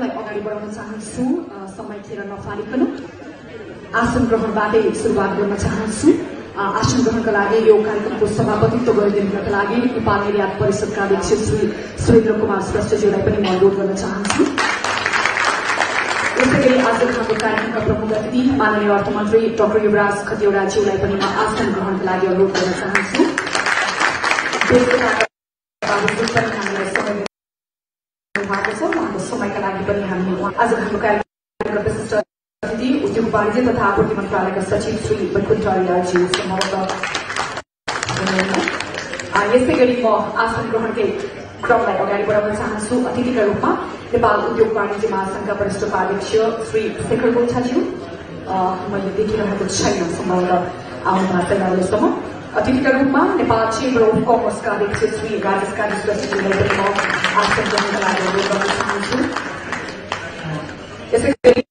कार्यक्रमलाई अगाडि बढाउन चाहन्छु। समय खेर नफालिकन आसन ग्रहणबाटै सुरुवात गर्न चाहन्छु। आसन ग्रहणका लागि यो कार्यक्रमको सभापतित्व गरिदिनुका लागि नेपाल निर्यात परिषदका अध्यक्ष श्री सुरेन्द्र कुमार श्रेष्ठज्यूलाई पनि म अनुरोध गर्न चाहन्छु। यसैगरी आजको हाम्रो कार्यक्रमका प्रमुख अतिथि माननीय अर्थमन्त्री डाक्टर युवराज खतिवड़ाज्यूलाई पनि म आसन ग्रहणका लागि अनुरोध गर्न चाहन्छु। समयका लागि पनि हामी आज हाम्रो कार्यक्रमका विशिष्ट अतिथि उद्योग वाणिज्य तथा आपूर्ति मन्त्रालयका सचिव श्री वैकुण्ठ अरियालज्यू यसै गरी म आसन ग्रहणकै क्रमलाई अगाडि बढाउन चाहन्छु। अतिथिका रूपमा नेपाल उद्योग वाणिज्य महासंघका वरिष्ठ उपाध्यक्ष श्री शेखर गोछाज्यू मैले देखिरहेको छैन, सम्भवतः आउनु भएको छैन अहिलेसम्म। अतिथिका रूपमा नेपाल चेम्बर अफ कमर्सका अध्यक्ष श्री राजेश कार्य श्रेष्ठज्यूलाई पनि म आसन ग्रहणका लागि अनुरोध गर्न चाहन्छु। यसै गरी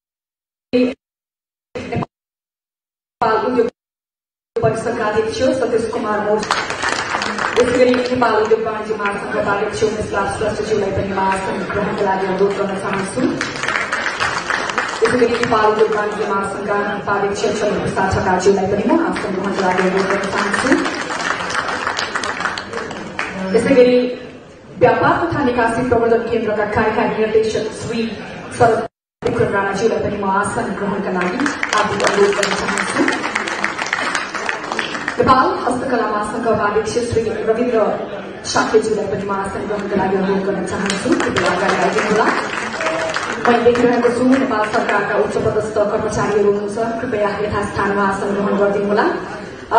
नेपाल उद्योग परिषदका अध्यक्ष सतीश कुमार मौर्य, यसै गरी नेपाल उद्योग वाणिज्य महासंघका उपाध्यक्ष उमेशलाल श्रेष्ठज्यूलाई पनि म आसन ग्रहणका लागि अनुरोध गर्न चाहन्छु। यसै गरी नेपाल उद्योग वाणिज्य महासंघका उपाध्यक्ष चन्द्र प्रसाद ठटालज्यूलाई पनि म आसन ग्रहणका लागि अनुरोध गर्न चाहन्छु। यसै गरी व्यापार तथा निकासी प्रवर्धन केन्द्रका कार्यकारी निर्देशक श्री शरद विक्रम राणाज्यूलाई पनि म आसन ग्रहणका लागि हार्दिक अनुरोध गर्न चाहन्छु। नेपाल हस्तकला महासंघका उपाध्यक्ष श्री रविन्द्र साक्यज्यूलाई पनि म आसन ग्रहणका लागि अनुरोध गर्न चाहन्छु। मैले देखिरहेको छु नेपाल सरकारका उच्चपदस्थ कर्मचारीहरू हुनुहुन्छ, कृपया यथास्थानमा आसन ग्रहण गरिदिनुहोला।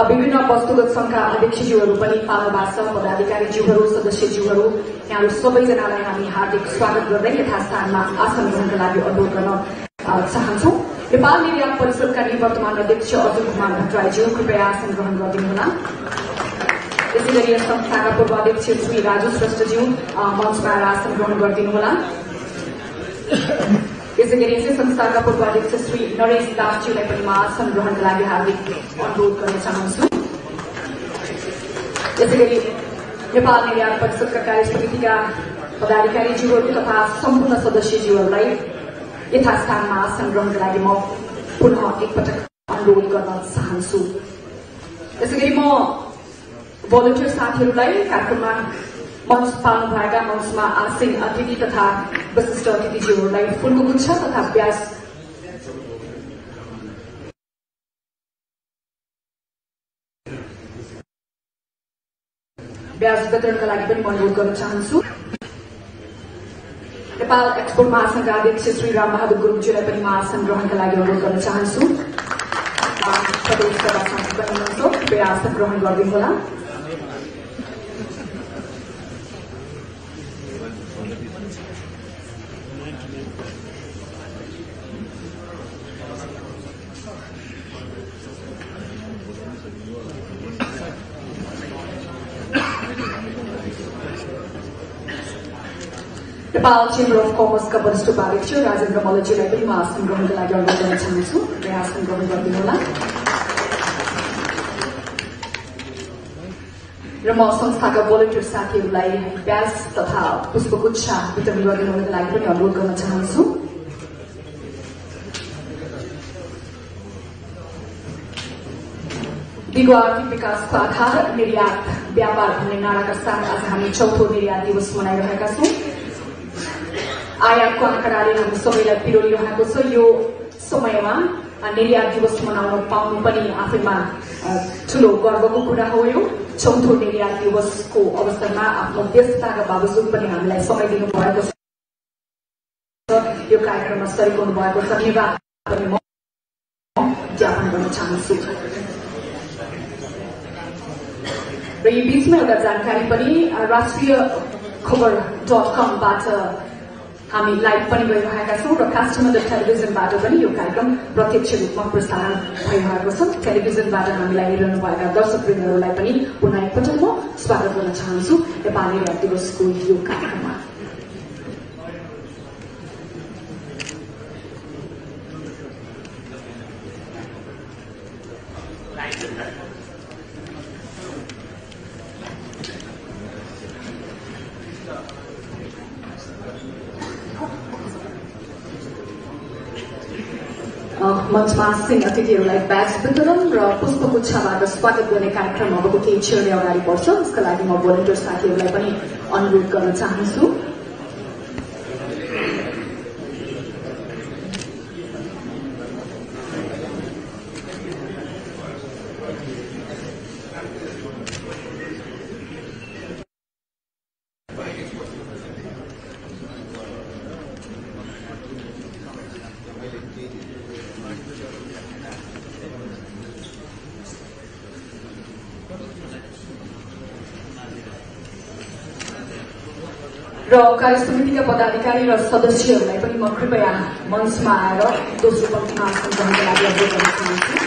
विभिन्न वस्तुगत संघका अध्यक्षज्यूहरू पनि पाल्नु भएको छ, पदाधिकारीज्यूहरू, सदस्यज्यूहरू, यहाँहरू सबैजनालाई हामी हार्दिक स्वागत गर्दै यथास्थानमा आसन ग्रहणका लागि अनुरोध गर्न चाहन्छौँ। नेपाल निर्यात परिषदका निवर्तमान अध्यक्ष अर्जुन कुमार भट्टराईज्यू कृपया आसन ग्रहण गरिदिनुहोला। यसै गरी यस संस्थाका पूर्व अध्यक्ष श्री राजु श्रेष्ठज्यू मञ्चमा आएर आसन ग्रहण गरिदिनुहोला। यसै गरी यसै संस्थाका पूर्व अध्यक्ष श्री नरेश दासज्यूलाई पनि म आसन ग्रहणका लागि हार्दिक अनुरोध गर्न चाहन्छु। यसै गरी नेपाल निर्यात परिषदका कार्यसमितिका पदाधिकारीज्यूहरू तथा सम्पूर्ण सदस्यज्यूहरूलाई यथास्थानमा आसन ग्रहणका लागि म पुनः एकपटक अनुरोध गर्न चाहन्छु। यसै गरी म भोलिन्टियर साथीहरूलाई कार्यक्रममा मञ्च पाल्नु भएका मञ्चमा आसीन अतिथि तथा विशिष्ट अतिथिज्यूहरूलाई फूलको गुच्छ तथा ब्याज वितरणका लागि पनि म अनुरोध गर्न चाहन्छु। नेपाल एक्सपोर्ट महासंघका अध्यक्ष श्री रामबहादुर गुरुङज्यूलाई पनि म आसन ग्रहणका लागि अनुरोध गर्न चाहन्छु। कृपया आसन ग्रहण गरिदिनुहोला। नेपाल चेम्बर अफ कमर्सका वरिष्ठ उपाध्यक्ष राजेन्द्र मल्लज्यूलाई पनि म आसन ग्रहणका लागि अनुरोध गर्न चाहन्छु। कृपया आसन ग्रहण गरिदिनुहोला। र म संस्थाका भोलिन्टियर साथीहरूलाई ब्याज तथा पुष्पगुच्छ वितरण गरिदिनुका लागि पनि अनुरोध गर्न चाहन्छु। दिगो आर्थिक विकासको आधार निर्यात व्यापार भन्ने नाराका साथ आज हामी चौथो निर्यात दिवस मनाइरहेका छौं। आयातको आँकडाले हामी सबैलाई पिरोलिरहेको छ। यो समयमा निर्यात दिवस मनाउन पाउनु पनि आफैमा ठूलो गर्वको कुरा हो। यो चौथो निर्यात दिवसको अवसरमा आफ्नो व्यस्तताका बावजुद पनि हामीलाई समय दिनुभएको छ, यो कार्यक्रममा सरिक हुनु भएको छ। धन्यवाद पनि म ज्ञापन गर्न चाहन्छु। र यो बीचमा एउटा जानकारी पनि राष्ट्रिय खबर.com-बाट हामी लाइभ पनि गरिरहेका छौं र काष्ठमण्डल टेलिभिजनबाट पनि यो कार्यक्रम प्रत्यक्ष रूपमा प्रसारण भइरहेको छ। टेलिभिजनबाट हामीलाई हेरिरहनुभएका दर्शकवृन्दहरूलाई पनि पुनः एकपटक म स्वागत गर्न चाहन्छु नेपाली निर्यात दिवसको यो कार्यक्रममा। मञ्चमा आसीन अतिथिहरूलाई ब्याज वितरण र पुष्पगुच्छाबाट स्वागत गर्ने कार्यक्रम अबको केही क्षण अगाडि बढ्छ। यसका लागि म भोलिन्टियर साथीहरूलाई पनि अनुरोध गर्न चाहन्छु। र कार्यसमितिका पदाधिकारी र सदस्यहरूलाई पनि म कृपया मञ्चमा आएर दोस्रो पङ्क्तिमा आसन ग्रहणका लागि अनुरोध गर्न चाहन्छु।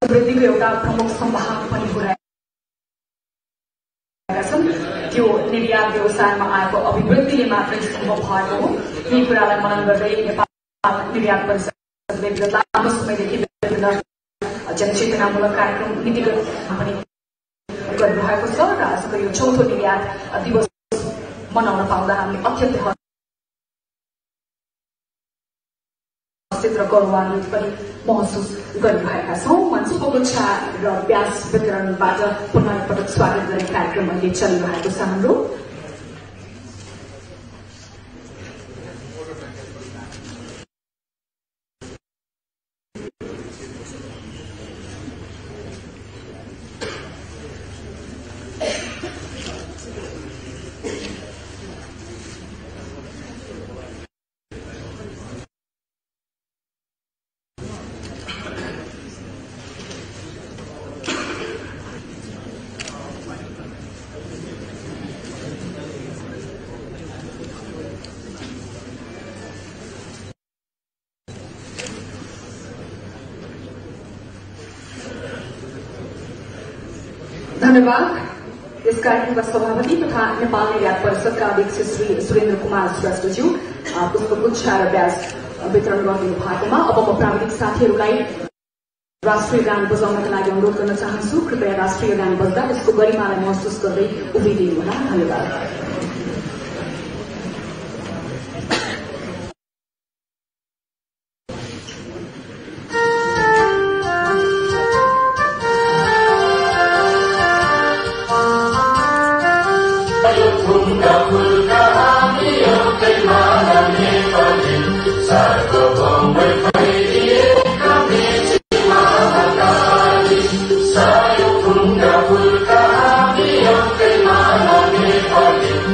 वृद्धिको एउटा प्रमुख सम्भावना पनि पुर्याएका छन्। त्यो निर्यात व्यवसायमा आएको अभिवृद्धिले मात्रै सम्भव भएको हो। यही कुरालाई मनन गर्दै नेपाल निर्यात परिषदले विगत लामो समयदेखि विभिन्न जनचेतनामूलक कार्यक्रम नीतिगत पनि गरिरहेको छ र आजको यो चौथो निर्यात दिवस मनाउन पाउँदा हामी अत्यन्तै र गौरवान्वित पनि महसुस गरिरहेका छौं। पुष्पगुच्छा र ब्याज वितरणबाट पुनः एकपटक स्वागत गर्ने कार्यक्रम अहिले चलिरहेको छ हाम्रो। धन्यवाद। इस कार्यक्रमका सभापति तथा नेपाल निर्यात परिषदका अध्यक्ष श्री सुरेन्द्र कुमार श्रेष्ठज्यू पुष्पगुच्छा र ब्याज वितरण गरिदिनु भएकोमा अब म प्राविधिक साथीहरूलाई राष्ट्रिय गान बजाउनका लागि अनुरोध गर्न चाहन्छु। कृपया राष्ट्रिय गान बज्दा यसको गरिमालाई महसुस गर्दै उभिदिनुहोला। धन्यवाद। Sayang pun dah berkah, biar kemana ni pergi.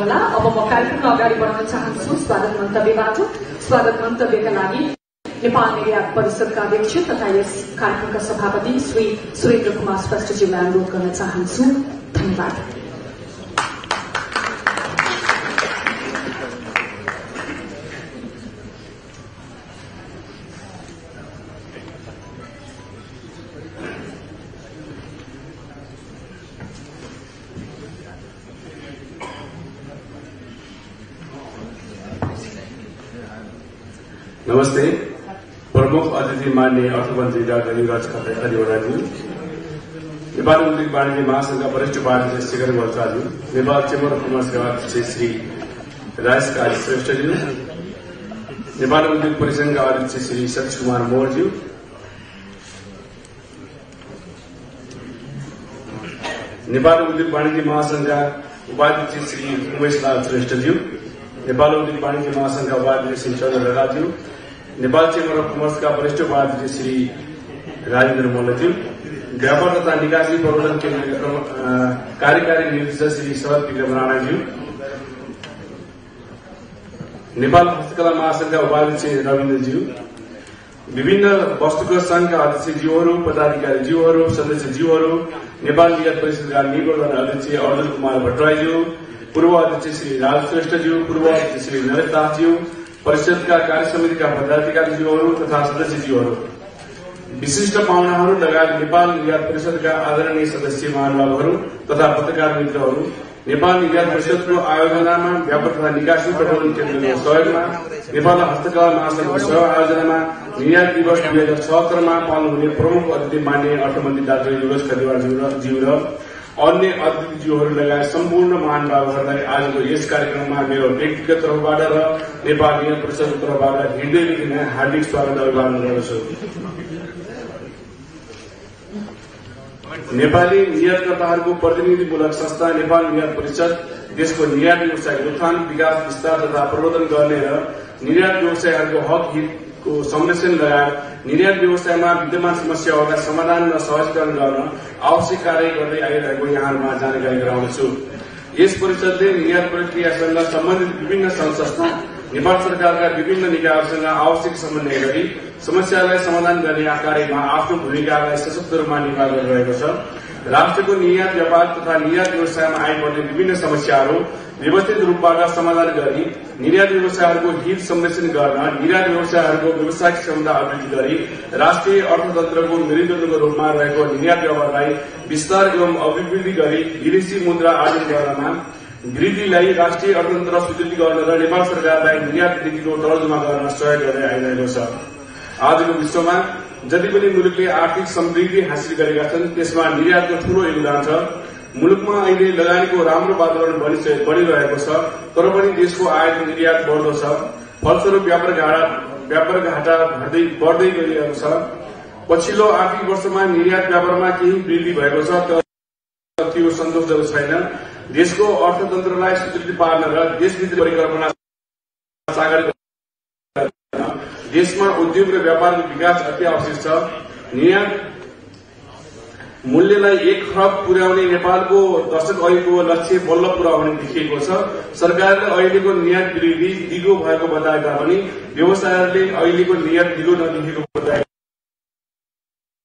होला। अब म कार्यक्रमलाई अगाडि बढाउन चाहन्छु स्वागत मन्तव्यबाट। स्वागत मन्तव्यका लागि नेपाल निर्यात परिषदका अध्यक्ष तथा यस कार्यक्रमका सभापति श्री सुरेन्द्र कुमार श्रेष्ठज्यूलाई अनुरोध गर्न चाहन्छु। धन्यवाद। नमस्ते। प्रमुख अतिथि माननीय अर्थमन्त्री डाक्टर युवराज खतिवड़ाजी, नेपाल उद्योग वाणिज्य महासंघका वरिष्ठ उपाध्यक्ष शेखर बल्चाजी, नेपाल चेम्बर अफ कमर्सका अध्यक्ष श्री राजेश काजी श्रेष्ठज्यू, नेपाल उद्योग परिसंघका अध्यक्ष श्री सतीश कुमार मोरज्यू, नेपाल उद्योग वाणिज्य महासंघका उपाध्यक्ष श्री उमेशलाल श्रेष्ठज्यू, नेपाल उद्योग वाणिज्य महासंघका उपाध्यक्ष श्री चन्द्र लगाज्यू, नेपाल चेम्बर अफ कमर्सका वरिष्ठ उपाध्यक्ष श्री राजेन्द्र मल्लज्यू, व्यापार तथा निकासी प्रबन्धन केन्द्रका कार्यकारी निर्देशक श्री शरद विक्रम राणाज्यू, नेपाल हस्तकला महासंघका उपाध्यक्ष रविन्द्रज्यू, विभिन्न वस्तुगत संघका अध्यक्षज्यूहरू, पदाधिकारीज्यूहरू, सदस्यज्यूहरू, नेपाल निर्यात परिषदका निवर्तमान अध्यक्ष अर्जुन कुमार भट्टराईज्यू, पूर्व अध्यक्ष श्री राज श्रेष्ठज्यू, पूर्व अध्यक्ष श्री नरेश दासज्यू, परिषदका कार्य समितिका पदाधिकारीज्यूहरू तथा सदस्यज्यूहरू, विशिष्ट पाहुनाहरू लगायत नेपाल निर्यात परिषदका आदरणीय सदस्य महानुभावहरू तथा पत्रकार मित्रहरू, नेपाल निर्यात परिषदको आयोजनामा व्यापार तथा निकासी प्रबन्धन केन्द्रको सहयोगमा नेपाल हस्तकला महासंघको सह आयोजनामा निर्यात दिवस 2076 मा पाल्नुहुने प्रमुख अतिथि माननीय अर्थमन्त्री डाक्टर युवराज खतिवड़ाज्यू र अन्य अतिथिज्यूहरू लगायत सम्पूर्ण महानुभावहरूलाई आजको यस कार्यक्रममा मेरो व्यक्तिगत तर्फबाट र नेपाल निर्यात परिषदको तर्फबाट हृदयदेखि नै हार्दिक स्वागत अभिवादन गर्दछु। नेपाली निर्यातकर्ताहरूको प्रतिनिधिमूलक संस्था नेपाल निर्यात परिषद देशको निर्यात व्यवसायको उत्थान, विकास, विस्तार तथा प्रवर्धन गर्ने र निर्यात व्यवसायहरूको हक हितको संरक्षण लगायत निर्यात व्यवसायमा विद्यमान समस्याहरूलाई समाधान र सहजीकरण गर्न आवश्यक कार्य गर्दै आइरहेको यहाँहरूमा जानकारी गराउनेछु। यस परिषदले निर्यात प्रक्रियासँग सम्बन्धित विभिन्न संघ संस्था, नेपाल सरकारका विभिन्न निकायहरूसँग आवश्यक समन्वय गरी समस्यालाई समाधान गर्ने कार्यमा आफ्नो भूमिकालाई सशक्त रूपमा निर्वाह गरिरहेको छ। राष्ट्रको निर्यात व्यापार तथा निर्यात व्यवसायमा आइपर्ने विभिन्न समस्याहरू व्यवस्थित रूपबाट समाधान गरी निर्यात व्यवसायहरूको हित संरक्षण गर्न, निर्यात व्यवसायहरूको व्यावसायिक क्षमता अभिवृद्धि गरी राष्ट्रिय अर्थतन्त्रको मेरुदण्डको रूपमा रहेको निर्यात व्यवहारलाई विस्तार एवं अभिवृद्धि गरी विदेशी मुद्रा आर्जन गर्नमा वृद्धिलाई राष्ट्रिय अर्थतन्त्र सुदृढ गर्न र नेपाल सरकारलाई निर्यात नीतिको तर्जुमा गर्न सहयोग गर्दै आइरहेको छ। आजको विश्वमा जति पनि मुलुकले आर्थिक समृद्धि हासिल गरेका छन् त्यसमा निर्यातको ठूलो योगदान छ। मुलुकमा अहिले लगानीको राम्रो वातावरण बनिरहेको छ, तर पनि देशको आयात निर्यात बढ्दो छ। फलस्वरूप व्यापार घाटा बढ्दै गइरहेको छ। पछिल्लो आर्थिक वर्षमा निर्यात व्यापारमा केही वृद्धि भएको छ, तर त्यो सन्तोषजनक छैन। देशको अर्थतन्त्रलाई सुदृढ पार्न र देशभित्र परिकल्पना साकार गर्न देशमा उद्योग र व्यापारको विकास अति आवश्यक छ। निर्यात मूल्यलाई 1 खरब पुर्याउने नेपालको दशक अघिको लक्ष्य बल्ल पूरा हुने देखिएको छ। सरकारले अहिलेको निर्यात वृद्धि दिगो भएको बताए तापनि व्यवसायहरूले अहिलेको निर्यात दिगो नदेखिएको बताएका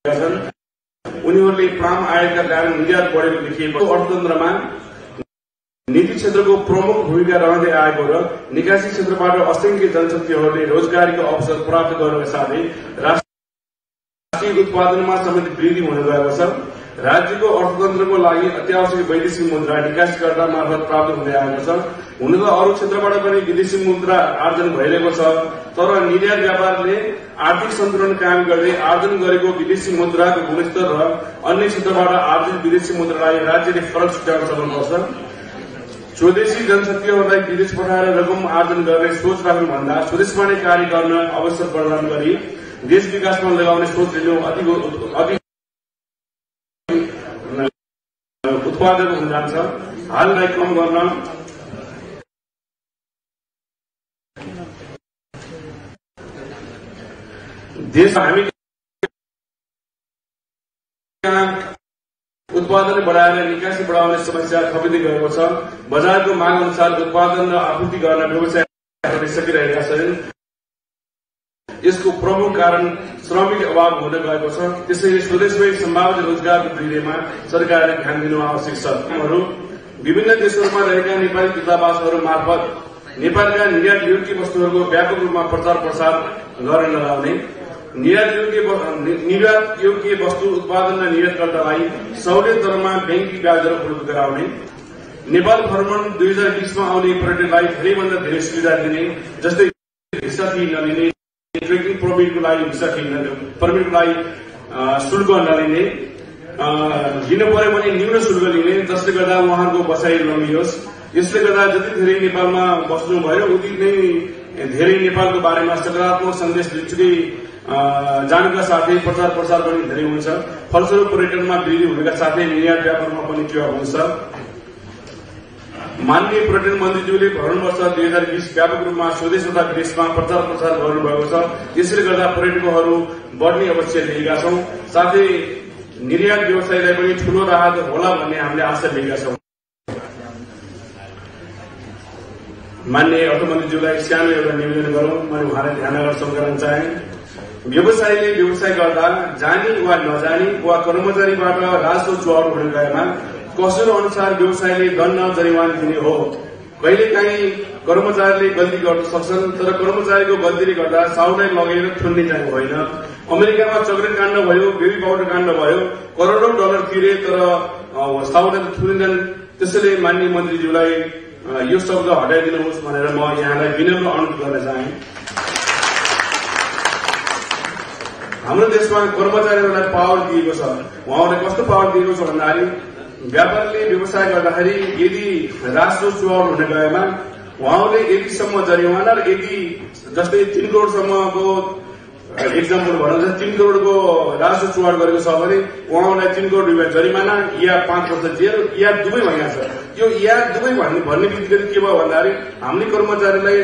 छन्। उनीहरूले पाम आयातका कारण निर्यात बढेको देखिएको अर्थतन्त्रमा नीति क्षेत्रको प्रमुख भूमिका रहँदै आएको र निकासी क्षेत्रबाट असंख्य जनशक्तिहरूले रोजगारीको अवसर प्राप्त गर्नका साथै राष्ट्रिय उत्पादनमा समेत वृद्धि हुन गएको छ। राज्यको अर्थतन्त्रको लागि अत्यावश्यक वैदेशिक मुद्रा निकासकर्ता मार्फत प्राप्त हुँदै आएको छ। हुन त अरू क्षेत्रबाट पनि विदेशी मुद्रा आर्जन भइरहेको छ, तर निर्यात व्यापारले आर्थिक सन्तुलन कायम गर्दै आर्जन गरेको विदेशी मुद्राको गुणस्तर र अन्य क्षेत्रबाट आर्जित विदेशी मुद्रालाई राज्यले फरक छुट्याउन सक्नुपर्छ। स्वदेशी जनशक्तिहरूलाई विदेश पठाएर रकम आर्जन गर्ने सोच राख्नुभन्दा स्वदेशमा नै कार्य गर्न अवसर प्रदान गरी देश विकासमा लगाउने सोच लिनु अति उत्पादक हुन जान्छ। हाललाई कम गर्न देश हामी उत्पादन बढाएर निकासी बढाउने समस्या थपिँदै गएको छ। बजारको माग अनुसार उत्पादन र आपूर्ति गर्न व्यवसायहरूले सकिरहेका छन्। यसको प्रमुख कारण श्रमिक अभाव हुन गएको छ। त्यसैले स्वदेशमै सम्भावित रोजगारको वृद्धिमा सरकारले ध्यान दिनु आवश्यक छ। विभिन्न देशहरूमा रहेका नेपाली दूतावासहरू मार्फत नेपालका निर्यात योग्य वस्तुहरूको व्यापक रूपमा प्रचार प्रसार गर्न लगाउने, निर्यात योग्य वस्तु उत्पादन र निर्यातकर्तालाई सहुलियत दरमा ब्याङ्किङ ब्याजहरू उपलब्ध गराउने, नेपाल भ्रमण 2020 मा आउने पर्यटकलाई धेरैभन्दा धेरै सुविधा दिने, जस्तै भिसा फी नलिने, ट्रेकिङ पर्मिटको लागि भिसा फी पर्मिटको लागि शुल्क नलिने, लिनु पर्यो भने न्यून शुल्क लिने, जसले गर्दा उहाँहरूको बसाइ लम्बियोस्। यसले गर्दा जति धेरै नेपालमा बस्नुभयो उति नै धेरै नेपालको बारेमा सकारात्मक सन्देश दिन्छुकै जानका साथै प्रचार प्रसार पनि धेरै हुन्छ। फलस्वरूप पर्यटनमा वृद्धि हुनका साथै निर्यात व्यापारमा पनि टेवा हुन्छ। माननीय पर्यटन मन्त्रीज्यूले भ्रमण वर्ष 2020 व्यापक रूपमा स्वदेश तथा विदेशमा प्रचार प्रसार गर्नुभएको छ। यसले गर्दा पर्यटकहरू बढ्ने अवश्य लिएका छौं। साथै निर्यात व्यवसायलाई पनि ठूलो राहत होला भन्ने हामीले आशा लिएका छौं। माननीय अर्थमन्त्रीज्यूलाई सानो एउटा निवेदन गरौं, मैले उहाँलाई ध्यान आकर्षण गर्न चाहे। व्यवसायले व्यवसाय गर्दा जानी वा नजानी वा कर्मचारीबाट राजस्व चुहाड हुन गएमा कसुर अनुसार व्यवसायले दण्ड जरिवाना दिने हो। कहिलेकाहीँ कर्मचारीले गल्ती गर्न सक्छन्, तर कर्मचारीको गल्तीले गर्दा साउलाई लगेर थुन्ने चाहिँ होइन। अमेरिकामा चक्लेट काण्ड भयो, बेबी पाउडर काण्ड भयो, करोडौं डलर तिरे तर साउलाई थुनिँदैन। त्यसैले माननीय मन्त्रीज्यूलाई यो शब्द हटाइदिनुहोस् भनेर म यहाँलाई विनम्र अनुरोध गर्न चाहे। हाम्रो देशमा कर्मचारीहरूलाई पावर दिएको छ। उहाँहरूले कस्तो पावर दिएको छ भन्दाखेरि व्यापारले व्यवसाय गर्दाखेरि यदि राजस्व चुहाड हुन गएमा उहाँले यतिसम्म जरिवाना र यदि जस्तै 3 करोडसम्मको एक्जाम्पल भनौँ 3 करोडको राजस्व चुहाड गरेको छ भने उहाँलाई 3 करोड रुपियाँ जरिमाना या 5 वर्ष जेल या दुवै भनिएको छ। यो या दुवै भन्ने बित्तिकै के भयो भन्दाखेरि हामीले कर्मचारीलाई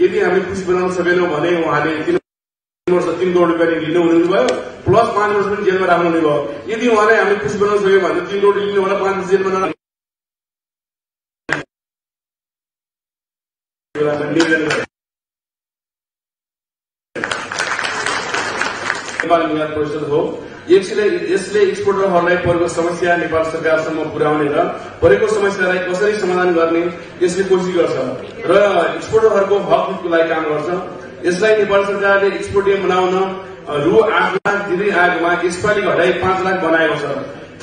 यदि हामीले खुसी बनाउन सकेनौं भने उहाँले 3 वर्ष 3 करोड रुपियाँ लिनु हुनुभयो प्लस 5 वर्ष पनि जेलमा राख्नु हुने भयो। यदि उहाँलाई हामीले खुसी बनाउन सक्यौं भने 3 करोड लिनु होला 5 वर्ष जेलमा निवेदन नेपाल निर्यात परिषद हो। यसले एक्सपोर्टरहरूलाई परेको समस्या नेपाल सरकारसम्म पुर्याउने र परेको समस्यालाई कसरी समाधान गर्ने यसले कोसिस गर्छ र एक्सपोर्टरहरूको हकको लागि काम गर्छ। यसलाई नेपाल सरकारले एक्सपोर्टियम बनाउन रु 8 लाख दिँदै आएकोमा यसपालि घटाई 5 लाख बनाएको छ।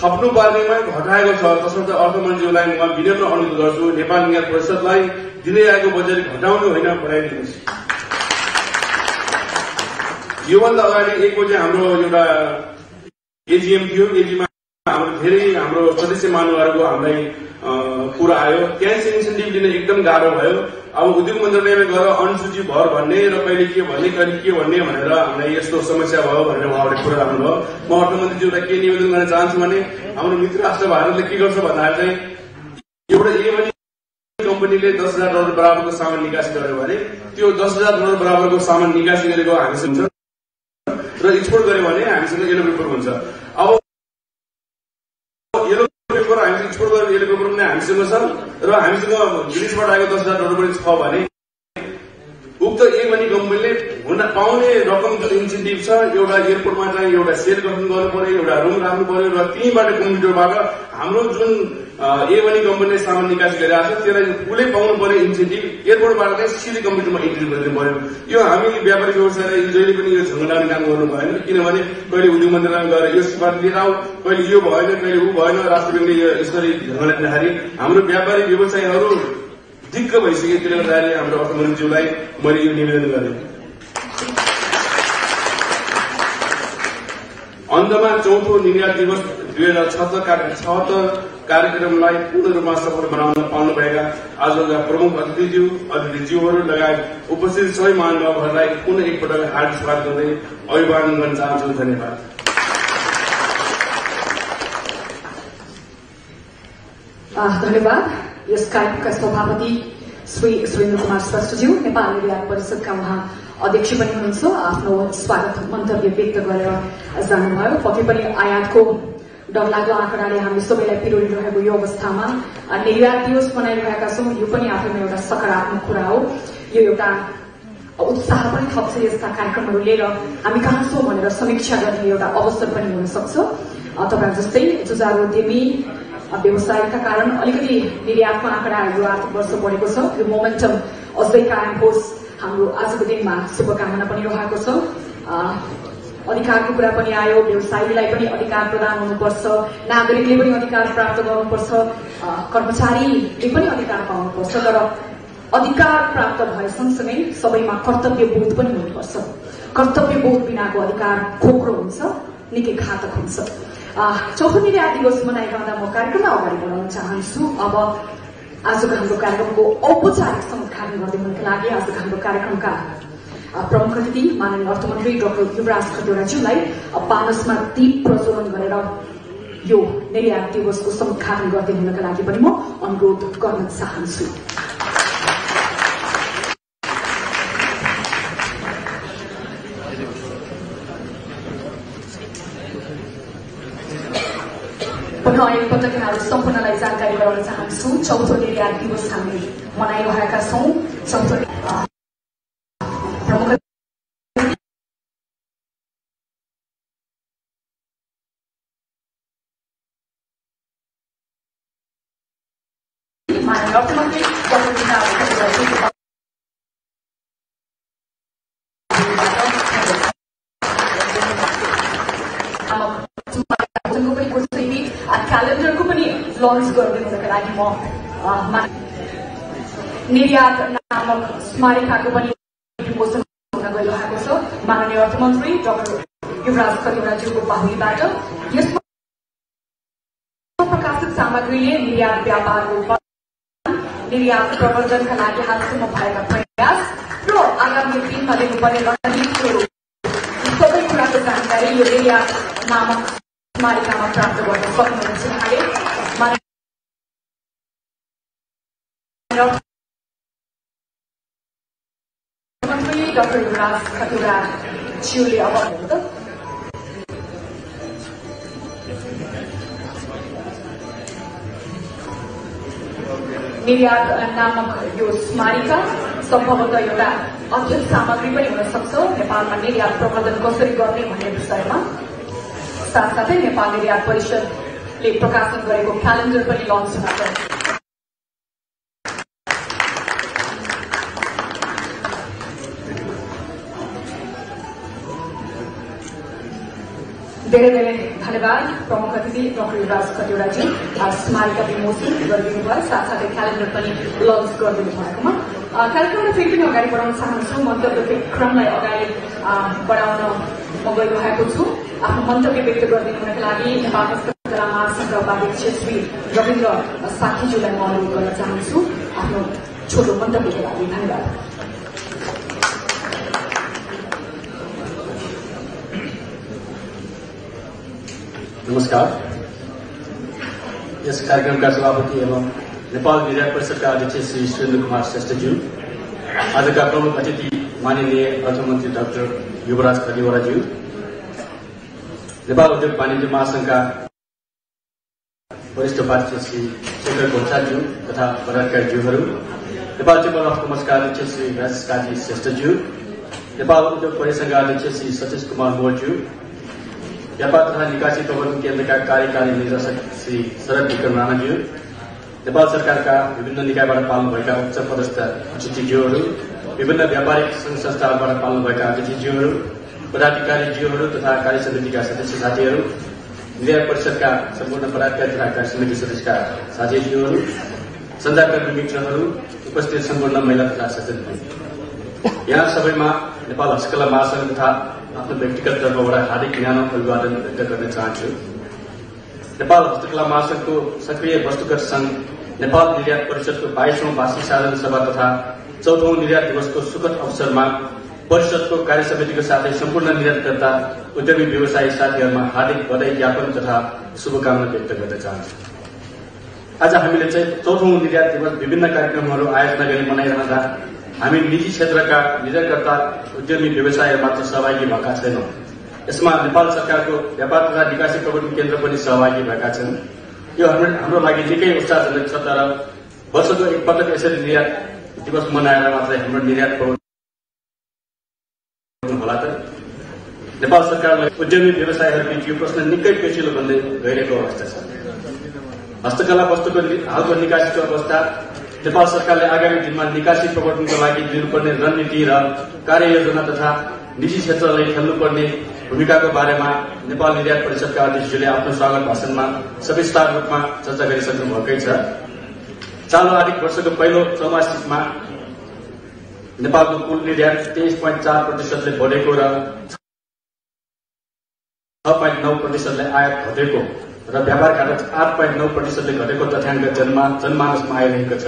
थप्नु पर्नेमा घटाएको छ। तसर्थ अर्थमन्त्रीलाई म विनम्र अनुरोध गर्छु, नेपाल निर्यात परिषदलाई दिँदै आएको बजेट घटाउनु होइन बढाइदिनुहोस्। योभन्दा अगाडि 1 बजे हाम्रो एउटा एजीएम थियो। एजीएममा हाम्रो सदस्य महानुभावहरूको हामीलाई कुरा आयो। क्यास इन्सेन्टिभ दिन एकदम गाह्रो भयो। अब उद्योग मन्त्रालयमा गएर अनुसूची भर भन्ने र कहिले के भन्ने भनेर हामीलाई यस्तो समस्या भयो भनेर उहाँहरूले कुरा राख्नुभयो। म अर्थमन्त्रीज्यूलाई के निवेदन गर्न चाहन्छु भने हाम्रो मित्र राष्ट्र भारतले के गर्छ भन्दाखेरि चाहिँ एउटा एभनी कम्पनीले 10,000 डलर बराबरको सामान निकासी गर्यो भने त्यो 10,000 डलर बराबरको सामान निकासी गरेको हामीसँग हुन्छ र एक्सपोर्ट गर्यो भने हामीसँग येलो पेपर हुन्छ। अब येलो पेपर हामीसँग एक्सपोर्ट गरेर येलो पेपर पनि हामीसँग छ र हामीसँग विदेशबाट आएको 10,000 डलर पनि छ भने उक्त एभनी कम्पनीले पाउने रकम इन्सेन्टिभ छ। एउटा एयरपोर्टमा चाहिँ एउटा सेल गठन गर्नु पर्यो, एउटा रुम राख्नु पर्यो र तीबाट कम्प्युटरबाट हाम्रो जुन एभनी कम्पनीले सामान निकासी गरिरहेको छ त्यसलाई उसले पाउनु पर्यो इन्सेन्टिभ। एयरपोर्टबाट चाहिँ सिधै कम्प्युटरमा इन्ट्री गरिदिनु पर्यो। यो हामी व्यापारी व्यवसायलाई जहिले पनि यो झगडाउने काम गर्नु भएन। किनभने कहिले उद्योग मन्त्रालयमा गएर यो सिफारिस लिएर आऊ, कहिले यो भएन, कहिले ऊ भएन, राष्ट्र ब्याङ्कले यसरी झगडा दिँदाखेरि हाम्रो व्यापारी व्यवसायहरू दिक्क भइसक्यो। त्यसले गर्दाखेरि हाम्रो अर्थमन्त्रीज्यूलाई मैले यो निवेदन गरेँ। अन्तमा 4थो निर्यात दिवस 2076 कार्यक्रमलाई पूर्ण रूपमा सफल बनाउन पाउनुभएका आजका प्रमुख अतिथिज्यूहरू लगायत उपस्थित सबै महानुभावहरूलाई पुनः एकपटक हार्दिक स्वागत गर्दै अभिवादन गर्न चाहन्छु। धन्यवाद। धन्यवाद। यस कार्यक्रमका सभापति श्री सुरेन्द्र कुमार श्रेष्ठज्यू नेपाल निर्यात परिषदका उहाँ अध्यक्ष पनि हुनुहुन्छ। आफ्नो स्वागत मन्तव्य व्यक्त गरेर जानुभयो। पक्कै पनि आयातको डरलाग्दो आँकडाले हामी सबैलाई पिरोडिरहेको यो अवस्थामा निर्यात दिवस मनाइरहेका छौँ। यो पनि आफैमा एउटा सकारात्मक कुरा हो। यो एउटा उत्साह पनि थप्छ। यस्ता कार्यक्रमहरू लिएर हामी कहाँ छौँ भनेर समीक्षा गर्ने एउटा अवसर पनि हुन सक्छ। तपाईँ जस्तै जुझारु उद्यमी व्यवसायका कारण अलिकति निर्यातमा आँकडा यो आर्थिक वर्ष बढेको छ। यो मोमेन्टम अझै कायम होस्, हाम्रो आजको दिनमा शुभकामना पनि रहेको छ। अधिकारको कुरा पनि आयो। व्यवसायीलाई पनि अधिकार प्रदान हुनुपर्छ, नागरिकले पनि अधिकार प्राप्त गर्नुपर्छ, कर्मचारीले पनि अधिकार पाउनुपर्छ। तर अधिकार प्राप्त भए सँगसँगै सबैमा कर्तव्यबोध पनि हुनुपर्छ। कर्तव्यबोध बिनाको अधिकार खोक्रो हुन्छ, निकै घातक हुन्छ। चौथो निर्यात दिवस मनाइरहँदा म कार्यक्रमलाई अगाडि बढाउन चाहन्छु। अब आजको हाम्रो कार्यक्रमको औपचारिक उद्घाटन गरिदिनुको लागि आजको हाम्रो कार्यक्रमका प्रमुख अतिथि माननीय अर्थमन्त्री डाक्टर युवराज खतिवड़ाज्यूलाई पानसमा दीप प्रज्वलन गरेर यो निर्यात दिवसको उद्घाटन गरिदिनुका लागि पनि म अनुरोध गर्न चाहन्छु। पुनः एकपटक यहाँहरू सम्पूर्णलाई जानकारी गराउन चाहन्छु। चौथो निर्यात दिवस हामी मनाइरहेका छौँ। चौथो प्रमुख माननीय अर्थमन्त्री डाक्टर युवराज खतिवड़ाज्यू क्यालेन्डरको पनि लन्च गरिदिनुका लागि म निर्यात नामक स्मारिकाको पनि विमोचन हुन गइरहेको छ। माननीय अर्थमन्त्री डाक्टर युवराज खतिवड़ाज्यूको बाहुलीबाट यसमा प्रकाशित सामग्रीले निर्यात व्यापारको निर्यात प्रवर्धनका लागि हालसम्म भएका प्रयास र आगामी दिनमा दिनुपर्ने रणनीतिहरू सबै कुराको जानकारी यो निर्यात नामक स्मारिकामा प्राप्त गर्न सक्नुहुन्छ। उहाँले मन्त्री डाक्टर युवराज खतिवड़ाज्यूले अब निर्यात नामक यो स्मारिका सम्भवतः एउटा अध्ययन सामग्री पनि हुन सक्छ नेपालमा निर्यात प्रवर्धन कसरी गर्ने भन्ने विषयमा। साथसाथै नेपाल निर्यात परिषदले प्रकाशन गरेको क्यालेन्डर पनि लन्च हुँदैछ। धेरै धेरै धन्यवाद प्रमुख अतिथि डाक्टर युवराज खतिवड़ाज्यू स्मारिका विमोचन गरिदिनु भयो, साथसाथै क्यालेन्डर पनि लन्च गरिदिनु भएकोमा। कार्यक्रमलाई फेरि पनि अगाडि बढाउन चाहन्छु। मन्तव्यको क्रमलाई अगाडि बढाउन म गइरहेको छु। आफ्नो मन्तव्य व्यक्त गरिदिनुका लागि नेपाल हस्तकला महासंघका उपाध्यक्ष श्री रविन्द्र साथीज्यूलाई म अनुरोध गर्न चाहन्छु आफ्नो छोटो मन्तव्यको लागि। धन्यवाद। नमस्कार। यस कार्यक्रमका सभापति एवं नेपाल निर्यात परिषदका अध्यक्ष श्री सुरेन्द्र कुमार श्रेष्ठज्यू, आजका प्रमुख अतिथि माननीय अर्थमन्त्री डाक्टर युवराज खतिवड़ाज्यू, नेपाल उद्योग वाणिज्य महासंघका वरिष्ठ उपाध्यक्ष श्री शेखर घोषाज्यू तथा पदाधिकारीज्यूहरू, नेपाल चेम्बर अफ कमर्सका अध्यक्ष श्री राजेश काजी श्रेष्ठज्यू, नेपाल उद्योग परिसंघका अध्यक्ष श्री सतीश कुमार मोरज्यू, व्यापार तथा निकासी प्रबन्धन केन्द्रका कार्यकारी निर्देशक श्री शरद विक्रम राणाज्यू, नेपाल सरकारका विभिन्न निकायबाट पाल्नुभएका उच्च पदस्थ अतिथिज्यूहरू, विभिन्न व्यापारिक संघ संस्थाहरूबाट पाल्नुभएका अतिथिज्यूहरू, पदाधिकारीज्यूहरू तथा कार्य समितिका सदस्य साथीहरू, निर्यात परिषदका सम्पूर्ण पदाधिकारी तथा कार्य समिति सदस्यका साथीज्यूहरू, सञ्चारकर्मी मित्रहरू, उपस्थित सम्पूर्ण महिला तथा सज्जनहरू, यहाँ सबैमा नेपाल हस्तकला महासंघ तथा आफ्नो व्यक्तिगत तर्फबाट हार्दिक न्यानो अभिवादन व्यक्त गर्न चाहन्छु। नेपाल हस्तकला महासंघको सक्रिय वस्तुगत संघ नेपाल निर्यात परिषदको 22औं वार्षिक साधारण सभा तथा 4औं निर्यात दिवसको सुखद अवसरमा परिषदको कार्य समितिको साथै सम्पूर्ण निर्यातकर्ता उद्यमी व्यवसायी साथीहरूमा हार्दिक बधाई ज्ञापन तथा शुभकामना व्यक्त गर्न चाहन्छु। आज हामीले चाहिँ 4औं निर्यात दिवस विभिन्न कार्यक्रमहरू आयोजना गरी मनाइरहँदा हामी निजी क्षेत्रका निर्यातकर्ता उद्यमी व्यवसायहरू मात्र सहभागी भएका छैनौं। यसमा नेपाल सरकारको व्यापार तथा निकासी प्रवर्तन केन्द्र पनि सहभागी भएका छन्। यो हाम्रो लागि निकै उत्साहजनक छ। तर वर्षको एकपटक यसरी निर्यात दिवस मनाएर मात्रै हाम्रो निर्यात प्रवर्तन होला त? नेपाल सरकारलाई उद्यमी व्यवसायहरूबीच यो प्रश्न निकै पेचिलो बन्दै गइरहेको अवस्था छ। हस्तकला वस्तुको हालको निकासीको अवस्था, नेपाल सरकारले आगामी दिनमा निकासी प्रवर्तनको लागि लिनुपर्ने रणनीति र कार्ययोजना तथा निजी क्षेत्रले खेल्नुपर्ने भूमिकाको बारेमा नेपाल निर्यात परिषदका अध्यक्षज्यूले आफ्नो स्वागत भाषणमा सविस्तार रूपमा चर्चा गरिसक्नु भएकै छ। चालु आर्थिक वर्षको पहिलो त्रैमासिकमा नेपालको कुल निर्यात 23.4% बढेको र 6.9% आयात घटेको र व्यापार घाटा 8.9% घटेको तथ्याङ्क जनमानसमा आइरहेको छ।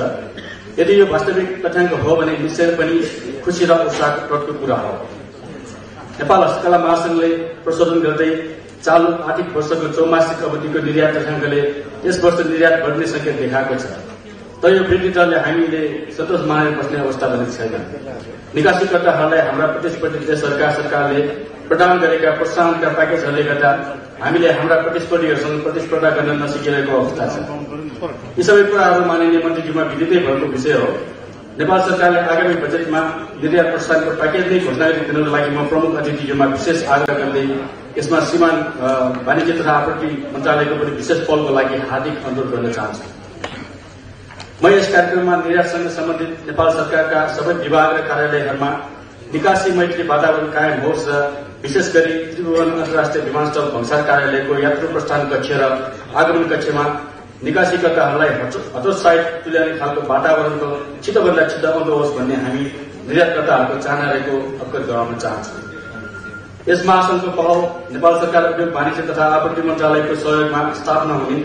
यदि यो वास्तविक तथ्याङ्क हो भने निश्चय पनि खुशी र उत्साहप्रदको कुरा हो। नेपाल हस्तकला महासंघले प्रशोधन गर्दै चालु आर्थिक वर्षको चौमासिक अवधिको निर्यात तथ्याङ्कले यस वर्ष निर्यात बढ्ने संकेत देखाएको छ। तर यो वृद्धि दरले हामीले सन्तोष मानेर बस्ने अवस्था बनेको छैन। निकासीकर्ताहरूलाई हाम्रा प्रतिस्पर्धी देशहरूका सरकारले प्रदान गरेका प्रोत्साहनका प्याकेजहरूले गर्दा हामीले हाम्रा प्रतिस्पर्धीहरूसँग प्रतिस्पर्धा गर्न नसिकिरहेको अवस्था छ। यी सबै कुराहरू माननीय मन्त्रीज्यूमा विदितै भएको विषय हो। नेपाल सरकारले आगामी बजेटमा निर्यात प्रोत्साहनको प्याकेज नै घोषणा गरिदिनको लागि म प्रमुख अतिथिज्यूमा विशेष आग्रह गर्दै यसमा श्रीमान वाणिज्य तथा आपूर्ति मन्त्रालयको पनि विशेष पहलको लागि हार्दिक अनुरोध गर्न चाहन्छु। म यस कार्यक्रममा निर्यातसँग सम्बन्धित नेपाल सरकारका सबै विभाग र कार्यालयहरूमा निकासी मैत्री वातावरण कायम होस् र विशेष गरी त्रिभुवन अन्तर्राष्ट्रिय विमानस्थल भन्सार कार्यालयको यात्रु प्रस्थान कक्ष र आगमन कक्षमा निकासीकर्ताहरूलाई हतोत्साहित तुल्याउने खालको वातावरणको छिटोभन्दा छिटो आउँदो होस् भन्ने हामी निर्यातकर्ताहरूको चाहना रहेको अवगत गराउन चाहन्छौँ। यस महासंघको पहल नेपाल सरकार उद्योग वाणिज्य तथा आपूर्ति मन्त्रालयको सहयोगमा स्थापना हुने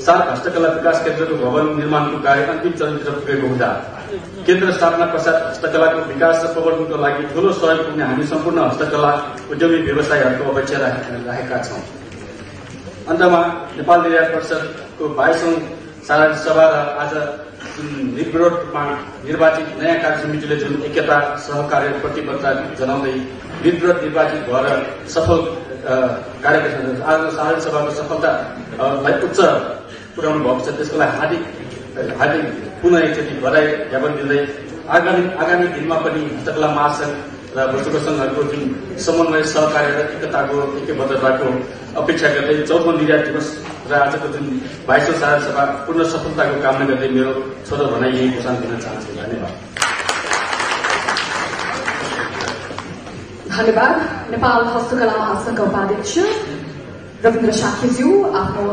सार्क हस्तकला विकास केन्द्रको भवन निर्माणको कार्य अन्तिम चरणतिर पुगेको हुँदा केन्द्र स्थापना पश्चात हस्तकलाको विकास र प्रवर्धनको लागि ठूलो सहयोग पुग्ने हामी सम्पूर्ण हस्तकला उद्यमी व्यवसायहरूको अपेक्षा राखेका छौं। अन्तमा नेपाल निर्यात परिषदको 22औं साधारण सभा र आज निर्विरोधमा निर्वाचित नयाँ कार्य समितिले जुन एकता सहकार्य प्रतिबद्धता जनाउँदै निर्विरोध निर्वाचित भएर सफल कार्यका आज साधारण सभाको सफलतालाई उच्च पुर्याउनु भएको छ। त्यसको लागि हार्दिक पुनः एकचोटि बधाई ज्ञापन दिँदै आगामी दिनमा पनि हस्तकला महासंघ र वस्तुको संघहरूको जुन समन्वय सहकार्य र एकताको ऐक्यबद्धताको अपेक्षा गर्दै 14औं निर्यात दिवस र आजको जुन 22औं साधारण सभा पूर्ण सफलताको कामना गर्दै मेरो छोटो भनाइ यही घोषणा दिन चाहन्छु। धन्यवाद। धन्यवाद। नेपाल हस्तकला महासंघका उपाध्यक्ष रविन्द्र साक्यज्यू आफ्नो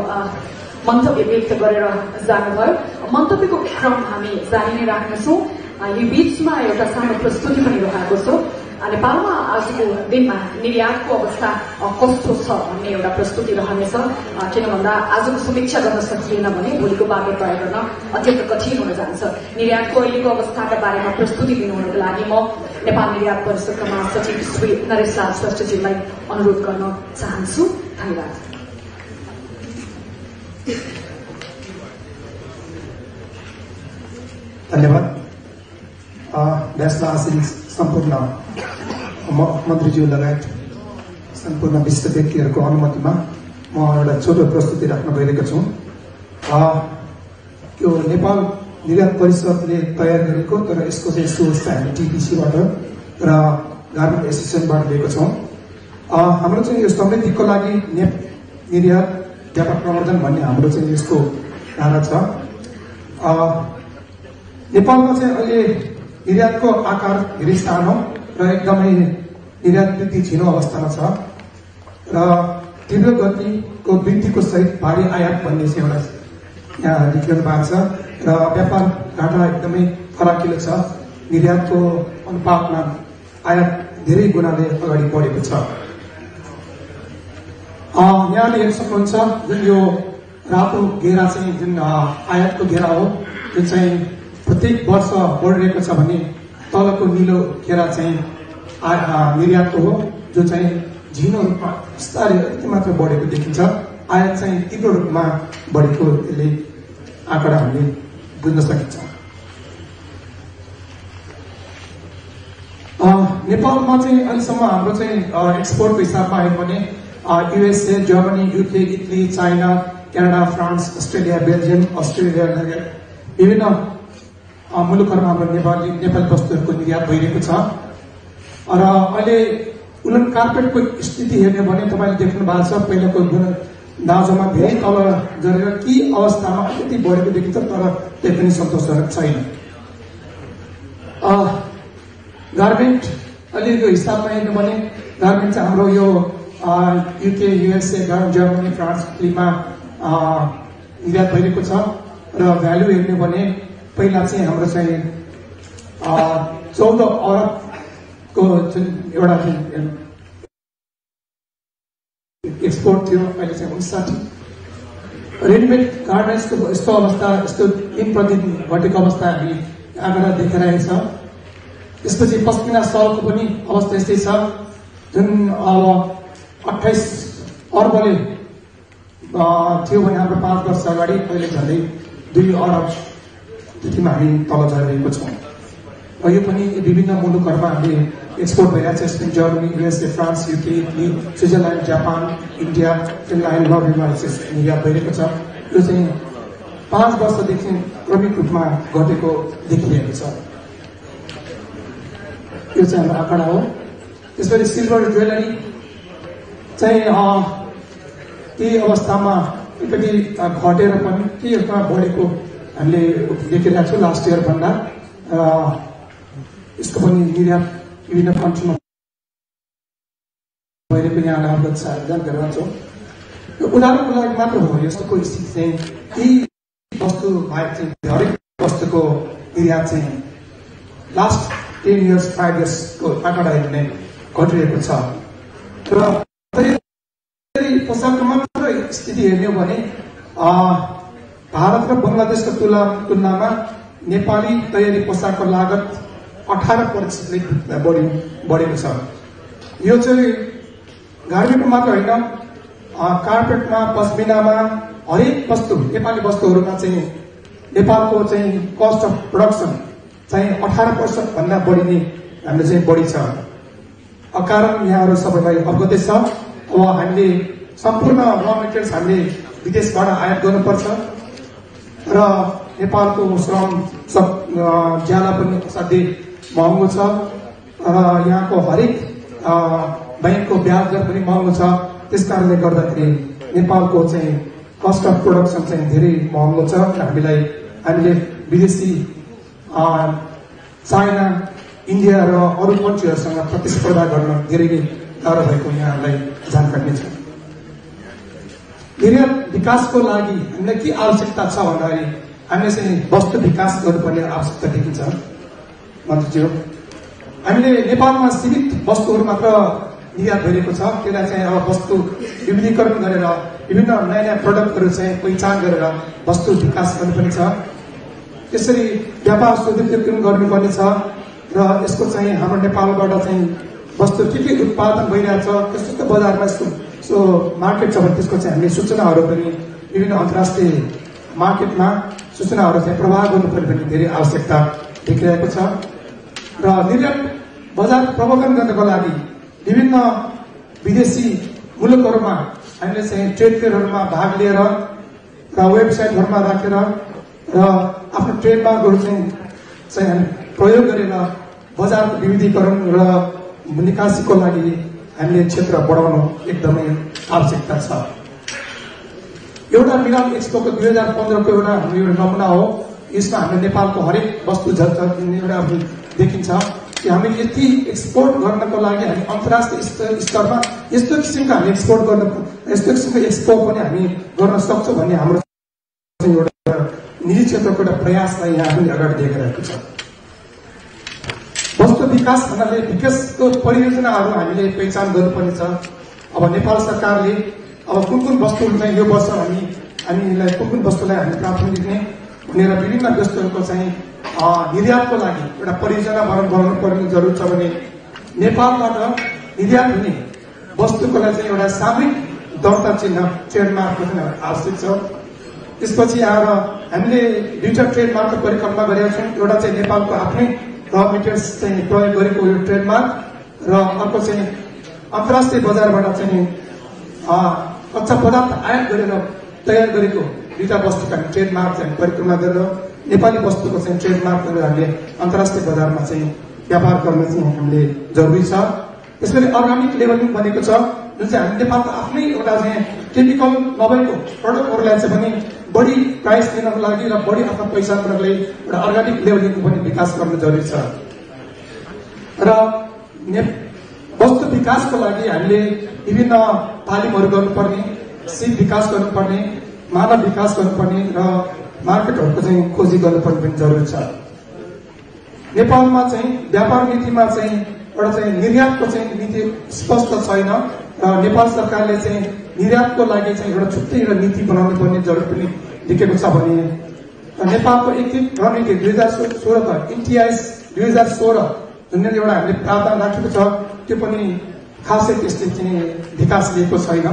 मन्तव्य व्यक्त गरेर जानुभयो। मन्तव्यको क्रम हामी जारी नै राख्नेछौँ। यो बीचमा एउटा सानो प्रस्तुति पनि राखेको छ। नेपालमा आजको दिनमा निर्यातको अवस्था कस्तो छ भन्ने एउटा प्रस्तुति रहनेछ। किन भन्दा आजको समीक्षा गर्न सकिएन भने भोलिको बाटो तय गर्न अत्यन्त कठिन हुन जान्छ। निर्यातको अहिलेको अवस्थाका बारेमा प्रस्तुति दिनुहुनको लागि म नेपाल निर्यात परिषदका महासचिव श्री नरेश लाल श्रेष्ठज्यूलाई अनुरोध गर्न चाहन्छु। धन्यवाद। धन्यवाद। देशमा आसीन सम्पूर्ण मन्त्रीज्यू लगायत सम्पूर्ण विशिष्ट व्यक्तिहरूको अनुमतिमा म एउटा छोटो प्रस्तुति राख्न गइरहेको छु। यो नेपाल निर्यात परिषदले तयार गरेको तर यसको चाहिँ सोर्स चाहिँ हामी टिपिसीबाट र गार्मेन्ट एसोसिएसनबाट लिएको छौँ। हाम्रो चाहिँ यो समृद्धिको लागि निर्यात व्यापार प्रवर्धन भन्ने हाम्रो चाहिँ यसको नारा छ। नेपालमा चाहिँ अहिले निर्यातको आकार धेरै सानो र एकदमै निर्यात वृद्धि छिनो अवस्थामा छ र तीव्र गतिको वृद्धिको सहित भारी आयात भन्ने चाहिँ एउटा यहाँ लेखिनु भएको छ र व्यापार घाटा एकदमै फराकिलो छ। निर्यातको अनुपातमा आयात धेरै गुणाले अगाडि बढेको छ। यहाँले हेर्न सक्नुहुन्छ जुन यो रातो घेरा चाहिँ जुन आयातको घेरा हो जुन चाहिँ प्रत्येक वर्ष बढिरहेको छ भने तलको निलो घेरा चाहिँ निर्यातको हो जो चाहिँ झिनो रूपमा बिस्तारै यति मात्र बढेको देखिन्छ। आयात चाहिँ तीव्र रूपमा बढेको यसले आँकडा हामीले बुझ्न सकिन्छ। नेपालमा चाहिँ अहिलेसम्म हाम्रो चाहिँ एक्सपोर्टको हिसाबमा आयो भने USA, Germany, UK, Italy, China, Canada, France, Australia, Belgium, Australia विभिन्न मुलुकहरूमा हाम्रो नेपाली वस्तुहरूको निर्यात भइरहेको छ। र अहिले उलन कार्पेटको स्थिति हेर्ने भने तपाईँले देख्नु भएको छ, पहिलाको दाजोमा धेरै तल झरेर के अवस्थामा अलिकति बढेको देखिन्छ, तर त्यही पनि सन्तोषजनक छैन। गार्मेन्ट अहिलेको हिसाबमा हेर्नु भने गार्मेन्ट चाहिँ हाम्रो यो युके, युएसए, जर्मनी, फ्रान्स, इटलीमा निर्यात भइरहेको छ। र भ्यालु हेर्ने भने पहिला चाहिँ हाम्रो चाहिँ 14 अरबको एउटा एक्सपोर्ट थियो, अहिले चाहिँ 59। रेडिमेड गार्मेन्ट्सको यस्तो अवस्था, यस्तो दिन प्रतिदिन घटेको अवस्था हामी आँकडा देखिरहेको छ। त्यसपछि पश्मिना सलको पनि अवस्था यस्तै छ, जुन अब 28 अर्बले थियो भने हाम्रो 5 वर्ष अगाडि, अहिले झन्डै 2 अरब त्यतिमा हामी तल झरिरहेको छौँ। र यो पनि विभिन्न मुलुकहरूमा हामीले एक्सपोर्ट भइरहेको छ। यसमा Germany, USA, France, UK, Italy, Switzerland, Japan, India, Finland, नर्वेमा निर्यात भइरहेको छ। यो चाहिँ 5 वर्षदेखि क्रमिक रूपमा घटेको देखिरहेको छ। यो चाहिँ हाम्रो आँकडा हो। त्यसपछि सिल्भर ज्वेलरी चाहिँ केही अवस्थामा अलिकति घटेर पनि केही अवस्थामा बढेको हामीले देखिरहेको छौँ लास्ट इयर भन्दा। यसको पनि निर्यात विभिन्न कन्ट्रीमा भइरहेको यहाँलाई अवगत जानकारी गराउँछौँ। यो उदाहरणको लागि मात्र हो, यस्तोको स्थिति चाहिँ केही वस्तु बाहेक चाहिँ हरेक वस्तुको निर्यात चाहिँ लास्ट 10 इयर्स 5 इयर्सको आँकडा हेर्ने घटिरहेको छ। र पोसाकको मात्र स्थिति हेर्ने हो भने भारत र बङ्गलादेशको तुलनामा नेपाली तयारी पोसाकको लागत 18% बढेको छ। यो चाहिँ गार्मेन्टमा मात्र होइन, कार्पेटमा, पश्मिनामा, हरेक वस्तु नेपाली वस्तुहरूमा चाहिँ नेपालको चाहिँ कस्ट अफ प्रोडक्सन चाहिँ 18% भन्दा बढी नै हामीले चाहिँ बढी छ। कारण यहाँहरू सबैलाई अवगतै छ। अब हामीले सम्पूर्ण र मेटेरियल्स हामीले विदेशबाट आयात गर्नुपर्छ र नेपालको श्रम ज्याला पनि असाध्यै महँगो छ र यहाँको हरेक बैंकको ब्याज दर पनि महँगो छ। त्यस कारणले गर्दाखेरि नेपालको चाहिँ कस्ट अफ प्रोडक्सन चाहिँ धेरै महँगो छ। हामीले विदेशी चाइना, इन्डिया र अरू कन्ट्रीहरूसँग प्रतिस्पर्धा गर्न धेरै नै गाह्रो भएको यहाँहरूलाई जानकारी नै छ। निर्यात विकासको लागि हामीलाई के आवश्यकता छ भन्दाखेरि हामीले चाहिँ वस्तु विकास गर्नुपर्ने आवश्यकता देखिन्छ। मन्त्रीज्यू, हामीले नेपालमा सीमित वस्तुहरू मात्र निर्यात भइरहेको छ। त्यसलाई चाहिँ अब वस्तु विविधीकरण गरेर विभिन्न नयाँ नयाँ प्रडक्टहरू चाहिँ पहिचान गरेर वस्तु विकास गर्नुपर्ने छ। त्यसरी व्यापार सुदृढीकरण गर्नुपर्ने छ र यसको चाहिँ हाम्रो नेपालबाट चाहिँ वस्तु के उत्पादन भइरहेछ, कस्तो बजारमा यसको मार्केट छ भने त्यसको चाहिँ हामीले सूचनाहरू पनि विभिन्न अन्तर्राष्ट्रिय मार्केटमा सूचनाहरू चाहिँ प्रवाह गर्नुपर्ने पनि धेरै आवश्यकता देखिरहेको छ। र निर्यात बजार प्रबन्धन गर्नको लागि विभिन्न विदेशी मुलुकहरूमा हामीले चाहिँ ट्रेड फेयरहरूमा भाग लिएर र वेबसाइटहरूमा राखेर र आफ्नो ट्रेडमार्कहरू चाहिँ हामी प्रयोग गरेर बजारको विविधीकरण र निकासीको लागि हामीले क्षेत्र बढाउनु एकदमै आवश्यकता छ। एउटा मिलान एक्सपोको 2015को एउटा नमुना हो। यसमा हामीले नेपालको हरेक वस्तु एउटा देखिन्छ कि हामी यति एक्सपोर्ट गर्नको लागि हामी अन्तर्राष्ट्रिय स्तरमा यस्तो किसिमको हामी एक्सपोर्ट गर्न, यस्तो किसिमको एक्सपो पनि हामी गर्न सक्छौँ भन्ने हाम्रो एउटा निजी क्षेत्रको एउटा प्रयासलाई यहाँ पनि अगाडि देखाइरहेको छ। वस्तु विकास भन्नाले विकासको परियोजनाहरू हामीले पहिचान गर्नुपर्ने छ। अब नेपाल सरकारले अब कुन वस्तुहरू चाहिँ यो वर्ष हामीलाई कुन वस्तुलाई हामी प्राथमिक दिने भनेर विभिन्न वस्तुहरूको चाहिँ निर्यातको लागि एउटा परियोजना बनाउनु पर्ने जरुरत छ भने नेपालबाट निर्यात हुने वस्तुको लागि चाहिँ एउटा सामूहिक दर्ता चिन्ह ट्रेडमार्कको पनि आवश्यक छ। त्यसपछि आएर हामीले दुईटा ट्रेडमार्कको परिकल्पना गरेका छौँ। एउटा चाहिँ नेपालको आफ्नै र मेटेरियल्स चाहिँ प्रयोग गरेको यो ट्रेडमार्क र अर्को चाहिँ अन्तर्राष्ट्रिय बजारबाट चाहिँ कच्चा पदार्थ आयात गरेर तयार गरेको दुईटा वस्तुका ट्रेडमार्क चाहिँ परिक्रमा गरेर नेपाली वस्तुको चाहिँ ट्रेडमार्क गरेर हामीले अन्तर्राष्ट्रिय बजारमा चाहिँ व्यापार गर्न चाहिँ हामीले जरुरी छ। त्यसैले अर्गानिक लेबलिङ भनेको छ जुन चाहिँ हामी नेपालको आफ्नै एउटा चाहिँ केमिकल नभएको प्रडक्टहरूलाई चाहिँ पनि बढी प्राइस दिनको लागि र बढी आफ्नो पैसा दिनको लागि एउटा अर्गानिक लेबलिङको पनि विकास गर्न जरुरी छ। र वस्तु विकासको लागि हामीले विभिन्न तालिमहरू गर्नुपर्ने, सिप विकास गर्नुपर्ने, मानव विकास गर्नुपर्ने र मार्केटहरूको चाहिँ खोजी गर्नुपर्ने पनि जरुरी छ। नेपालमा चाहिँ व्यापार नीतिमा चाहिँ एउटा चाहिँ निर्यातको चाहिँ नीति स्पष्ट छैन र नेपाल सरकारले चाहिँ निर्यातको लागि चाहिँ एउटा छुट्टै एउटा नीति बनाउनु पर्ने जरुरत पनि देखेको छ भने नेपालको एक रणनीति 2016 इन्टिआइएस 2016 जुन एउटा हामीले प्रावधान राखेको छ त्यो पनि खासै त्यसले चाहिँ विकास लिएको छैन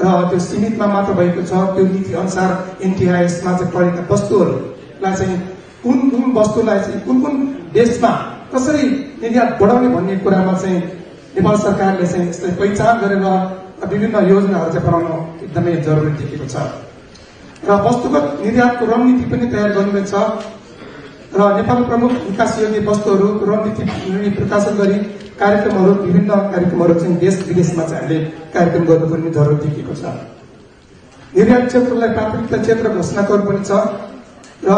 र त्यो सीमितमा मात्र भएको छ। त्यो नीति अनुसार एनटीआईएसमा चाहिँ परेका वस्तुहरूलाई चाहिँ कुन कुन वस्तुलाई चाहिँ कुन कुन देशमा कसरी निर्यात बढाउने भन्ने कुरामा चाहिँ नेपाल सरकारले चाहिँ यसलाई पहिचान गरेर विभिन्न योजनाहरू चाहिँ बनाउन एकदमै जरुरी देखिएको छ र वस्तुगत निर्यातको रणनीति पनि तयार गर्नुपर्छ र नेपाल प्रमुख विकास योग्य वस्तुहरू रणनीति प्रकाशन गरी कार्यक्रमहरू विभिन्न कार्यक्रमहरू चाहिँ देश विदेशमा चाहिँ हामीले कार्यक्रम गर्नुपर्ने जरुरत देखिएको छ। निर्यात क्षेत्रलाई प्राथमिकता क्षेत्र घोषणा गर्नुपर्ने छ र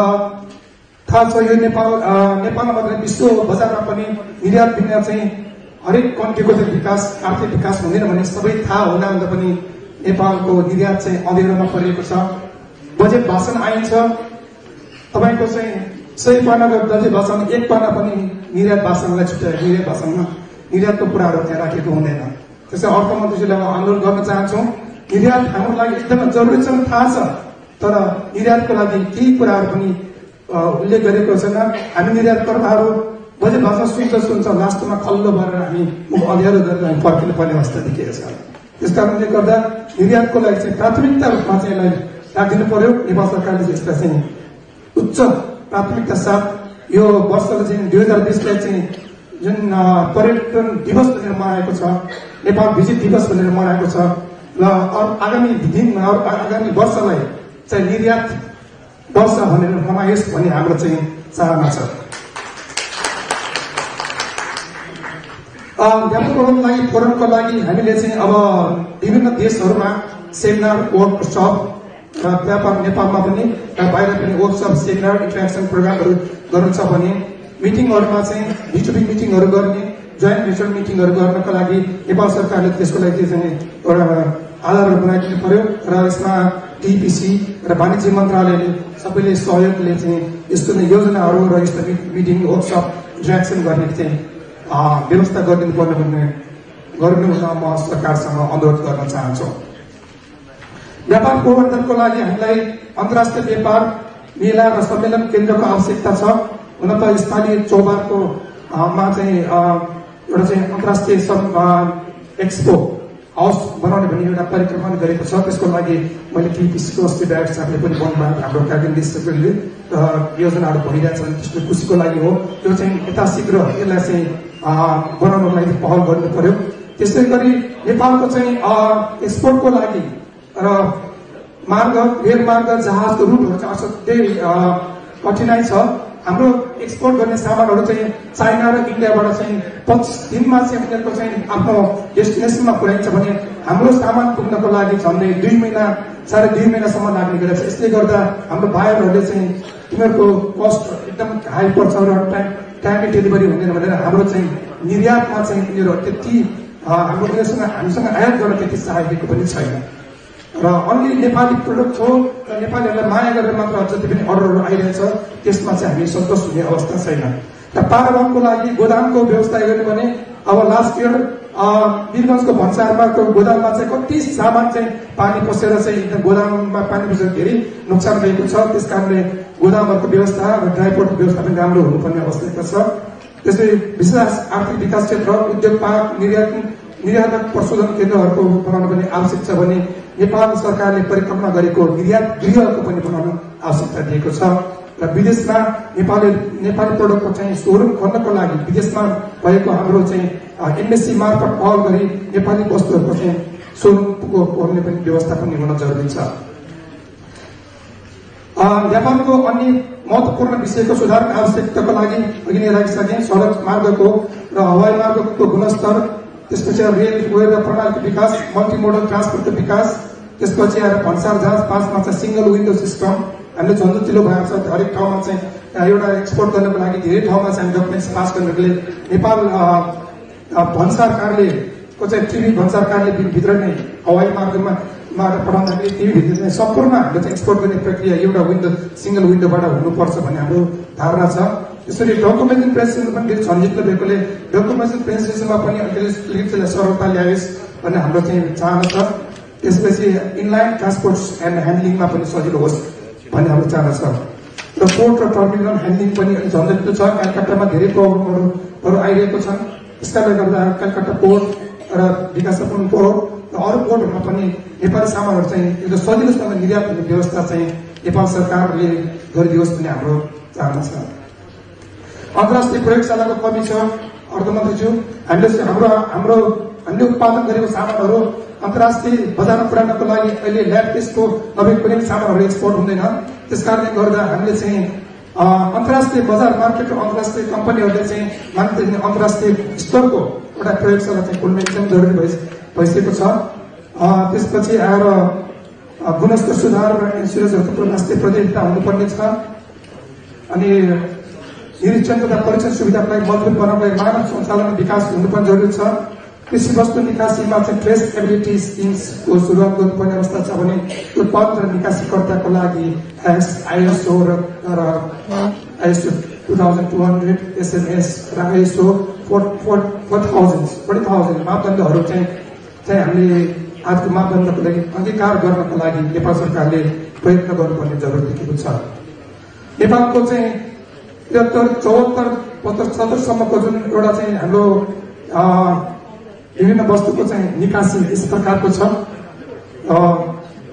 थाहा छ यो नेपालमा मात्र विश्व बजारमा पनि निर्यात बिना चाहिँ हरेक कन्ट्रीको चाहिँ विकास आर्थिक विकास हुँदैन भन्ने सबै थाहा हुँदा पनि नेपालको निर्यात चाहिँ अँध्यारोमा परेको छ। बजेट भाषण आइन्छ तपाईको चाहिँ 100 पानाको बजेट भाषण 1 पाना पनि निर्यात भाषणलाई छुट्याएर निर्यात भाषणमा निर्यातको कुराहरू त्यहाँ राखेको हुँदैन। त्यसै अर्थमन्त्रीजीलाई म अनुरोध गर्न चाहन्छु निर्यात हाम्रो लागि एकदमै जरुरी छ थाहा छ तर निर्यातको लागि केही कुराहरू पनि उल्लेख गरेको छैन। हामी निर्यातकर्ताहरू बजेट भाषण सुन्छ लास्टमा खल्लो भएर हामी मुख अँध्यारो गरेर हामी फर्किनु पर्ने अवस्था देखिएको छ। त्यस कारणले गर्दा निर्यातको लागि चाहिँ प्राथमिकता रूपमा चाहिँ यसलाई राखिदिनु पर्यो। नेपाल सरकारले यसलाई चाहिँ उच्च प्राथमिकता साथ यो वर्षले चाहिँ 2020लाई चाहिँ जुन पर्यटन दिवस भनेर मनाएको छ, नेपाल भिजिट दिवस भनेर मनाएको छ र आगामी वर्षलाई चाहिँ निर्यात वर्ष भनेर मनाइयोस् भन्ने हाम्रो चाहिँ चाहना छ। व्यापारको लागि फोरमको लागि हामीले चाहिँ अब विभिन्न देशहरूमा सेमिनार वर्कसप र व्यापार नेपालमा पनि र बाहिर पनि वर्कसप सेमिनार इन्टरेक्सन प्रोग्रामहरू गर्नु छ भने मिटिङहरूमा चाहिँ B2B मिटिङहरू गर्ने जोइन्ट भेन्चर मिटिङहरू गर्नको लागि नेपाल सरकारले त्यसको लागि चाहिँ एउटा आधारहरू बनाइदिनु पर्यो र यसमा टिपिसी र वाणिज्य मन्त्रालयले सबैले सहयोगले चाहिँ यस्तो योजनाहरू र यस्तो मिटिङ वर्कसप इन्टरेक्सन गर्ने चाहिँ व्यवस्था गरिदिनु पर्ने भन्ने गर्नु म सरकारसँग अनुरोध गर्न चाहन्छु। व्यापार प्रबन्धनको लागि हामीलाई अन्तर्राष्ट्रिय व्यापार मेला र सम्मेलन केन्द्रको आवश्यकता छ। हुन त स्थानीय चौबारको मा चाहिँ एउटा चाहिँ अन्तर्राष्ट्रिय एक्सपो हाउस बनाउने भन्ने एउटा परिकल्पना गरेको छ। त्यसको लागि मैले टिपिसीको अस्ति डाइरेक्टर साहबले पनि भन्नुभयो हाम्रो कार्यक्रम डिस्ट्रिक्टले योजनाहरू भइरहेछ भने त्यसको खुसीको लागि हो। त्यो चाहिँ यथाशीघ्र यसलाई चाहिँ बनाउनको लागि पहल गर्नु पर्यो। त्यसै गरी नेपालको चाहिँ एक्सपोर्टको लागि र मार्ग रेलमार्ग जहाजको रुटहरू चाहिँ असाध्यै कठिनाइ छ। हाम्रो एक्सपोर्ट गर्ने सामानहरू चाहिँ चाइना र इन्डियाबाट चाहिँ 25 दिनमा चाहिँ उनीहरूको चाहिँ आफ्नो डेस्टिनेसनमा पुर्याइन्छ भने हाम्रो सामान पुग्नको लागि झन्डै 2 महिना 2.5 महिनासम्म लाग्ने गरेको छ। यसले गर्दा हाम्रो बायरहरूले चाहिँ तिनीहरूको कस्ट एकदम हाई पर्छ र टाइमली डेलिभरी हुँदैन भनेर हाम्रो चाहिँ निर्यातमा चाहिँ उनीहरू त्यति हामीसँग आयात गर्न त्यति सहायक पनि छैन र अन्य नेपाली प्रोडक्ट हो र नेपालीहरूलाई माया गरेर मात्र जति पनि अर्डरहरू आइरहेछ त्यसमा चाहिँ हामी सन्तोष हुने अवस्था छैन। र पारवानको लागि गोदामको व्यवस्था गर्नु भने अब लास्ट इयर वीरगञ्जको भन्सारमा गोदाममा चाहिँ कति सामान चाहिँ पानी पसेर चाहिँ एकदम गोदाममा पानी पसेर धेरै नोक्सान भएको छ। त्यस कारणले गोदामहरूको व्यवस्था र ड्राइपोर्टको व्यवस्था पनि राम्रो हुनुपर्ने आवश्यकता छ। त्यसै विशेष आर्थिक विकास क्षेत्र उद्योग पार्क निर्यातक प्रशोधन केन्द्रहरूको बनाउन पनि आवश्यक छ भने नेपाल सरकारले परिकल्पना गरेको निर्यात गृहको पनि बनाउन आवश्यकता दिएको छ। र र विदेशमा नेपाली प्रोडक्टको चाहिँ सोरुम खोल्नको लागि विदेशमा भएको हाम्रो चाहिँ एमएससी मार्फत पहल गरी नेपाली वस्तुहरूको चाहिँ सोरुमको खोल्ने पनि व्यवस्था पनि हुन जरुरी छ। व्यापारको अन्य महत्वपूर्ण विषयको सुधारको आवश्यकताको लागि अघि नै राखिसके सडक मार्गको र हवाई मार्गको गुणस्तर, त्यसपछि रेलवे र प्रणालीको विकास, मल्टिमोडल ट्रान्सपोर्टको विकास, त्यसपछि आएर भन्सार जहाज पासमा चाहिँ सिंगल विन्डो सिस्टम हामीले झन्झटिलो भएको छ। हरेक ठाउँमा चाहिँ एउटा एक्सपोर्ट गर्नको लागि धेरै ठाउँमा चाहिँ डकुमेन्ट्स पास गर्नुले नेपाल भन्सार कार्यको चाहिँ टिभी भन्सार कार्य भित्र नै हवाई मार्गमा पठाउँदाखेरि टिभी भित्र चाहिँ सम्पूर्ण हामीले चाहिँ एक्सपोर्ट गर्ने प्रक्रिया एउटा विन्डो सिंगल विन्डोबाट हुनुपर्छ भन्ने हाम्रो धारणा छ। त्यसरी डकुमेन्टेसन प्रेसिडेन्ट पनि धेरै झन्झटिलो भएकोले डकुमेन्टेसन प्रेसिडेन्टमा पनि अलिकति सरलता ल्याइयोस् भन्ने हाम्रो चाहिँ चाहना छ। त्यसपछि इनलाइन ट्रान्सपोर्ट एन्ड ह्यान्डलिङमा पनि सजिलो होस् भन्ने हाम्रो चाहना छ। र पोर्ट र टर्मिनल ह्यान्डलिङ पनि अलिक झन्झटिलो छ। कलकत्तामा धेरै प्रब्लमहरू आइरहेको छन्। यसकारणले गर्दा कलकत्ता पोर्ट र विकासपूर्ण पोर्ट र अरू पोर्टहरूमा पनि नेपाली सामानहरू चाहिँ एकदम सजिलोसँग निर्यात हुने व्यवस्था चाहिँ नेपाल सरकारले गरिदियोस् भन्ने हाम्रो चाहना छ। अन्तर्राष्ट्रिय प्रयोगशालाको कमी छ। अर्थमन्त्रीज्यू, हामीले उत्पादन गरेको सामानहरू अन्तर्राष्ट्रिय बजारमा पुर्याउनको लागि अहिले ल्याब टेस्टको नभए कुनै सामानहरू एक्सपोर्ट हुँदैन। त्यसकारणले गर्दा हामीले चाहिँ अन्तर्राष्ट्रिय बजार मार्केट र अन्तर्राष्ट्रिय कम्पनीहरूले चाहिँ मान्यता दिने अन्तर्राष्ट्रिय स्तरको एउटा प्रयोगशाला चाहिँ खोल्ने एकदम जरुरी भइसकेको छ। त्यसपछि आएर गुणस्तर सुधार र इन्सुरेन्सहरूको राष्ट्रिय प्रतियोगिता हुनुपर्ने छ। अनि निरीक्षण तथा परीक्षण सुविधाको लागि मजबुत बनाउनको लागि मानव संसाधन विकास हुनुपर्ने जरुरी छ। कृषि वस्तु निकासीमा चाहिँ ट्रेसेबिलिटी स्किम्सको सुरुवात गर्नुपर्ने अवस्था छ भने उत्पादन र निकासीकर्ताको लागि आइएसओ र आइएसओ 2200 SMS र आइएसओ 40,000 मापदण्डहरू चाहिँ हामीले आजको मापदण्डको लागि अंगीकार गर्नको लागि नेपाल सरकारले प्रयत्न गर्नुपर्ने जरुरत देखिएको छ। नेपालको चाहिँ 73, 74, 75 सम्मको जुन एउटा चाहिँ हाम्रो विभिन्न वस्तुको चाहिँ निकासी यस प्रकारको छ।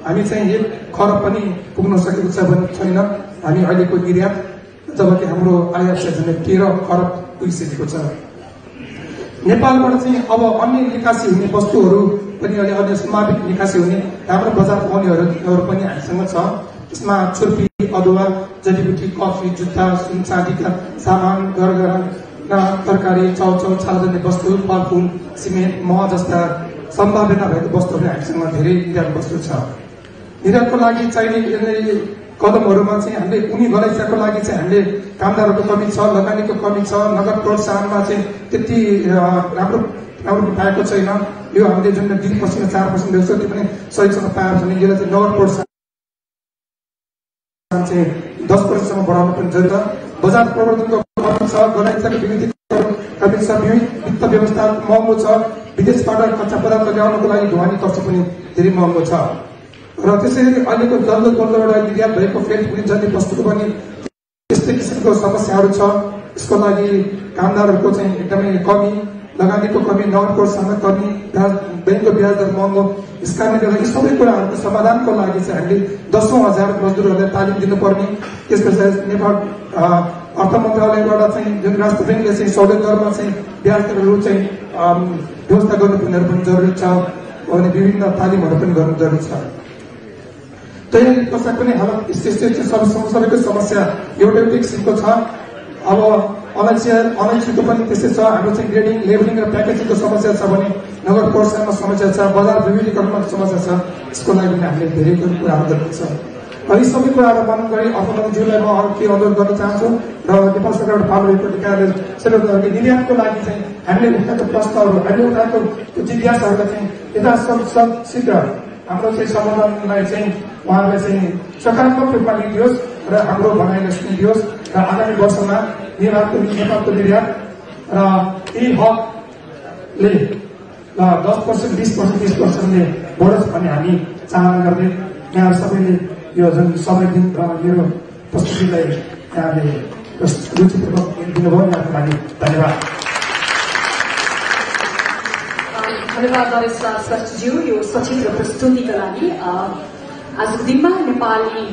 हामी चाहिँ 1 खरब पनि पुग्न सकेको छ भने छैन। हामी अहिलेको निर्यात जबकि हाम्रो आयात चाहिँ 13 खरब पुगिसकेको छ। नेपालबाट चाहिँ अब अन्य निकासी हुने वस्तुहरू पनि अहिले अन्य समाविक निकासी हुने राम्रो बजार पाउनेहरू पनि हामीसँग छ। यसमा छुर्पी, अदुवा, जडीबुटी, कफी, जुत्ता, सुन चाँदीका सामान, गरगहना, तरकारी, चाउचाउ, छालाजन्य वस्तु, फलफुल, सिमेन्ट, मह जस्ता सम्भावना भएको वस्तुहरू हामीसँग धेरै निर्यात वस्तु छ। निर्यातको लागि चाहिने कदमहरूमा चाहिँ हामीले उनी गलैँचाको लागि चाहिँ हामीले कामदारहरूको कमी छ, लगानीको कमी छ, नगद प्रोत्साहनमा चाहिँ त्यति राम्रो पाएको छैन। यो हामीले जुन 3% 4% देख्छौँ त्यो पनि सहीसँग पाएको छैन। यसलाई चाहिँ नगद प्रोत्साहन चाहिँ 10% बढाउनु पनि जरुरी छ। बजार प्रवर्धनको कमी छ, गलैँचाको विविधीकरण कमी छ, वित्त व्यवस्था महँगो छ, विदेशबाट कच्चा पदार्थ ल्याउनको लागि ढुवानी खर्च पनि धेरै महँगो छ। र त्यसैगरी अहिलेको जल्दो एउटा निर्यात भएको फेल जन्य वस्तुको पनि त्यस्तै किसिमको समस्याहरू छ। यसको लागि कामदारहरूको चाहिँ एकदमै कमी, लगानीको कमी, नगद प्रोत्साहनको कमी, बैंकको ब्याज दर महँगो। यस कारणले गर्दा यी सबै कुराहरूको समाधानको लागि चाहिँ हामीले 10,000 मजदुरहरूलाई तालिम दिनुपर्ने। त्यसपछि नेपाल अर्थ मन्त्रालयबाट चाहिँ जुन राष्ट्र ब्याङ्कले चाहिँ सहुलियत दरमा चाहिँ ब्याज दरहरू चाहिँ व्यवस्था गर्नुपर्नेहरू पनि जरुरी छ अनि विभिन्न तालिमहरू पनि गर्नु जरुरी छ। त्यही पश्चात पनि हालत सबैको समस्या एउटै किसिमको छ। अब अलैँचीको पनि त्यस्तै छ। हाम्रो चाहिँ ग्रेडिङ, लेबलिङ र प्याकेजिङको समस्या छ भने नगद प्रोत्साहनमा समस्या छ, बजार विविधीकरणमा समस्या छ। यसको लागि पनि हामीले धेरै कुराहरू गर्नुपर्छ। यी सबै कुराहरू वर्णन गरी अर्थमन्त्रीज्यूलाई म अरू के अनुरोध गर्न चाहन्छु र नेपाल सरकारबाट पालो भएको निकायले निर्यातको लागि चाहिँ हामीले उठाएको प्रश्नहरू, हामीले उठाएको जिज्ञासाहरूलाई चाहिँ यथाशीघ्र हाम्रो चाहिँ सम्मेलनलाई चाहिँ उहाँलाई चाहिँ सकारात्मक रूपमा लिइदियोस् र हाम्रो भनाइलाई सुनिदियोस् र आगामी वर्षमा नेपालको निर्यात र यी हकले 10%, 20%, 30%ले बढोस् भन्ने हामी चाहना गर्दै यहाँ सबैले यो जुन समय दिन मेरो प्रस्तुतिलाई यहाँले रुचिपूर्वक दिनुभयो यहाँको लागि धन्यवाद। धन्यवाद नरेश श्रेष्ठज्यू यो सचित्र प्रस्तुतिका लागि। आजको दिनमा नेपाली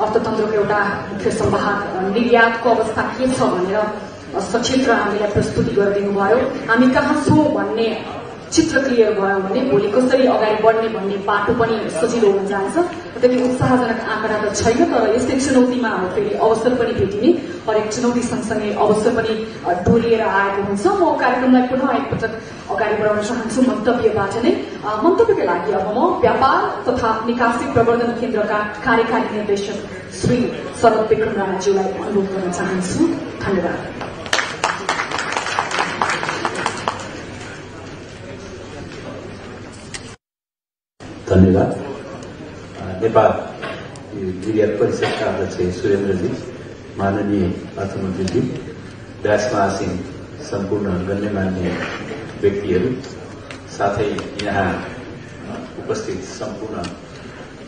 अर्थतन्त्रको एउटा मुख्य संवाहक निर्यातको अवस्था के छ भनेर सचित्र हामीलाई प्रस्तुति गरिदिनु भयो। हामी कहाँ छौँ भन्ने चित्र क्लियर भयो भने भोलि कसरी अगाडि बढ्ने भन्ने बाटो पनि सजिलो हुन जान्छ। त्यति उत्साहजनक आँकडा त छैन, तर यस्तै चुनौतीमा फेरि अवसर पनि भेटिने, हरेक चुनौती सँगसँगै अवसर पनि डोरिएर आएको हुन्छ। म कार्यक्रमलाई पुनः एकपटक अगाडि बढाउन चाहन्छु मन्तव्यबाट नै। मन्तव्यका लागि अब म व्यापार तथा निकासी प्रवर्धन केन्द्रका कार्यकारी निर्देशक श्री शरद विक्रम राणाज्यूलाई अनुरोध गर्न चाहन्छु। धन्यवाद। धन्यवाद। नेपाल निर्यात परिषदका अध्यक्ष सुरेन्द्रजी, माननीय अर्थमन्त्रीजी, डायसमा आसीन सम्पूर्ण गण्यमान्य व्यक्तिहरू, साथै यहाँ उपस्थित सम्पूर्ण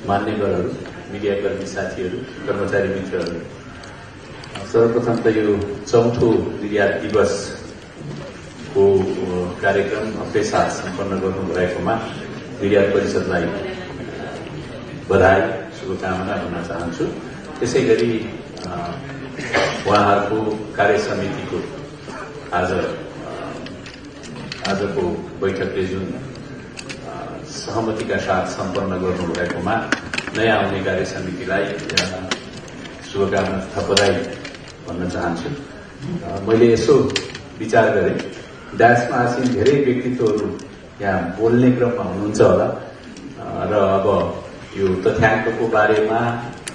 मान्यवरहरू, मिडियाकर्मी साथीहरू, कर्मचारी मित्रहरू, सर्वप्रथम त यो चौथो निर्यात दिवसको कार्यक्रम भव्य साथ सम्पन्न गर्नुभएकोमा निर्यात परिषदलाई बधाई, शुभकामना भन्न चाहन्छु। त्यसै गरी उहाँहरूको कार्य समितिको आजको बैठकले जुन सहमतिका साथ सम्पन्न गर्नुभएकोमा नयाँ आउने कार्य समितिलाई शुभकामना तथा बधाई भन्न चाहन्छु। मैले यसो विचार गरेँ, डायसमा आसीन धेरै व्यक्तित्वहरू यहाँ बोल्ने क्रममा हुनुहुन्छ होला र अब यो तथ्याङ्कको बारेमा,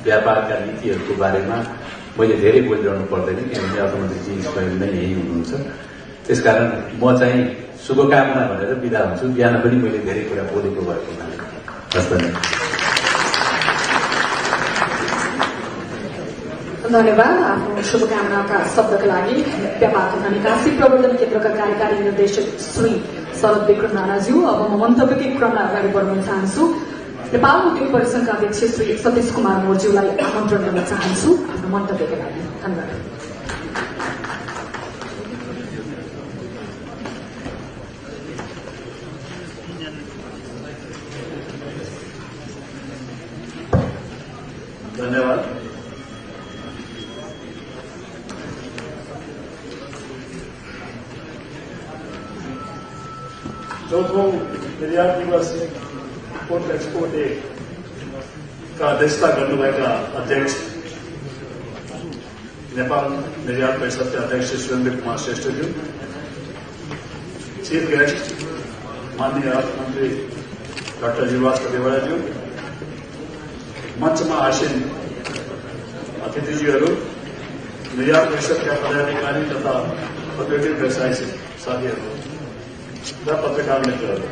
व्यापारका नीतिहरूको बारेमा मैले धेरै बोलिरहनु पर्दैन, किनभने अर्थमन्त्रीजी स्वयं नै यही हुनुहुन्छ। त्यसकारण म चाहिँ शुभकामना भनेर बिदा हुन्छु। बिहान पनि मैले धेरै कुरा बोलेको भएको हुनाले। धन्यवाद। आफ्नो शुभकामनाका शब्दका लागि व्यापार तथा निकासी प्रवर्धन केन्द्रका कार्यकारी निर्देशक श्री शरद विक्रम राणाज्यू। अब म मन्तव्यकै क्रमलाई अगाडि बढाउन चाहन्छु। नेपाल उद्योग परिसंघका अध्यक्ष श्री सतीश कुमार मोर्ज्यूलाई आमन्त्रण गर्न चाहन्छु आफ्नो मन्तव्यका लागि। धन्यवाद। धन्यवाद। चौथौं निर्यात दिवस इम्पोर्ट एक्सपोर्ट डे का अध्यक्षता गर्नुभएका अध्यक्ष नेपाल निर्यात परिषदका अध्यक्ष सुरेन्द्र कुमार श्रेष्ठज्यू, चीफ गेस्ट माननीय अर्थमन्त्री डाक्टर जीवास देवराज्यू, मञ्चमा आसीन अतिथिज्यूहरू, निर्यात परिषदका पदाधिकारी तथा औद्योगिक व्यवसाय साथीहरू र पत्रकार मित्रहरू,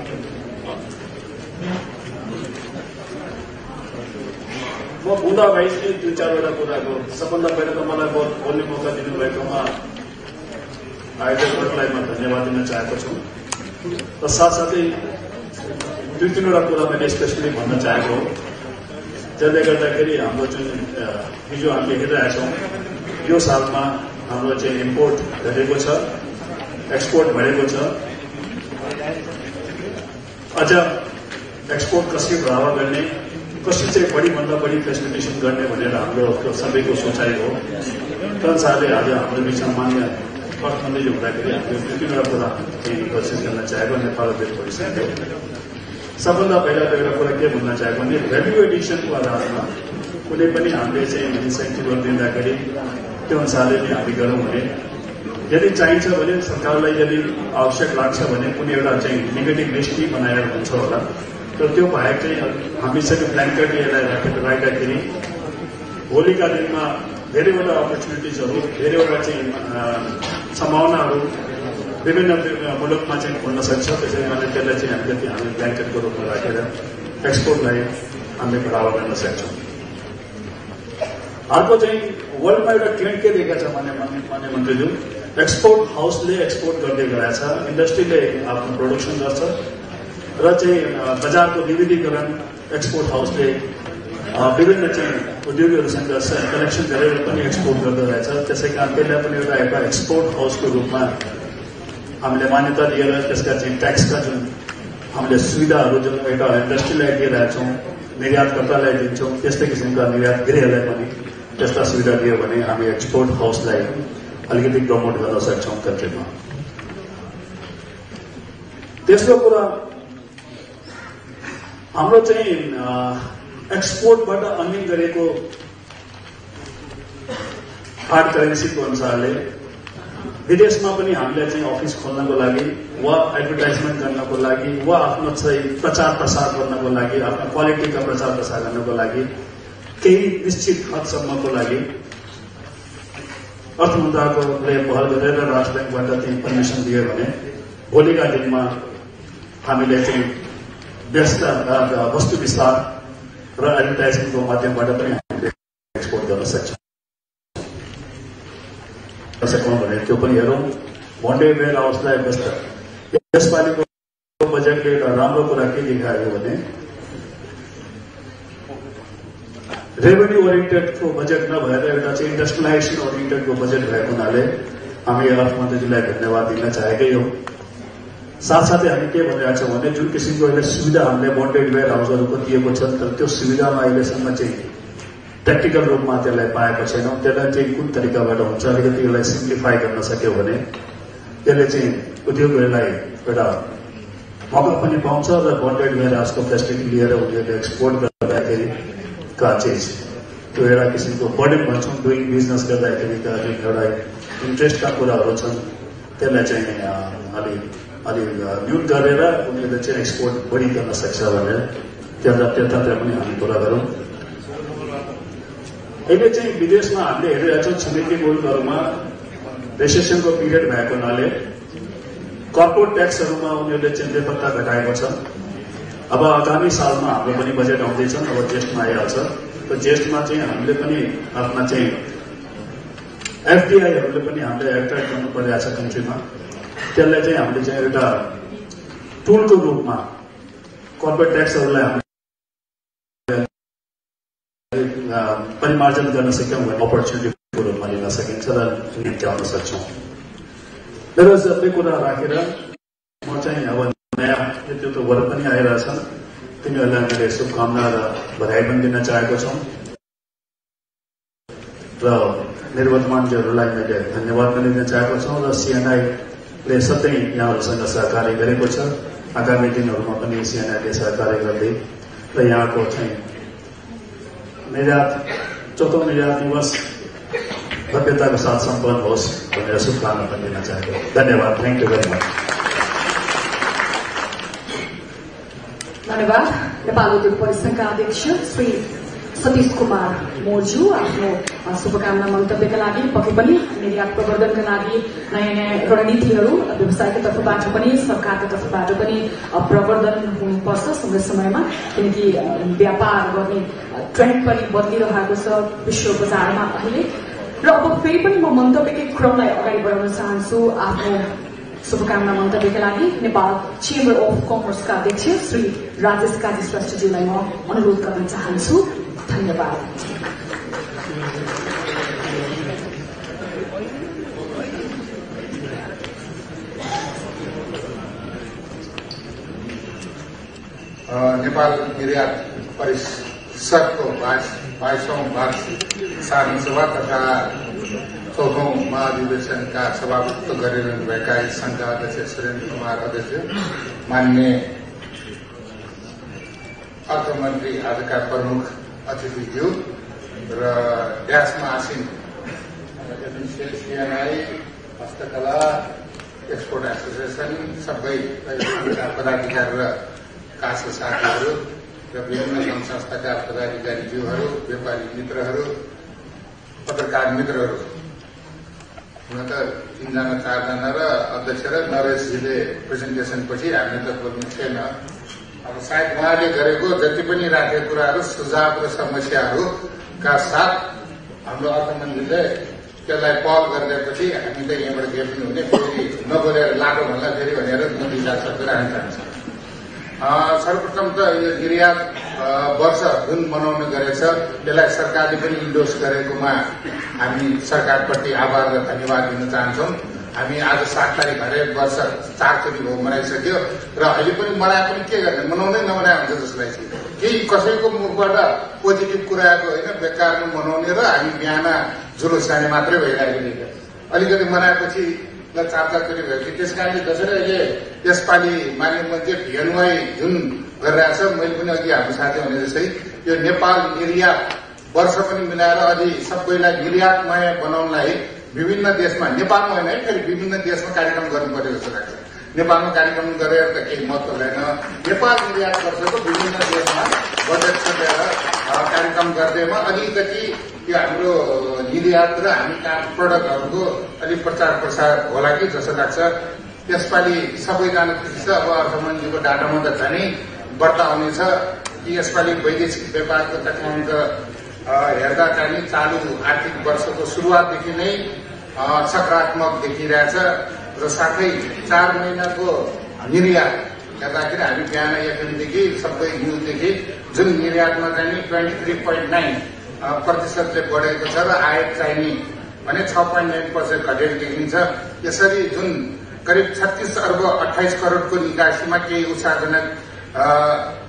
म बुदा भाइले दुई चारवटा कुराको सबभन्दा पहिला त मलाई बोल्ने मौका दिनुभएकोमा आयोजकहरूलाई म धन्यवाद दिन चाहेको छु र साथसाथै दुई तीनवटा कुरा मैले स्पेसली भन्न चाहेको हो, जसले गर्दाखेरि हाम्रो जुन हिजो हामीले हेरिरहेका छौँ, यो सालमा हाम्रो चाहिँ इम्पोर्ट घटेको छ, एक्सपोर्ट बढेको छ। अझ एक्सपोर्ट कसरी बढावा गर्ने, कसरी चाहिँ बढीभन्दा बढी फेसिलिटेसन गर्ने भनेर हाम्रो सबैको सोचाइ हो। तदनुसारले आज हाम्रो बिचमा मान्य अर्थमन्त्रीले हुँदाखेरि हामीले दुई तीनवटा कुरा चाहिँ कोसिस गर्न चाहेको नेपाल उद्योग परिसंघले। सबभन्दा पहिला त एउटा कुरा के भन्न चाहेको भने भ्याल्यु एडिसनको आधारमा कुनै पनि हामीले चाहिँ इन्सेन्टिभहरू दिँदाखेरि त्यो अनुसारले नै हामी गरौँ भने, यदि चाहिन्छ भने सरकारलाई यदि आवश्यक लाग्छ भने कुनै एउटा चाहिँ नेगेटिभ लिस्ट नै बनाएर हुन्छ होला, तर त्यो बाहेक चाहिँ हामीसँग ब्ल्याङ्केट यसलाई राख्दाखेरि भोलिका दिनमा धेरैवटा अपर्च्युनिटिजहरू, धेरैवटा चाहिँ सम्भावनाहरू विभिन्न मुलुकमा चाहिँ खोल्न सक्छ। त्यसै कारणले त्यसलाई चाहिँ हामी ब्ल्याङ्केटको रूपमा राखेर एक्सपोर्टलाई हामीले बढावा गर्न सक्छौँ। अर्को चाहिँ वर्ल्डमा एउटा ट्रेन्ड के देखेको छ भने मान्य मन्त्रीज्यू, एक्सपोर्ट हाउसले एक्सपोर्ट गर्दै गएको छ, इन्डस्ट्रीले आफ्नो प्रोडक्सन गर्छ र चाहिँ बजारको विविधीकरण एक्सपोर्ट हाउसले विभिन्न चाहिँ उद्योगहरूसँग कनेक्सन गरेर पनि एक्सपोर्ट गर्दै रहेछ। त्यसै कारण त्यसलाई पनि एउटा एक्सपोर्ट हाउसको रूपमा हामीले मान्यता दिएर त्यसका चाहिँ ट्याक्सका जुन हामीले सुविधाहरू जुन एउटा इन्डस्ट्रीलाई दिइरहेका छौँ निर्यातकर्तालाई दिन्छौँ, त्यस्तै किसिमका निर्यात गृहलाई पनि त्यस्ता सुविधा दियो भने हामी एक्सपोर्ट हाउसलाई अलिकति प्रमोट गर्न सक्छौँ कन्ट्रीमा। तेस्रो कुरा हाम्रो चाहिँ एक्सपोर्टबाट अर्निङ गरेको हार्ड करेन्सीको अनुसारले विदेशमा पनि हामीले चाहिँ अफिस खोल्नको लागि वा एडभर्टाइजमेन्ट गर्नको लागि वा आफ्नो चाहिँ प्रचार प्रसार गर्नको लागि आफ्नो क्वालिटीका प्रचार प्रसार गर्नको लागि केही निश्चित हदसम्मको लागि अर्थ मन्त्रालयले पहल गरेर राष्ट्र ब्याङ्कबाट चाहिँ पर्मिसन दियो भने भोलिका दिनमा हामीले चाहिँ व्यस्त वस्तु विस्तार र एडभर्टाइजमेन्टको माध्यमबाट पनि हामीले एक्सपोर्ट गर्न सक्छौँ भने त्यो पनि हेरौँ। बन्डेड वेयर हाउसलाई व्यस्त यसपालिको बजेटले एउटा राम्रो कुरा के देखायो भने रेभेन्यू ओरिएन्टेडको बजेट नभएर एउटा चाहिँ इन्डस्ट्रियलाइजेसन ओरिएन्टेडको बजेट भएको हुनाले हामी अर्थमन्त्रीजीलाई धन्यवाद दिन चाहेकै हौँ। साथसाथै हामी के भनिरहेको छौँ भने जुन किसिमको अहिले सुविधा हामीले बन्डेड वेयर हाउसहरूको दिएको छ तर त्यो सुविधामा अहिलेसम्म चाहिँ प्र्याक्टिकल रूपमा त्यसलाई पाएको छैनौँ। त्यसलाई चाहिँ कुन तरिकाबाट हुन्छ अलिकति यसलाई सिम्प्लिफाई गर्न सक्यो भने त्यसले चाहिँ उद्योगहरूलाई एउटा मौका पनि पाउँछ र बन्डेड वेयर हाउसको फेसिलिटी लिएर उनीहरूले एक्सपोर्ट गर्दाखेरिका चाहिँ त्यो एउटा किसिमको बर्डन भन्छौँ डुइङ बिजनेस गर्दाखेरिका एउटा इन्ट्रेस्टका कुराहरू छन् त्यसलाई चाहिँ अलि न्यून गरेर उनीहरूले चाहिँ एक्सपोर्ट बढी गर्न सक्छ भनेर त्यतातिर पनि हामी कुरा गरौँ। अहिले चाहिँ विदेशमा हामीले हेरिरहेका छौँ छिमेकी मुलुकहरूमा रेसेसनको पिरियड भएको हुनाले कर्पोरेट ट्याक्सहरूमा उनीहरूले चाहिँ बेपत्ता घटाएको छ। अब आगामी सालमा हाम्रो पनि बजेट आउँदैछ, अब ज्येष्ठमा आइहाल्छ। त्यो ज्येष्ठमा चाहिँ हामीले पनि आफ्ना चाहिँ एफडीआईहरूले पनि हामीले एट्र्याक्ट गर्नु परिरहेको छ कन्ट्रीमा। त्यसलाई चाहिँ हामीले चाहिँ एउटा टुलको रूपमा कर्पोरेट ट्याक्सहरूलाई परिमार्जन गर्न सक्यौँ भने अपर्च्युनिटीको रूपमा लिन सकिन्छ र निम्त्याउन सक्छौँ। मेरो सबै कुरा राखेर म चाहिँ अब नयाँ नेतृत्व वर्ग पनि आइरहेछ, तिनीहरूलाई मैले शुभकामना र बधाई पनि दिन चाहेको छु र निर्वर्तमानजीहरूलाई मैले धन्यवाद पनि दिन चाहेको छु र सीएनआईले सधैँ यहाँहरूसँग सहकार्य गरेको छ। आगामी दिनहरूमा पनि सीएनआईले सहकार्य गर्दै र यहाँको चाहिँ चौथो निर्यात दिवस भव्यताको साथ सम्पन्न होस् भनेर शुभकामना पनि दिन चाहेको। धन्यवाद। Thank you very much. धन्यवाद। नेपाल उद्योग परिसंघका अध्यक्ष श्री सतीश कुमार मोर्जू आफ्नो शुभकामना मन्तव्यका लागि पक्कै पनि निर्यात प्रवर्धनका लागि नयाँ नयाँ रणनीतिहरू व्यवसायको तर्फबाट पनि सरकारको तर्फबाट पनि प्रवर्धन हुनुपर्छ समय समयमा, किनकि व्यापार गर्ने ट्रेन्ड पनि बदलिरहेको छ विश्व बजारमा अहिले। र अब फेरि पनि म मन्तव्यकै क्रमलाई अगाडि बढाउन चाहन्छु। आफ्नो शुभकामना मन्तव्यका लागि नेपाल चेम्बर अफ कमर्सका अध्यक्ष श्री राजेश काजी श्रेष्ठज्यूलाई म अनुरोध गर्न चाहन्छु। धन्यवाद। नेपाल निर्यात परिषदको 22औं वार्षिक साधारण सभा तथा 4औं महाधिवेशनका सभापतित्व गरिरहनुभएका संघका अध्यक्ष सुरेन्द्र कुमार अध्यक्ष, मान्य अर्थमन्त्री आजका प्रमुख अतिथिज्यू र ड्यासमा आसीन सीएनआई, हस्तकला, एक्सपोर्ट एसोसिएसन सबै पदाधिकारी र कासा साथीहरू र विभिन्न सङ्घ संस्थाका पदाधिकारीज्यूहरू, व्यापारी मित्रहरू, पत्रकार मित्रहरू, हुन त 3जना 4जना र अध्यक्ष र नरेशजीले प्रेजेन्टेसनपछि हामी त बोल्नु छैन। अब सायद उहाँले गरेको जति पनि राखेका कुराहरू सुझाव र समस्याहरूका साथ हाम्रो अर्थमन्त्रीले त्यसलाई पहल गरिदिएपछि हामी त यहाँबाट के पनि हुने, फेरि नबोलेर लाटो भन्दा फेरि भनेर नदिजा सक्दै राख्न चाहन्छ। सर्वप्रथम त यो निर्यात वर्ष जुन मनाउने गरेछ त्यसलाई सरकारले पनि इन्डोर्स गरेकोमा हामी सरकारप्रति आभार र धन्यवाद दिन चाहन्छौँ। हामी आज 7 तारिक हरे वर्ष 4 चोटि भयो मनाइसक्यो र अहिले पनि मनाए पनि के गर्ने मनाउँदै नमनाए हुन्छ जस्तो लाग्छ केही कसैको मुखबाट पोजिटिभ कुरा आएको होइन बेकारमा मनाउने र हामी बिहान जुलुस जाने मात्रै भइरहेको देखियो अलिकति मनाएपछि 4 चोटि भयो त्यस कारणले जसरी अहिले यसपालि मान्य मन्त्री भिएनवाई जुन गरिरहेछ मैले पनि अघि हाम्रो साथी भने जस्तै यो नेपाल निर्यात वर्ष पनि मिलाएर अलि सबैलाई निर्यातमय बनाउनलाई विभिन्न देशमा नेपालमा होइन है फेरि विभिन्न देशमा कार्यक्रम गर्नु पर्यो जस्तो लाग्छ नेपालमा कार्यक्रम गरेर त केही मतलब छैन नेपाल निर्यात वर्षको विभिन्न देशमा बजेट सकेर कार्यक्रम गर्दैमा अलिकति यो हाम्रो निर्यात र हामी प्रडक्टहरूको अलिक प्रचार प्रसार होला कि जस्तो लाग्छ यसपालि सबैजना खुसी छ अब अर्थमन्त्रीको डाटामा त झनै बढ्ता आउनेछ कि यसपालि वैदेशिक व्यापारको तथ्याङ्क हेर्दा चाहिँ चालु आर्थिक वर्षको सुरुवातदेखि नै सकारात्मक देखिरहेछ र साथै 4 महिनाको निर्यात हेर्दाखेरि हामी बिहान एफएमदेखि सबै न्युजदेखि जुन निर्यातमा चाहिँ 23.9% बढेको छ र आयात चाहिने भने 6.9% घटेको देखिन्छ यसरी जुन करिब 36 अर्ब 28 करोडको निकासीमा केही उत्साहजनक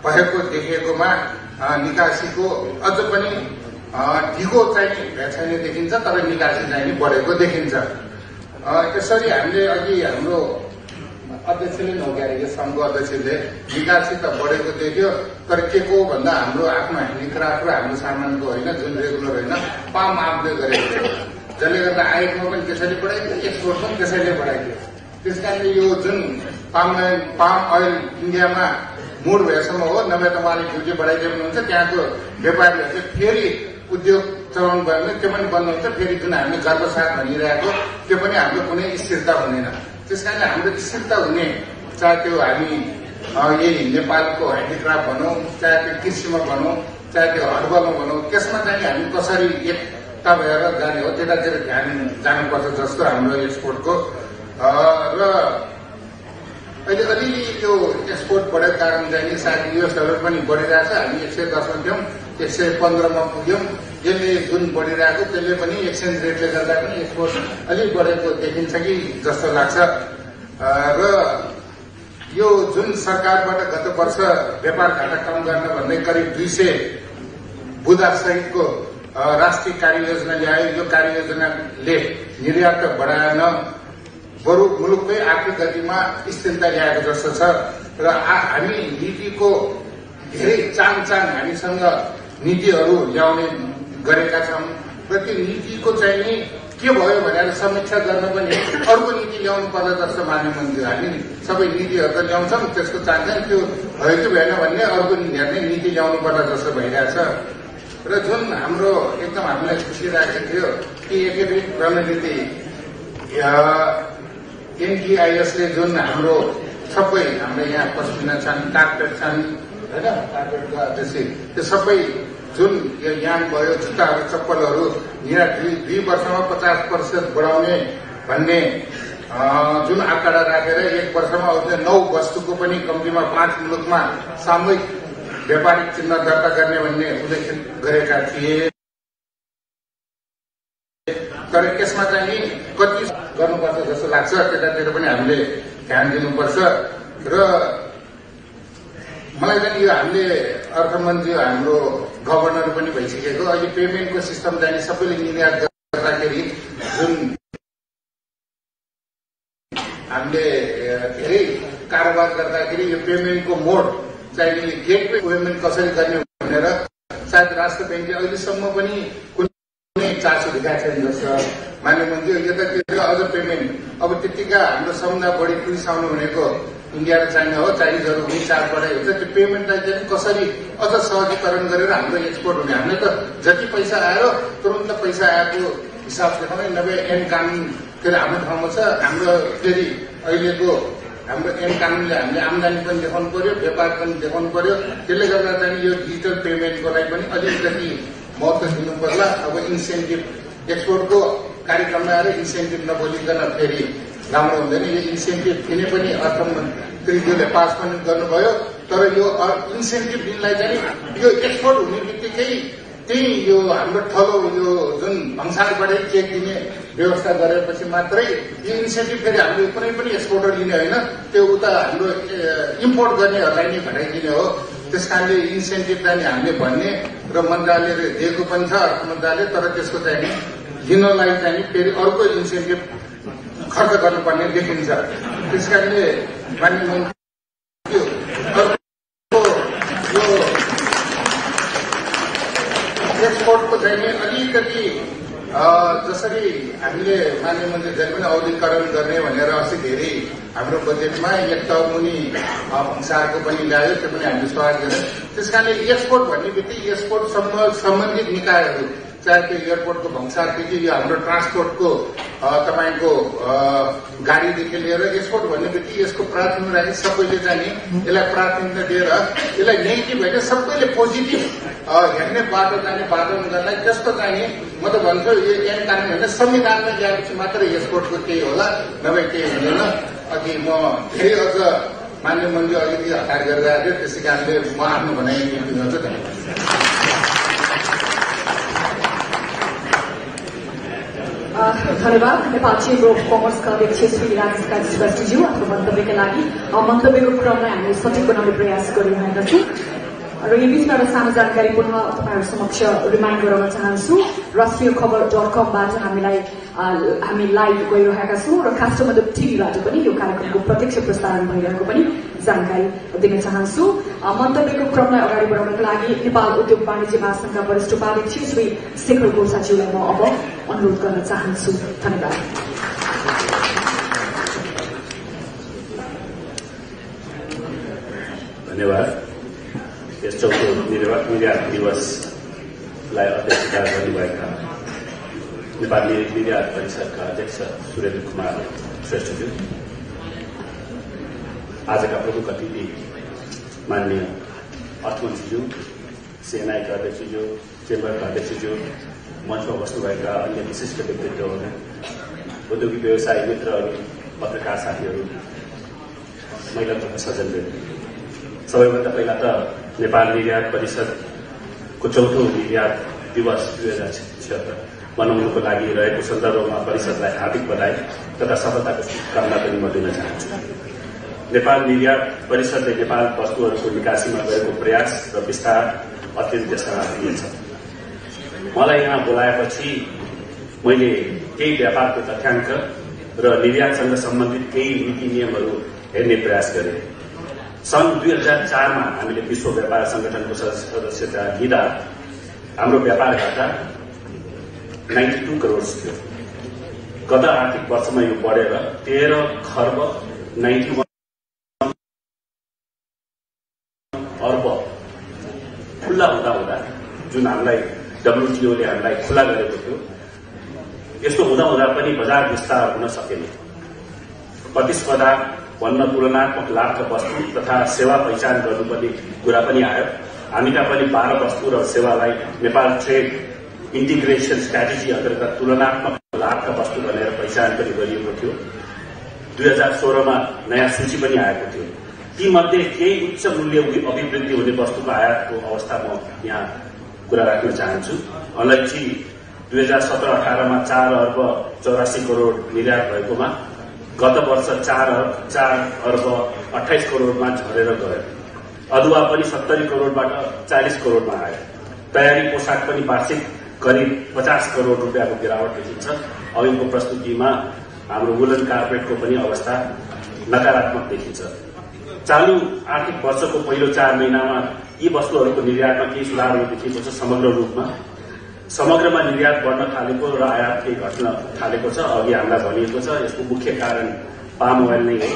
भएको देखिएकोमा निकासीको अझ पनि ढिगो चाहिँ छैन देखिन्छ तर निकासी चाहिँ बढेको देखिन्छ यसरी हामीले अघि हाम्रो अध्यक्षले नौक्यारे संघको अध्यक्षले निकासी त बढेको देख्यो तर के को भन्दा हाम्रो आफ्नो ह्यान्डिक्राफ्ट र हाम्रो सामानको होइन जुन रेगुलर होइन पाम आफले गरेको थियो जसले गर्दा आयातमा पनि त्यसैले बढाइदियो एक्सपोर्ट पनि त्यसैले बढाइदियो त्यस कारणले यो जुन पाम अयल इन्डियामा मुड भएसम्म हो नभए त उहाँले ड्युटी बढाइदिनु हुन्छ त्यहाँको व्यापारीहरूले फेरि उद्योग चलाउनु भयो भने त्यो पनि बन्द हुन्छ फेरि जुन हामीले गर्भसाथ भनिरहेको त्यो पनि हाम्रो कुनै स्थिरता हुँदैन त्यस कारणले हाम्रो स्थिरता हुने चाहे त्यो हामी यही नेपालको ह्यान्डिक्राफ्ट भनौँ चाहे त्यो कृषिमा भनौँ चाहे त्यो हर्बलमा भनौँ त्यसमा चाहिँ हामी कसरी एकता भएर जाने हो त्यतातिर ध्यान जानुपर्छ जस्तो हाम्रो एक्सपोर्टको र अहिले अलिअलि त्यो एक्सपोर्ट बढेको कारण चाहिँ सायद युएसहरू पनि बढिरहेछ हामी 110 थियौँ 115 मा पुग्यौँ यसले जुन बढिरहेको त्यसले पनि एक्सचेन्ज रेटले गर्दा पनि एक्सपोर्ट अलिक बढेको देखिन्छ कि जस्तो लाग्छ र यो जुन सरकारबाट गत वर्ष व्यापार घाटा कम गर्न भन्दै करिब 200 बुदा सहितको राष्ट्रिय कार्ययोजना ल्यायो यो कार्ययोजनाले निर्यात बढाएन बरु मुलुककै आर्थिक गतिमा स्थिरता ल्याएको जस्तो छ र हामी नीतिको धेरै चाङ हामीसँग नीतिहरू ल्याउने गरेका छौँ र त्यो नीतिको चाहिँ नि के भयो भनेर समीक्षा गर्न पनि अर्को नीति ल्याउनु पर्ला जस्तो मान्य मन्त्री हामी सबै नीतिहरू त ल्याउँछौँ त्यसको चाहन्छ त्यो भयो कि भएन भन्ने अर्को नीति ल्याउनु पर्ला जस्तो भइरहेछ र जुन हाम्रो एकदम हामीलाई खुसी लागेको थियो कि एकीकृत रणनीति एनटीआईएसले जुन हाम्रो सबै हाम्रो यहाँ पस्मिना छन् कार्पेट छन् होइन कार्पेटको त्यसै त्यो सबै जुन यो यान भयो जुत्ताहरू चप्पलहरू यहाँ 2 वर्षमा 50% बढाउने भन्ने जुन आँकडा राखेर 1 वर्षमा आउँदै 9 वस्तुको पनि कम्तीमा 5 मुलुकमा सामूहिक व्यापारिक चिन्ह दर्ता गर्ने भन्ने उल्लेख गरेका थिए तर यसमा चाहिँ कति गर्नुपर्छ जस्तो लाग्छ त्यतातिर पनि हामीले ध्यान दिनुपर्छ र मलाई चाहिँ यो हामीले अर्थमन्त्री हाम्रो गभर्नर पनि भइसकेको अहिले पेमेन्टको सिस्टम चाहिँ सबैले निर्यात गर्दाखेरि जुन हामीले धेरै कारोबार गर्दाखेरि यो पेमेन्टको मोड चाहिँ गेटवे पेमेन्ट कसरी गर्ने भनेर सायद राष्ट्र ब्याङ्कले अहिलेसम्म पनि कुनै चासो देखाएको छैन जस्तो मान्य मन्त्री यतातिर अझ पेमेन्ट अब त्यतिका हाम्रो सबभन्दा बढी टुरिस्ट आउनु भनेको इन्डिया र चाइना हो चाइनिजहरू पनि चार्ज बढाइ हुन्छ त्यो पेमेन्टलाई चाहिँ कसरी अझ सहजीकरण गरेर हाम्रो एक्सपोर्ट हुने हामीले त जति पैसा आयो तुरन्त पैसा आएको हिसाब देखाउने नभए एन कानुन फेरि हाम्रो ठाउँमा छ हाम्रो फेरि अहिलेको हाम्रो एन कानुनले हामीले आम्दानी पनि देखाउनु पर्यो व्यापार पनि देखाउनु पर्यो त्यसले गर्दा चाहिँ यो डिजिटल पेमेन्टको लागि पनि अलिकति महत्त्व दिनु पर्ला अब इन्सेन्टिभ एक्सपोर्टको कार्यक्रममा आएर इन्सेन्टिभ नबोलिकन फेरि राम्रो हुँदैन यो इन्सेन्टिभ दिने पनि अर्थमन्त्रीज्यूले पास पनि गर्नुभयो तर यो इन्सेन्टिभ दिनलाई चाहिँ यो एक्सपोर्ट हुने बित्तिकै त्यही यो हाम्रो ठलो यो जुन भन्सारबाटै चेक दिने व्यवस्था गरेपछि मात्रै यो इन्सेन्टिभ फेरि हामीले कुनै पनि एक्सपोर्टर लिने होइन, त्यो उता हाम्रो इम्पोर्ट गर्नेहरूलाई नै घटाइदिने हो। त्यस कारणले इन्सेन्टिभ चाहिँ हामीले भन्ने र मन्त्रालयले दिएको पनि छ अर्थ मन्त्रालय, तर त्यसको चाहिँ लिनलाई चाहिँ फेरि अर्को इन्सेन्टिभ खर्च गर्नुपर्ने देखिन्छ। त्यस कारणले एक्सपोर्टको चाहिँ अलिकति जसरी हामीले माननीय मन्त्रीले पनि औद्योगिकरण गर्ने भनेर अस्ति धेरै हाम्रो बजेटमा 1 तह मुनि भन्सारको पनि ल्यायो, त्यो पनि हामीले स्वागत गर्यौं। त्यस कारणले एक्सपोर्ट भन्ने बित्तिकै एक्सपोर्ट सम्बन्धित निकायहरू चाहे त्यो एयरपोर्टको भन्सारदेखि यो हाम्रो ट्रान्सपोर्टको तपाईँको गाडीदेखि लिएर एक्सपोर्ट भन्ने बित्तिकै यसको प्राथमिकता राखी सबैले चाहिँ यसलाई प्राथमिकता दिएर यसलाई नेगेटिभ होइन सबैले पोजिटिभ हेर्ने बाटो जाने वातावरण गर्नलाई त्यस्तो चाहिँ म त भन्छु यो ऐन कानुन होइन संविधानमा ल्याएपछि मात्रै एक्सपोर्टको केही होला, नभए केही हुँदैन। अघि म धेरै अझ मान्य मन्त्री अलिकति हतार गरेर आएको त्यसै कारणले म आफ्नो भनाइ बिन्ती गर्छु। धन्यवाद। नेपाल चेम्बर अफ कमर्सका अध्यक्ष श्री राजेश काजी श्रेष्ठज्यू आफ्नो मन्तव्यका लागि मन्तव्यको क्रमलाई हामीले सठिक बनाउने प्रयास गरिरहेका छौँ र यो बीचमा एउटा सानो जानकारी पुनः तपाईँहरू समक्ष रिमाइन्ड गराउन चाहन्छु। राष्ट्रिय खबर.com-बाट हामी लाइभ गइरहेका छौँ र काठमाडौँ टिभीबाट पनि यो कार्यक्रमको प्रत्यक्ष प्रसारण भइरहेको पनि जानकारी दिन चाहन्छु। मन्तव्यको क्रमलाई अगाडि बढाउनका लागि नेपाल उद्योग वाणिज्य महासंघका वरिष्ठ उपाध्यक्ष श्री शेखर गोसाज्यूलाई म अब अनुरोध गर्न चाहन्छु। धन्यवाद। धन्यवाद। यस चौथो निर्यात दिवसलाई अध्यक्षता गर्नुभएका नेपाल निर्यात परिषदका अध्यक्ष सुरेन्द्र कुमार श्रेष्ठज्यू, आजका प्रमुख अतिथि माननीय अर्थमन्त्रीज्यू, सेनाका अध्यक्षज्यू, चेम्बरका अध्यक्षज्यू, मञ्चमा बस्नुभएका अन्य विशिष्ट व्यक्तित्वहरू, औद्योगिक व्यवसाय मित्रहरू, पत्रकार साथीहरू, महिला तथा सज्जनहरू, सबैभन्दा पहिला त नेपाल निर्यात परिषदको चौथो निर्यात दिवस 2076 मनाउनुको लागि रहेको सन्दर्भमा परिषदलाई हार्दिक बधाई तथा सफलताको शुभकामना पनि म दिन चाहन्छु। नेपाल निर्यात परिषदले नेपाल वस्तुहरूको निकासीमा गरेको प्रयास र विस्तार अत्यन्त सराहनीय छ। मलाई यहाँ बोलाएपछि मैले केही व्यापारको तथ्याङ्क र निर्यातसँग सम्बन्धित केही नीति नियमहरू हेर्ने प्रयास गरेँ। सन् 2004 मा हामीले विश्व व्यापार संगठनको सदस्यता लिँदा हाम्रो व्यापार घाटा 92 करोड थियो। गत आर्थिक वर्षमा यो बढेर 13 खर्ब 91 अर्ब खुल्ला हुँदा जुन हामीलाई WTO ले हामीलाई खुल्ला गरेको थियो, यस्तो हुँदा पनि बजार विस्तार हुन सकेन। प्रतिस्पर्धा भन्न तुलनात्मक लाभका वस्तु तथा सेवा पहिचान गर्नुपर्ने कुरा पनि आयो। हामीका पनि 12 वस्तु र सेवालाई नेपाल ट्रेड इन्टिग्रेसन स्ट्राटेजी अन्तर्गत तुलनात्मक लाभका वस्तु भनेर पहिचान पनि गरिएको थियो। 2016 मा नयाँ सूची पनि आएको थियो। ती मध्ये केही उच्च मूल्य अभिवृद्धि हुने वस्तुको आयातको अवस्था म यहाँ कुरा राख्न चाहन्छु। अलैँची 2017-18 मा 4 अर्ब 84 करोड निर्यात भएकोमा गत वर्ष 4 अर्ब 28 करोडमा झरेर गयो। अदुवा पनि 70 करोडबाट 40 करोडमा आयो। तयारी पोसाक पनि वार्षिक करिब 50 करोड रुपियाँको गिरावट देखिन्छ। अघिको प्रस्तुतिमा हाम्रो वुलन कार्पेटको पनि अवस्था नकारात्मक देखिन्छ। चालू आर्थिक वर्षको पहिलो 4 महिनामा यी वस्तुहरूको निर्यातमा केही सुधारहरू देखिएको छ। समग्रमा निर्यात बढ्न थालेको र आयात केही घट्न थालेको छ। अघि हामीलाई भनिएको छ यसको मुख्य कारण पाम ओइल नै हो,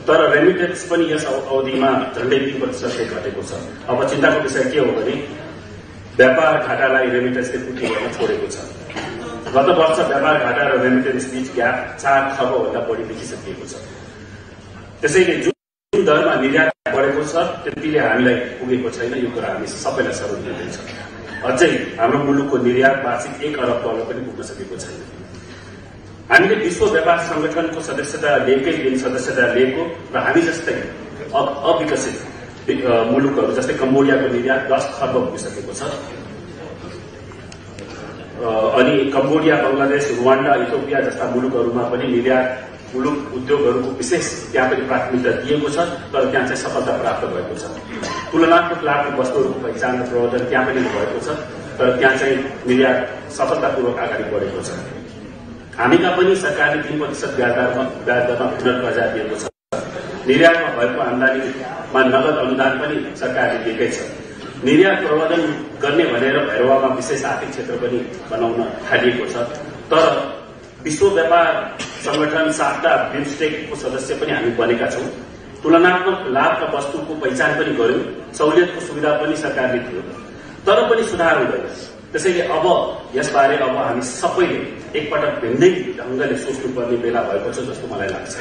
तर रेमिटेन्स पनि यस अवधिमा झण्डै 2% घटेको छ। अब चिन्ताको विषय के हो भने व्यापार घाटालाई रेमिटेन्सले पुष्टि गर्न छोडेको छ। गत वर्ष व्यापार घाटा र रेमिटेन्स बीच ग्याप 4 खर्ब भन्दा बढी देखिसकिएको छ। त्यसैले जुन दरमा निर्यात बढेको छ त्यतिले हामीलाई पुगेको छैन। यो कुरा हामी सबैलाई स्मरण दिँदैछ। अझै हाम्रो मुलुकको निर्यात वार्षिक 1 अरब डलर पनि पुग्न सकेको छैन। हामीले विश्व व्यापार संगठनको सदस्यता लिएको र हामी जस्तै अविकसित मुलुकहरू जस्तै कम्बोडियाको निर्यात 10 खर्ब पुगिसकेको छ। अनि कम्बोडिया, बंगलादेश, रुवान्डा, इथियोपिया जस्ता मुलुकहरूमा पनि निर्यातमूलक उद्योगहरूको विशेष त्यहाँ पनि प्राथमिकता दिएको छ, तर त्यहाँ चाहिँ सफलता प्राप्त भएको छ। तुलनात्मक लाभको वस्तुहरूको पहिचान र प्रवर्धन त्यहाँ पनि भएको छ, तर त्यहाँ चाहिँ निर्यात सफलतापूर्वक अगाडि बढेको छ। हामीका पनि सरकारले 3% ब्याज दरमा पुनर्बजार दिएको छ। निर्यातमा भएको आमदानीमा नगद अनुदान पनि सरकारले दिएकै छ। निर्यात प्रवर्धन गर्ने भनेर भैरवामा विशेष आर्थिक क्षेत्र पनि बनाउन थालिएको छ। तर विश्व व्यापार संगठन साफ्टा बिमस्टेकको सदस्य पनि हामी बनेका छौं। तुलनात्मक लाभका वस्तुको पहिचान पनि गर्यौं, सहुलियतको सुविधा पनि सरकारले दियो, तर पनि सुधार हुँदैन। त्यसैले अब यसबारे अब हामी सबैले एकपटक भिन्दै ढंगले सोच्नुपर्ने बेला भएको छ जस्तो मलाई लाग्छ।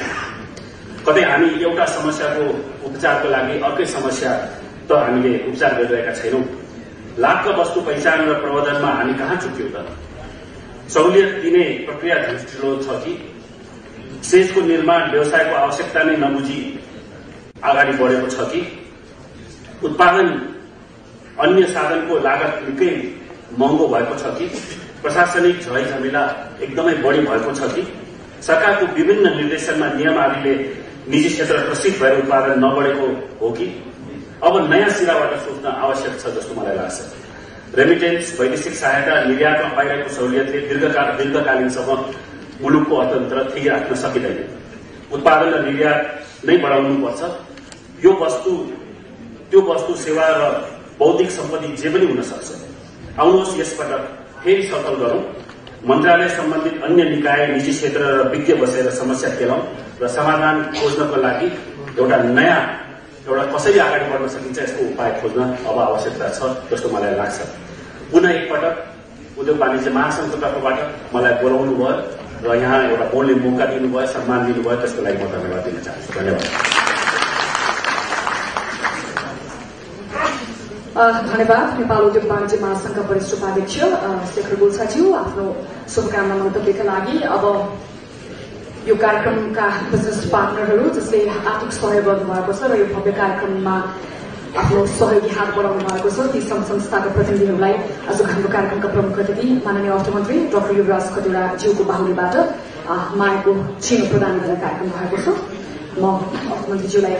कतै हामी एउटा समस्याको उपचारको लागि अर्कै समस्या त हामीले उपचार गरिरहेका छैनौं। लाभका वस्तु पहिचान र प्रवर्धनमा हामी कहाँ चुक्यौं त? सहुलियत दिने प्रक्रिया ढिलो छ कि सेजको निर्माण व्यवसायको आवश्यकता नै नबुझी अगाडि बढेको छ कि उत्पादन अन्य साधनको लागत निकै महँगो भएको छ कि प्रशासनिक झै झमेला एकदमै बढी भएको छ कि सरकारको विभिन्न निर्देशनमा नियम आदिले निजी क्षेत्र प्रसिद्ध भएर उत्पादन नबढेको हो कि अब नयाँ सिराबाट सोच्न आवश्यक छ जस्तो मलाई लाग्छ। रेमिटेन्स, वैदेशिक सहायता, निर्यातमा पाइरहेको सहुलियतले दीर्घकालीनसम्म मुलुकको अर्थतन्त्र थिई राख्न सकिँदैन। उत्पादन र निर्यात नै बढाउनुपर्छ। त्यो वस्तु सेवा र बौद्धिक सम्पत्ति जे पनि हुन सक्छ। आउनुहोस् यसपटक फेरि छलफल गरौं। मन्त्रालय सम्बन्धित अन्य निकाय, निजी क्षेत्र र विज्ञ बसेर समस्या खेलौं र समाधान खोज्नको लागि एउटा कसरी अगाडि बढ्न सकिन्छ यसको उपाय खोज्न अब आवश्यकता छ जस्तो मलाई लाग्छ। पुनः एकपटक उद्योग वाणिज्य महासंघको तर्फबाट मलाई बोलाउनु भयो र यहाँ एउटा बोल्ने मौका दिनुभयो, सम्मान दिनुभयो, त्यसको लागि म धन्यवाद दिन चाहन्छु। धन्यवाद। धन्यवाद। नेपाल उद्योग वाणिज्य महासंघका वरिष्ठ उपाध्यक्ष शेखर गुल्छाज्यू आफ्नो शुभकामना मन्तव्यका लागि। अब यो कार्यक्रमका बिजनेस पार्टनरहरू जसले आर्थिक सहयोग गर्नुभएको छ र यो भव्य कार्यक्रममा आफ्नो सहयोगी हात बढाउनु भएको छ ती संघ संस्थाका प्रतिनिधिहरूलाई आजको हाम्रो कार्यक्रमका प्रमुख अतिथि माननीय अर्थमन्त्री डाक्टर युवराज खतिवडा ज्यूको बाहुलीबाट मायाको चिनो प्रदान गर्ने कार्यक्रम भएको छ। म अर्थमन्त्रीज्यूलाई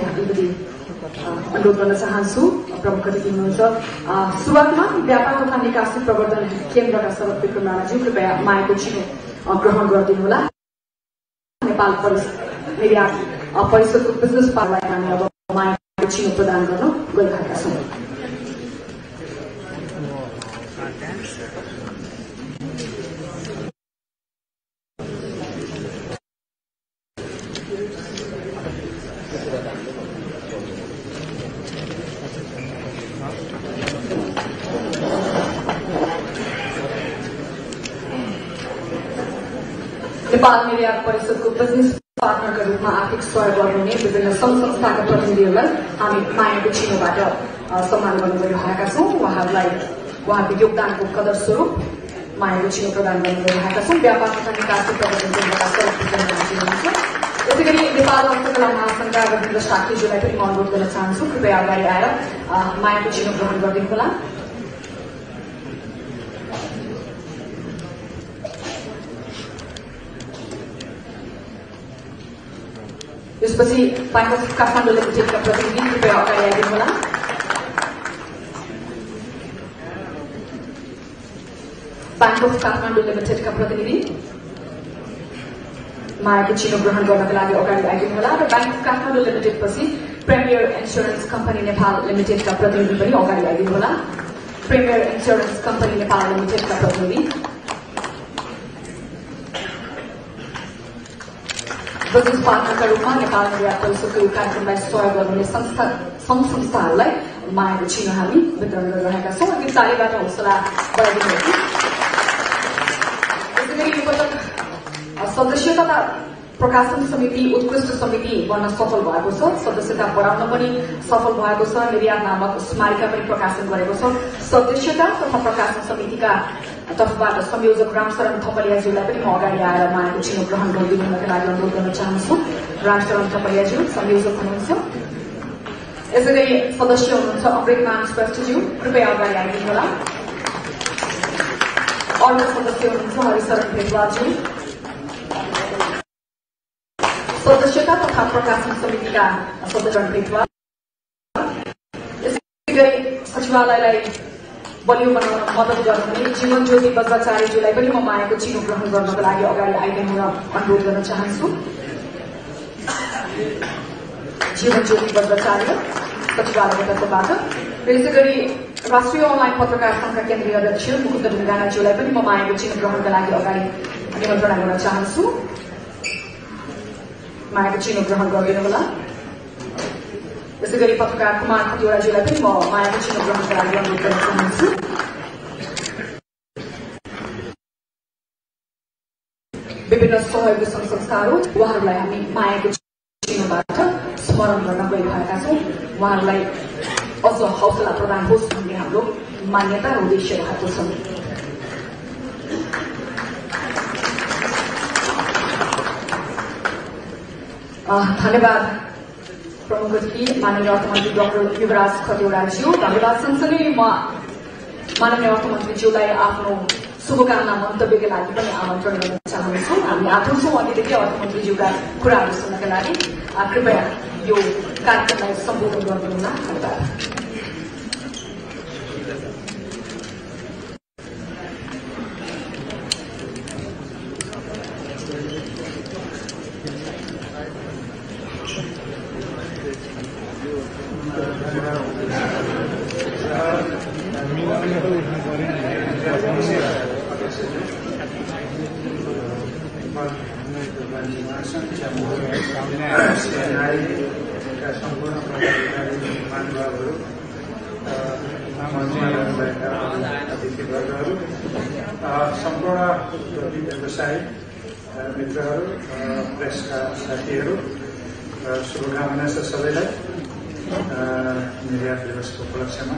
अनुरोध गर्न चाहन्छु। प्रमुख अतिथि हुनुहुन्छ सुरुवातमा व्यापार तथा निकासी प्रवर्धन केन्द्रका सदस्य विक्रम राणाज्यू कृपया मायाको चिनो ग्रहण गरिदिनुहोला। नेपाल निर्यात परिषदको बिजनेस पार्टलाई हामी अब मायाको चिनो प्रदान गर्न गइरहेका छौं। नेपाल निर्यात परिषदको बिजनेस पार्टनरका रूपमा आर्थिक सहयोग गर्नुहुने विभिन्न संघ संस्थाका प्रतिनिधिहरूलाई हामी मायाको चिनोबाट सम्मान गर्न गइरहेका छौं। उहाँको योगदानको कदर स्वरूप मायाको चिनो प्रदान गर्न गइरहेका छौं। व्यापार तथा निकासी प्रवर्धन केन्द्रका हुनुहुन्छ। यसै गरी नेपाल हस्तकला महासंघका रविन्द्र साक्यज्यूलाई पनि म अनुरोध गर्न चाहन्छु कृपया अगाडि आएर मायाको चिनो ग्रहण गरिदिनुहोला। त्यसपछि बैंक अफ काठमाडौँ लिमिटेडका प्रतिनिधि कृपया अगाडि आइदिनुहोला। बैंक अफ काठमाडौँ लिमिटेडका प्रतिनिधि मायाको चिनो ग्रहण गर्नका लागि अगाडि आइदिनुहोला र बैंक अफ काठमाडौँ लिमिटेड पछि प्रिमियर इन्स्योरेन्स कम्पनी नेपाल लिमिटेडका प्रतिनिधि पनि अगाडि आइदिनुहोला। प्रिमियर इन्स्योरेन्स कम्पनी नेपाल लिमिटेडका प्रतिनिधि, बिजनेस पार्टनरका रूपमा नेपाल निर्यात परिषदको यो कार्यक्रमलाई सहयोग गर्नुहुने संघ संस्थाहरूलाई मायाको चिनो हामी वितरण गरिरहेका छौं। अनि चारैबाट हौसला बढाइदिनुहोस्। यसै गरी यो पटक सदस्यता प्रकाशन समिति उत्कृष्ट समिति बन्न सफल भएको छ। सदस्यता बढाउन पनि सफल भएको छ। निर्यात नामक स्मारिका पनि प्रकाशन गरेको छ। सदस्यता तथा प्रकाशन समितिका तर्फबाट संयोजक रामशरण थपलियाज्यूलाई पनि म अगाडि आएर मायाको चिनो ग्रहण गरिदिनुका लागि अनुरोध गर्न चाहन्छु। रामशरण थपलियाज्यू संयोजक हुनुहुन्छ। यसै गरी सदस्य हुनुहुन्छ अमृतमान श्रेष्ठज्यू, कृपया अगाडि आइदिनुहोला। अर्को सदस्य हुनुहुन्छ हरिशरण भेटवाजी, सदस्यता तथा प्रकाशन समितिका सदस्य भेटवा। यसै गरी सचिवालयलाई बलियो बनाउन मद्दत गर्नुहुने जीवन ज्योति बज्राचार्यज्यूलाई पनि म मायाको चिनो ग्रहण गर्नको लागि अगाडि आइदिनु अनुरोध गर्न चाहन्छु। जीवन ज्योति बज्राचार्य सचिवालयको तर्फबाट। यसै गरी राष्ट्रिय अनलाइन पत्रकार संघका केन्द्रीय अध्यक्ष मुकुन्द ढुङ्गानाज्यूलाई पनि म मायाको चिनो ग्रहणका लागि अगाडि निमन्त्रणा गर्न चाहन्छु। मायाको चिनो ग्रहण गरिदिनुहोला। यसै गरी पत्रकार कुमार खतिवड़ाज्यूलाई पनि म मायाको चिनो ग्रहणका लागि अनुरोध गर्न चाहन्छु। विभिन्न सहयोगी संघ संस्थाहरू उहाँहरूलाई हामी मायाको चिनोबाट स्मरण गर्न गइरहेका छौँ। उहाँहरूलाई अझ हौसला प्रदान होस् भन्ने हाम्रो मान्यता र उद्देश्य रहेको छ। धन्यवाद प्रमुख अतिथि माननीय अर्थमन्त्री डाक्टर युवराज खतिवड़ाज्यू। धन्यवाद सँगसँगै म माननीय अर्थमन्त्रीज्यूलाई आफ्नो शुभकामना मन्तव्यका लागि पनि आमन्त्रण गर्न चाहन्छु। हामी आतुर छौँ अहिलेदेखि अर्थमन्त्रीज्यूका कुराहरू सुन्नका लागि। कृपया यो कार्यक्रमलाई सम्बोधन गरिदिनुहोला। धन्यवाद। सम्पूर्ण व्यवसायी मित्रहरू, प्रेसका साथीहरू, शुभकामना छ सबैलाई निर्यात दिवसको उपलक्ष्यमा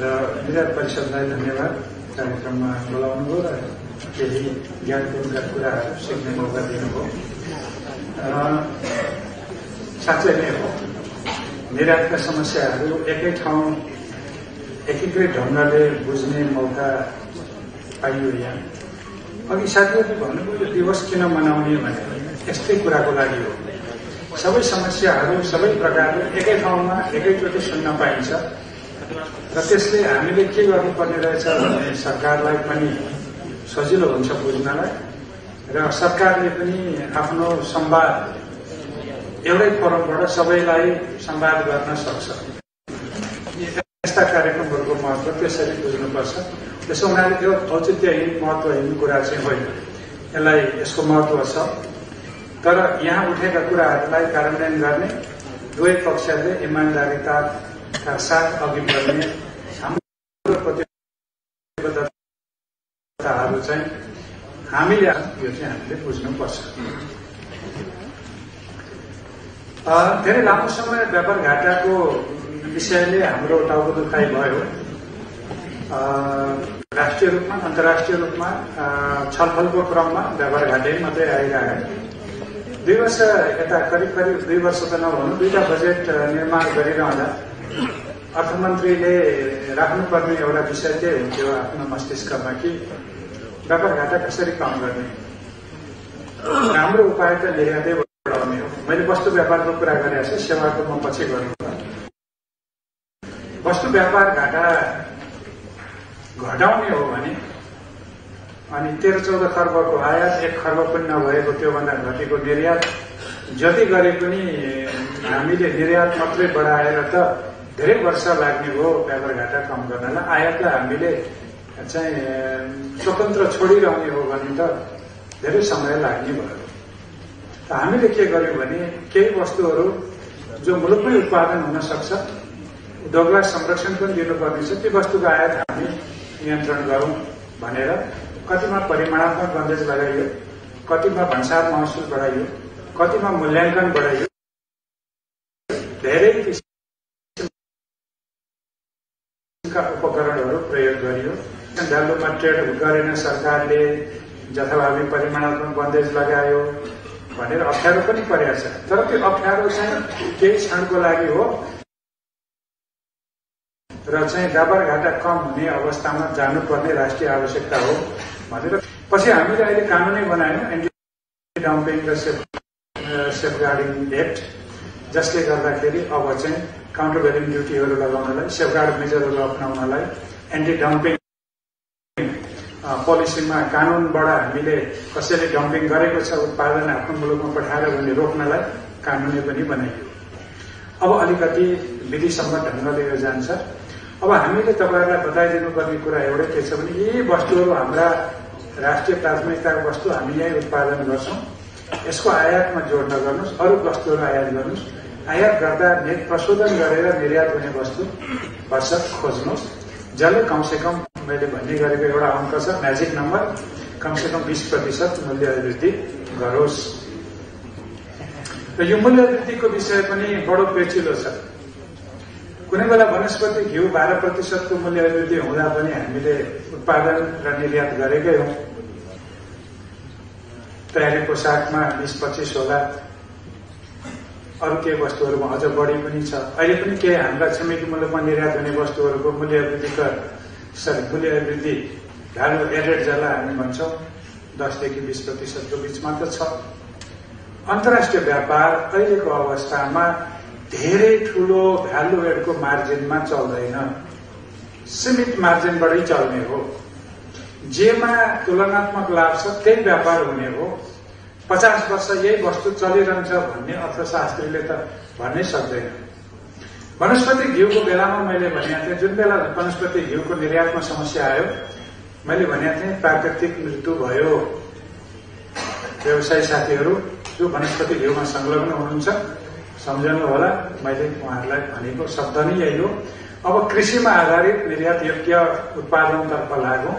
र निर्यात परिषदलाई धन्यवाद कार्यक्रममा बोलाउनुभयो र केही ज्ञानपूर्णका कुराहरू सिक्ने मौका दिनुभयो। साँच्चै नै हो, निर्यातका समस्याहरू एकै ठाउँ एकीकृत ढङ्गले बुझ्ने मौका पाइयो यहाँ। अघि साथीहरूले भन्नुभयो यो दिवस किन मनाउने भनेर, यस्तै कुराको लागि हो। सबै समस्याहरू सबै प्रकारले एकै ठाउँमा एकैचोटि सुन्न पाइन्छ र त्यसले हामीले के गर्नुपर्ने रहेछ भने सरकारलाई पनि सजिलो हुन्छ बुझ्नलाई र सरकारले पनि आफ्नो संवाद एउटै फोरमबाट सबैलाई संवाद गर्न सक्छ। यस्ता कार्यक्रमहरूको महत्व त्यसरी बुझ्नुपर्छ। त्यसो हुनाले त्यो औचित्यहीन महत्वहीन कुरा चाहिँ होइन, यसलाई यसको महत्व छ। तर यहाँ उठेका कुराहरूलाई कार्यान्वयन गर्ने दुवै पक्षले इमान्दारिताका साथ अघि बढ्ने हाम्रो प्रतिबद्धताहरू चाहिँ हामीले यो चाहिँ हामीले बुझ्नुपर्छ। धेरै लामो समय व्यापार घाटाको विषयले हाम्रो टाउको दुखाइ भयो। राष्ट्रिय रूपमा अन्तर्राष्ट्रिय रूपमा छलफलको क्रममा व्यापार घाटै मात्रै आइरहे। 2 वर्ष यता करिब 2 वर्ष त नभनौँ, 2टा बजेट निर्माण गरिरहँदा अर्थमन्त्रीले राख्नुपर्ने एउटा विषय त्यही हुन्थ्यो आफ्नो मस्तिष्कमा कि व्यापार घाटा कसरी कम गर्ने। राम्रो उपाय त निर्यातै बढाउने हो। मैले वस्तु व्यापारको कुरा गरेको छु, सेवाको म पछि गर्नु। वस्तु व्यापार घाटा घटाउने हो भने अनि 13-14 खर्बको आयात 1 खर्ब पनि नभएको त्योभन्दा घटेको निर्यात जति गरे पनि हामीले निर्यात मात्रै बढाएर त धेरै वर्ष लाग्ने हो व्यापार घाटा कम गर्नलाई। आयातलाई हामीले चाहिँ स्वतन्त्र छोडिरहने हो भने त धेरै समय लाग्ने भयो। हामीले के गर्यौं भने केही वस्तुहरू जो मुलुकमै उत्पादन हुन सक्छ, उद्योगलाई संरक्षण पनि दिनुपर्ने छ, ती वस्तुको आयात हामी नियन्त्रण गरौं भनेर कतिमा परिमाणात्मक बन्देज लगाइयो, कतिमा भन्सार महसुल बढाइयो, कतिमा मूल्याङ्कन बढाइयो। धेरै किसिमका उपकरणहरू प्रयोग गरियो। भ्यालुमा ट्रेड गरेन सरकारले, जथाभावी परिमाणात्मक बन्देज लगायो भनेर अप्ठ्यारो पनि परेको छ। तर त्यो अप्ठ्यारो चाहिँ केही क्षणको लागि हो र र चाहिँ व्यापार घाटा कम हुने अवस्थामा जानुपर्ने राष्ट्रिय आवश्यकता हो भनेर पछि हामीले अहिले कानुनै बनायौँ एन्टी डम्पिङ र सेफगार्डिङ एक्ट, जसले गर्दाखेरि अब चाहिँ काउन्टरभेलिङ ड्युटीहरू लगाउनलाई, सेफगार्ड मेजरहरू अप्नाउनलाई, एन्टी डम्पिङ पोलिसीमा कानूनबाट हामीले कसैले डम्पिङ गरेको छ उत्पादन आफ्नो मुलुकमा पठाएर भने रोक्नलाई कानूनै पनि बनाइयो। अब अलिकति विधिसम्म ढङ्गले यो जान्छ। अब हामीले तपाईँहरूलाई बताइदिनुपर्ने कुरा एउटै के छ भने यी वस्तुहरू हाम्रा राष्ट्रिय प्राथमिकताको वस्तु हामी यहीँ उत्पादन गर्छौं, यसको आयातमा जोड नगर्नुहोस्, अरू वस्तुहरू आयात गर्नुहोस्। आयात गर्दा प्रशोधन गरेर निर्यात हुने वस्तु भरसक खोज्नुहोस्, जसले कमसेकम मैले भन्ने गरेको एउटा अङ्क छ म्याजिक नम्बर, कमसेकम 20% मूल्य वृद्धि गरोस्। र यो मूल्य वृद्धिको विषय पनि बडो पेचिलो छ। कुनै बेला वनस्पति घिउ 12% को मूल्य वृद्धि हुँदा पनि हामीले उत्पादन र निर्यात गरेकै हौं। तयारी पोसाकमा 20-25 होला, अरू केही वस्तुहरूमा अझ बढी पनि छ। अहिले पनि केही हाम्रा छिमेकी मुलुकमा निर्यात हुने वस्तुहरूको मूल्य वृद्धि भ्यालु एडेड जसलाई हामी भन्छौं 10 देखि 20% को बीचमा त छ। अन्तर्राष्ट्रिय व्यापार अहिलेको अवस्थामा धेरै ठूलो भ्यालु एडको मार्जिनमा चल्दैन, सीमित मार्जिनबाटै चल्ने हो। जेमा तुलनात्मक लाभ छ त्यही व्यापार हुने हो। 50 वर्ष यही वस्तु चलिरहन्छ भन्ने अर्थशास्त्रीले त भन्नै सक्दैन। वनस्पति घिउको बेलामा मैले भनेको थिएँ, जुन बेला वनस्पति घिउको निर्यातमा समस्या आयो, मैले भनेको थिएँ प्राकृतिक मृत्यु भयो। व्यवसायी साथीहरू जो वनस्पति घिउमा संलग्न हुनुहुन्छ सम्झनु होला, मैले उहाँहरूलाई भनेको शब्द नै यही हो। अब कृषिमा आधारित निर्यात योग्य उत्पादनतर्फ लागौं।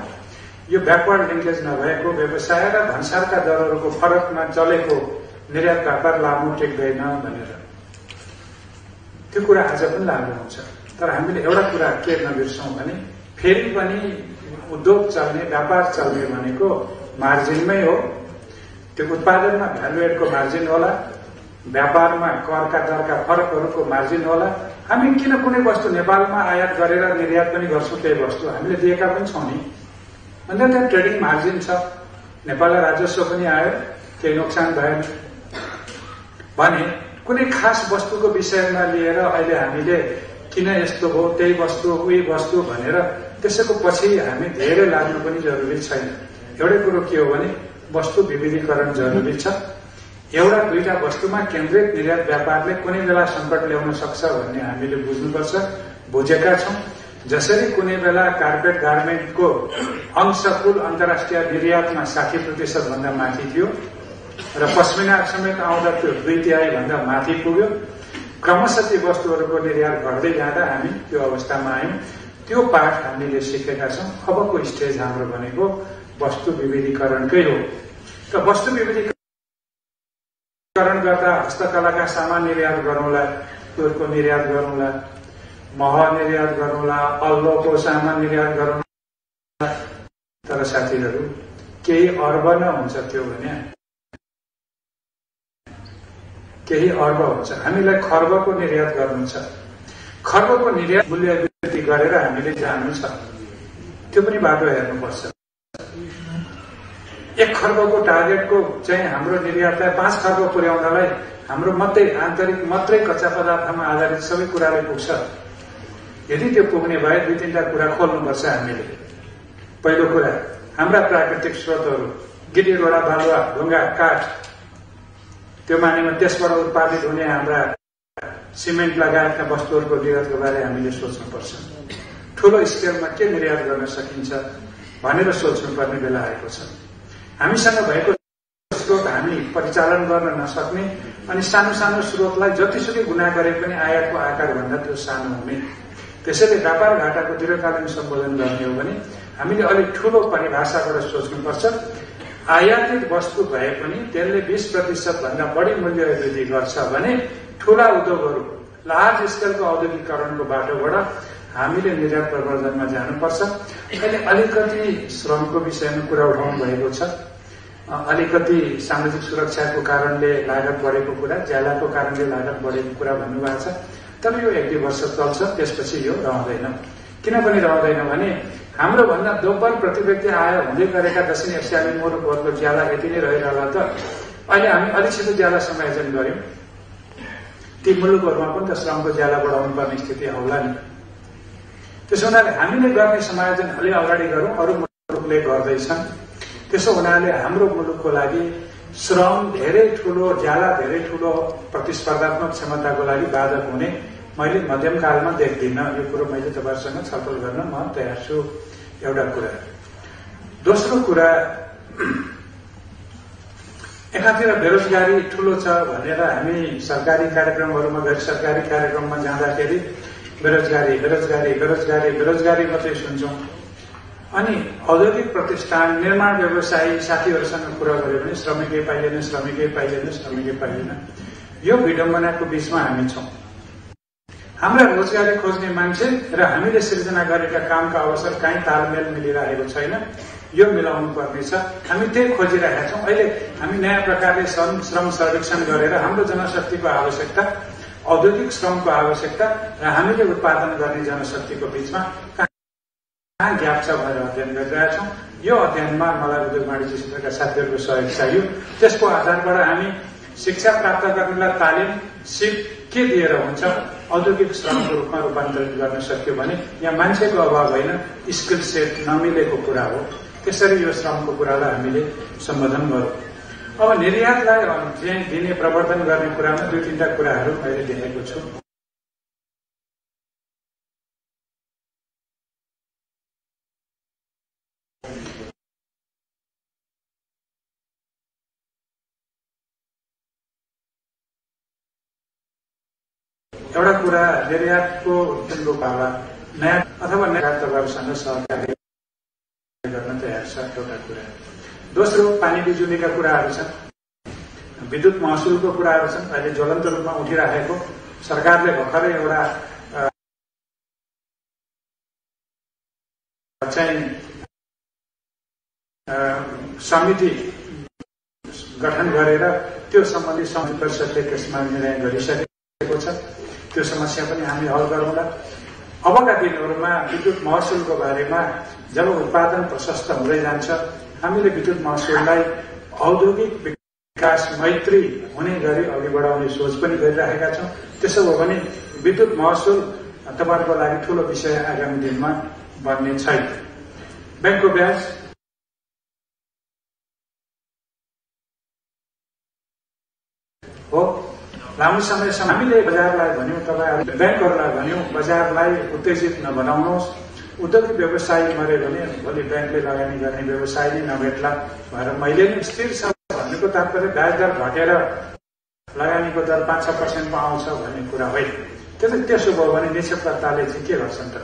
यो ब्याकवर्ड लिङ्केज नभएको व्यवसाय र भन्सारका दरहरूको फरकमा चलेको निर्यात व्यापार लामो टेक्दैन भनेर त्यो कुरा आज पनि लागू हुन्छ। तर हामीले एउटा कुरा के नबिर्सौं भने फेरि पनि उद्योग चल्ने, व्यापार चल्ने भनेको मार्जिनमै हो। त्यो उत्पादनमा भ्यालु एडको मार्जिन होला, व्यापारमा करका दरका फरकहरूको मार्जिन होला। हामी किन कुनै वस्तु नेपालमा आयात गरेर निर्यात पनि गर्छौं, त्यही वस्तु हामीले दिएका पनि छौं नि, अन्त त्यहाँ ट्रेडिङ मार्जिन छ, नेपाललाई राजस्व पनि आयो, केही नोक्सान भएन भने कुनै खास वस्तुको विषयमा लिएर अहिले हामीले किन यस्तो हो, त्यही वस्तु उही वस्तु भनेर त्यसैको पछि हामी धेरै लाग्नु पनि जरुरी छैन। एउटै कुरो के हो भने वस्तु विविधीकरण जरुरी छ। एउटा दुईटा वस्तुमा केन्द्रित निर्यात व्यापारले कुनै बेला संकट ल्याउन सक्छ भन्ने हामीले बुझ्नुपर्छ, बुझेका छौं। जसरी कुनै बेला कार्पेट गार्मेन्टको अंश कुल अन्तर्राष्ट्रिय निर्यातमा 60% भन्दा माथि थियो र पश्मिना समेत आउँदा त्यो 2/3 भन्दा माथि पुग्यो। क्रमशः ती वस्तुहरूको निर्यात घट्दै जाँदा हामी त्यो अवस्थामा आयौं। त्यो पाठ हामीले सिकेका छौं। अबको स्टेज हाम्रो भनेको वस्तु विविधीकरणकै हो। र वस्तु विविधीकरण गर्दा हस्तकलाका सामान निर्यात गरौँला, त्यसको निर्यात गरौँला, मह निर्यात गरौँला, अल्लोको सामान निर्यात गरौँला। तर साथीहरू केही अर्ब न हुन्छ त्यो भने केही अर्ब हुन्छ। हामीलाई खर्बको निर्यात गर्नु छ। खर्बको निर्यात मूल्य वृद्धि गरेर हामीले जानु छ, त्यो पनि बाटो हेर्नुपर्छ। 1 खर्बको टार्गेटको चाहिँ हाम्रो निर्यातलाई 5 खर्ब पुर्याउनलाई हाम्रो मात्रै आन्तरिक मात्रै कच्चा पदार्थमा आधारित सबै कुराले पुग्छ। यदि त्यो पुग्ने भए 2-3टा कुरा खोल्नुपर्छ हामीले। पहिलो कुरा हाम्रा प्राकृतिक स्रोतहरू, गिटी रोडा बालुवा ढुङ्गा काठ, त्यो मानेमा त्यसबाट उत्पादित हुने हाम्रा सिमेन्ट लगायतका वस्तुहरूको निर्यातको बारे हामीले सोच्नुपर्छ। ठूलो स्केलमा के निर्यात गर्न सकिन्छ भनेर सोच्नुपर्ने बेला आएको छ। हामीसँग भएको स्रोत हामी परिचालन गर्न नसक्ने अनि सानो सानो स्रोतलाई जतिसुकै गुना गरे पनि आयातको आकारभन्दा त्यो सानो हुने। त्यसैले व्यापार घाटाको दीर्घकालीन सम्बोधन गर्ने हो भने हामीले अलिक ठूलो परिभाषाबाट सोच्नुपर्छ। आयातित वस्तु भए पनि त्यसले 20% भन्दा बढी मूल्य वृद्धि गर्छ भने ठूला उद्योगहरू, लार्ज स्केलको औद्योगिकरणको बाटोबाट हामीले निर्यात प्रवर्धनमा जानुपर्छ। अहिले अलिकति श्रमको विषयमा कुरा उठाउनु भएको छ, अलिकति सामाजिक सुरक्षाको कारणले लागत बढेको कुरा, ज्यालाको कारणले लागत बढेको कुरा भन्नुभएको छ। तर यो 1-2 वर्ष चल्छ, त्यसपछि यो रहँदैन। किन पनि रहँदैन भने हाम्रो भन्दा दोब्बर प्रति व्यक्ति आय हुँदै गरेका दक्षिण एसियाली मुलुकहरूको ज्याला यति नै रहिरहला त अहिले हामी अलिकति ज्याला समायोजन गर्यौं ती मुलुकहरूमा पनि त श्रमको ज्याला बढाउनु पर्ने स्थिति आउला नि। त्यसो हुनाले हामीले गर्ने समायोजन अलि अगाडि गरौं, अरू मुलुकले गर्दैछन्। त्यसो हुनाले हाम्रो मुलुकको लागि श्रम धेरै ठूलो ज्याला धेरै ठूलो प्रतिस्पर्धात्मक क्षमताको लागि बाधक हुने मैले मध्यमकालमा देख्दिन। यो कुरो मैले तपाईहरुसँग छलफल गर्न म तयार छु। एउटा कुरा। दोस्रो कुरा, एकातिर बेरोजगारी ठूलो छ भनेर हामी सरकारी कार्यक्रमहरुमा गैर सरकारी कार्यक्रममा जाँदाखेरि बेरोजगारी बेरोजगारी बेरोजगारी बेरोजगारी मात्रै सुन्छौं। अनि औद्योगिक प्रतिष्ठान निर्माण व्यवसायी साथीहरुसँग कुरा गर्यो भने श्रमिकै पाइदैन श्रमिकै पाइदैन श्रमिकै पाइदैन। यो विडम्बनाको बीचमा हामी छौं। हाम्रा रोजगारी खोज्ने मान्छे र हामीले सृजना गरेका कामका अवसर कहीँ तालमेल मिलिरहेको छैन। यो मिलाउनु पर्नेछ। हामी त्यही खोजिरहेका छौं। अहिले हामी नयाँ प्रकारले श्रम सर्वेक्षण गरेर हाम्रो जनशक्तिको आवश्यकता, औद्योगिक श्रमको आवश्यकता र हामीले उत्पादन गर्ने जनशक्तिको बीचमा कहाँ ग्याप छ भनेर अध्ययन गरिरहेका छौं। यो अध्ययनमा मलाई उद्योग वाणिज्य क्षेत्रका साथीहरूको सहयोग चाहियो। त्यसको आधारबाट हामी शिक्षा प्राप्त गर्नेलाई तालिम सिप के दिएर हुन्छ, औद्योगिक श्रमको रूपमा रूपान्तरित गर्न सक्यो भने यहाँ मान्छेको अभाव होइन, स्किल सेट नमिलेको कुरा हो। त्यसरी यो श्रमको कुरालाई हामीले सम्बोधन गरौं। अब निर्यातलाई दिने प्रवर्धन गर्ने कुरामा दुई तीनटा कुराहरू मैले देखेको छु। एउटा कुरा निर्यातको जुन पाला नयाँ अथवा नयाँ तपाईँहरूसँग सहकारी गर्न तयार छ, एउटा कुरा। दोस्रो, पानी बिजुलीका कुराहरू छन्, विद्युत महसुलको कुराहरू छन्। अहिले ज्वलन्त रूपमा उठिरहेको सरकारले भर्खरै एउटा चाहिँ समिति गठन गरेर त्यो सम्बन्धी संसद परिषदले त्यसमा निर्णय गरिसकेको छ। त्यो समस्या पनि हामी हल गरौँला। अबका दिनहरूमा विद्युत महसुलको बारेमा जब उत्पादन प्रशस्त हुँदै जान्छ, हामीले विद्युत महसुललाई औद्योगिक विकास मैत्री हुने गरी अघि बढाउने सोच पनि गरिरहेका छौं। त्यसो हो भने विद्युत महसुल तपाईहरुको लागि ठूलो विषय आगामी दिनमा बन्ने छैन। बैंकको ब्याज हो, लामो समयसम्म हामीले बजारलाई भन्यौं, तपाईहरुले बैंकहरुलाई भन्यौं बजारलाई उत्तेजित नबनाउनुहोस्। उद्योगिक व्यवसाय मर्यो भने भोलि बैंकले लगानी गर्ने व्यवसाय नै नभेट्ला भनेर मैले नै स्थिर छ भन्नेको तात्पर्य ब्याज दर घटेर लगानीको दर 5-6% मा आउँछ भन्ने कुरा होइन। त्यसो भयो भने निक्षेपकर्ताले चाहिँ के गर्छन् त?